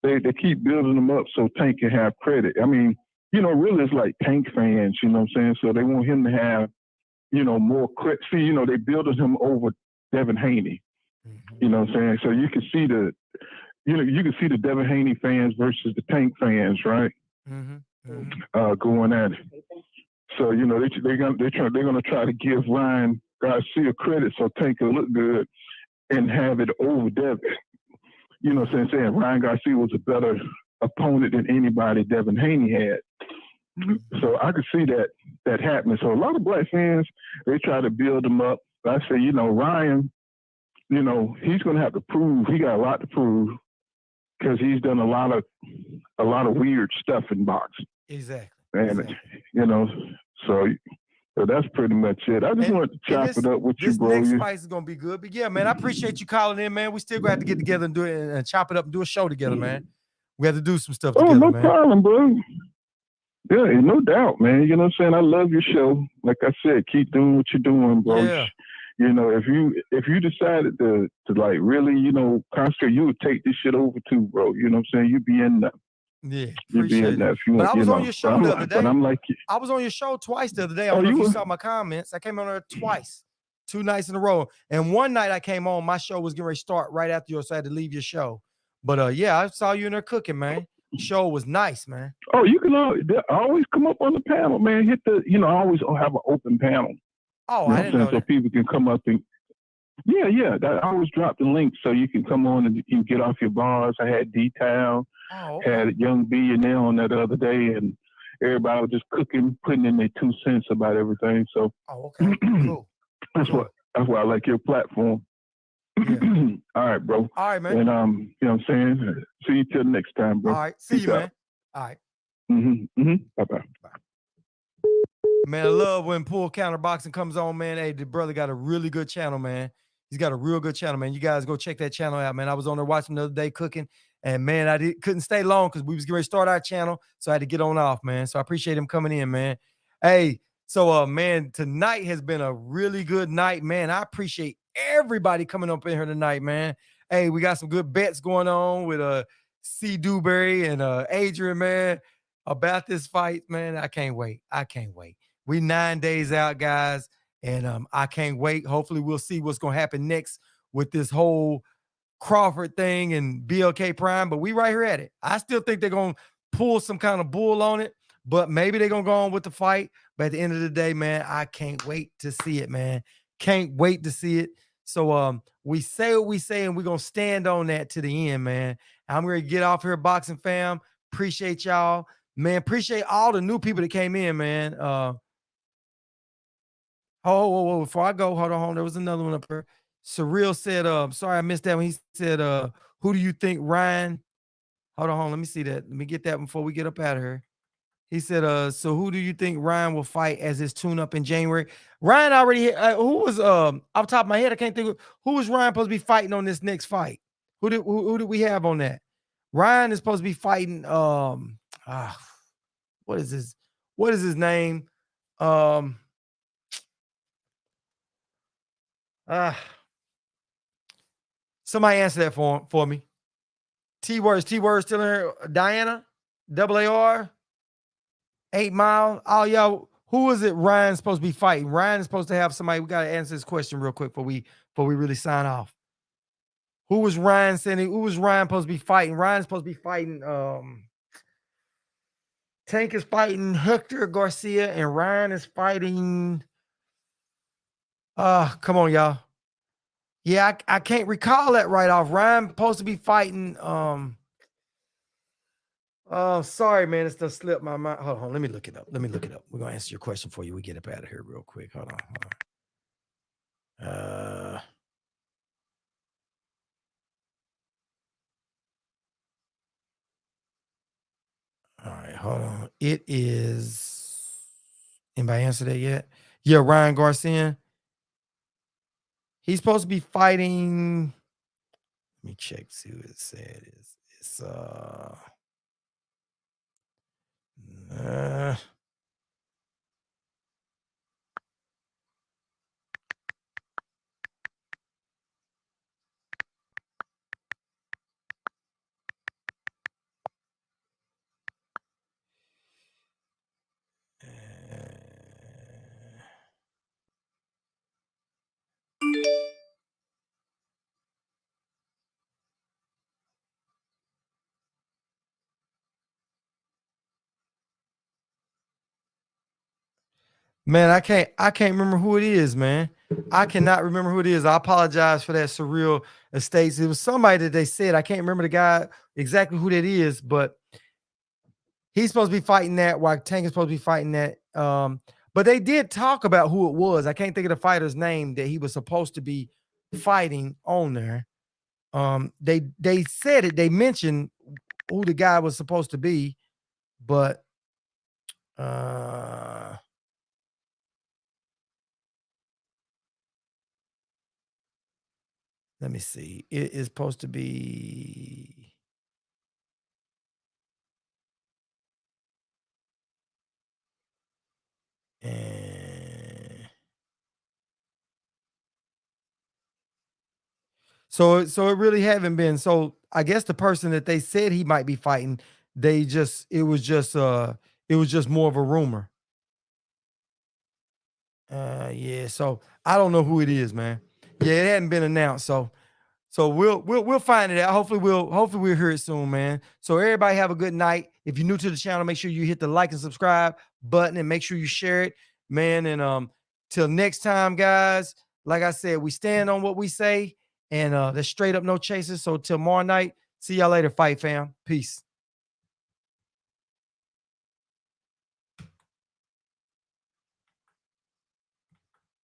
They keep building them up so Tank can have credit. I mean, really it's like Tank fans, you know what I'm saying? So they want him to have, more credit. See, they building him over Devin Haney. You know what I'm saying? So you can see the Devin Haney fans versus the Tank fans, right? Going at it. So they're gonna try to give Ryan Garcia credit so Tank will look good and have it over Devin. You know what I'm saying? Ryan Garcia was a better opponent than anybody Devin Haney had. So I could see that happening. So a lot of black fans, they try to build him up. I say, Ryan, he's going to have to prove. He got a lot to prove because he's done a lot of weird stuff in boxing. Exactly. And so that's pretty much it. I just wanted to chop it up with you, bro. This next fight is going to be good. But yeah, man, I appreciate you calling in, man. We still going to have to get together and do it and chop it up and do a show together, man. We have to do some stuff together, no man. Problem, bro. Yeah, no doubt, man. You know what I'm saying? I love your show. Like I said, keep doing what you're doing, bro. Yeah. If you decided to like really, concentrate, you would take this shit over too, bro. You know what I'm saying? You'd be in that. Yeah, you'd be in that. If you but want, I was on your show the other day. But I'm like, I was on your show twice the other day. I don't know if you saw my comments. I came on there twice, 2 nights in a row. And one night I came on, my show was getting ready to start right after yours, so I had to leave your show. But yeah, I saw you in there cooking, man. The show was nice, man. Oh, you can always come up on the panel, man. Hit the, I always have an open panel. Oh, I didn't know so that. People can come up and I always drop the link so you can come on and you can get off your bars. I had D-Town, had Young B and there on that other day, and everybody was just cooking, putting in their 2 cents about everything. So, okay, cool. That's why I like your platform. Yeah. All right, bro. All right, man. And you know what I'm saying? See you till next time, bro. All right, see you, man. All right. Bye-bye. Bye. Man, I love when Pool Counter Boxing comes on, man. Hey, the brother got a really good channel, man. He's got a real good channel, man. You guys go check that channel out, man. I was on there watching the other day cooking, and man, I couldn't stay long because we was getting ready to start our channel, so I had to get on off, man. So I appreciate him coming in, man. Hey, So man, tonight has been a really good night, man. I appreciate everybody coming up in here tonight, man. Hey, we got some good bets going on with C. Dewberry and Adrian, man, about this fight, man. I can't wait. I can't wait. We 9 days out, guys, and I can't wait. Hopefully, we'll see what's gonna happen next with this whole Crawford thing and BLK Prime, but we right here at it. I still think they're gonna pull some kind of bull on it, but maybe they're gonna go on with the fight. But at the end of the day, man, I can't wait to see it, man. Can't wait to see it. So we say what we say, and we're gonna stand on that to the end, man. I'm gonna get off here, boxing fam. Appreciate y'all, man. Appreciate all the new people that came in, man. Whoa, before I go, hold on. There was another one up here. Surreal said, sorry, I missed that one. He said, who do you think Ryan? Hold on, let me see that. Let me get that before we get up out of here. He said, so who do you think Ryan will fight as his tune-up in January? Ryan already who was off the top of my head, I can't think of who was Ryan supposed to be fighting on this next fight. Who did we have on that? Ryan is supposed to be fighting what is his name? Somebody answer that for me. T-Word still in here. Diana, AAR, 8 Mile. All y'all, who is it Ryan's supposed to be fighting? Ryan is supposed to have somebody. We got to answer this question real quick before we really sign off. Who was Ryan sending? Who was Ryan supposed to be fighting? Ryan's supposed to be fighting. Tank is fighting Hector Garcia, and Ryan is fighting. Come on, y'all. Yeah, I can't recall that right off. Ryan supposed to be fighting. Oh, sorry, man. It's just slipped my mind. Hold on. Let me look it up. We're going to answer your question for you. We get up out of here real quick. Hold on. All right, hold on. It is. Anybody answer that yet? Yeah, Ryan Garcia. He's supposed to be fighting. Let me check, see what it said. It's man, I can't remember who it is, man. I cannot remember who it is. I apologize for that, Surreal Estates. It was somebody that they said. I can't remember the guy exactly who that is, but he's supposed to be fighting that while Tank is supposed to be fighting that. But they did talk about who it was. I can't think of the fighter's name that he was supposed to be fighting on there. They said it, they mentioned who the guy was supposed to be, but let me see. It is supposed to be. So it really haven't been. So I guess the person that they said he might be fighting, it was just more of a rumor. Yeah. So I don't know who it is, man. Yeah, it hadn't been announced. So we'll find it out. Hopefully we'll hear it soon, man. So everybody have a good night. If you're new to the channel, make sure you hit the like and subscribe button and make sure you share it, man. And till next time, guys. Like I said, we stand on what we say, and there's straight up no chases. So till tomorrow night, see y'all later, fight fam. Peace.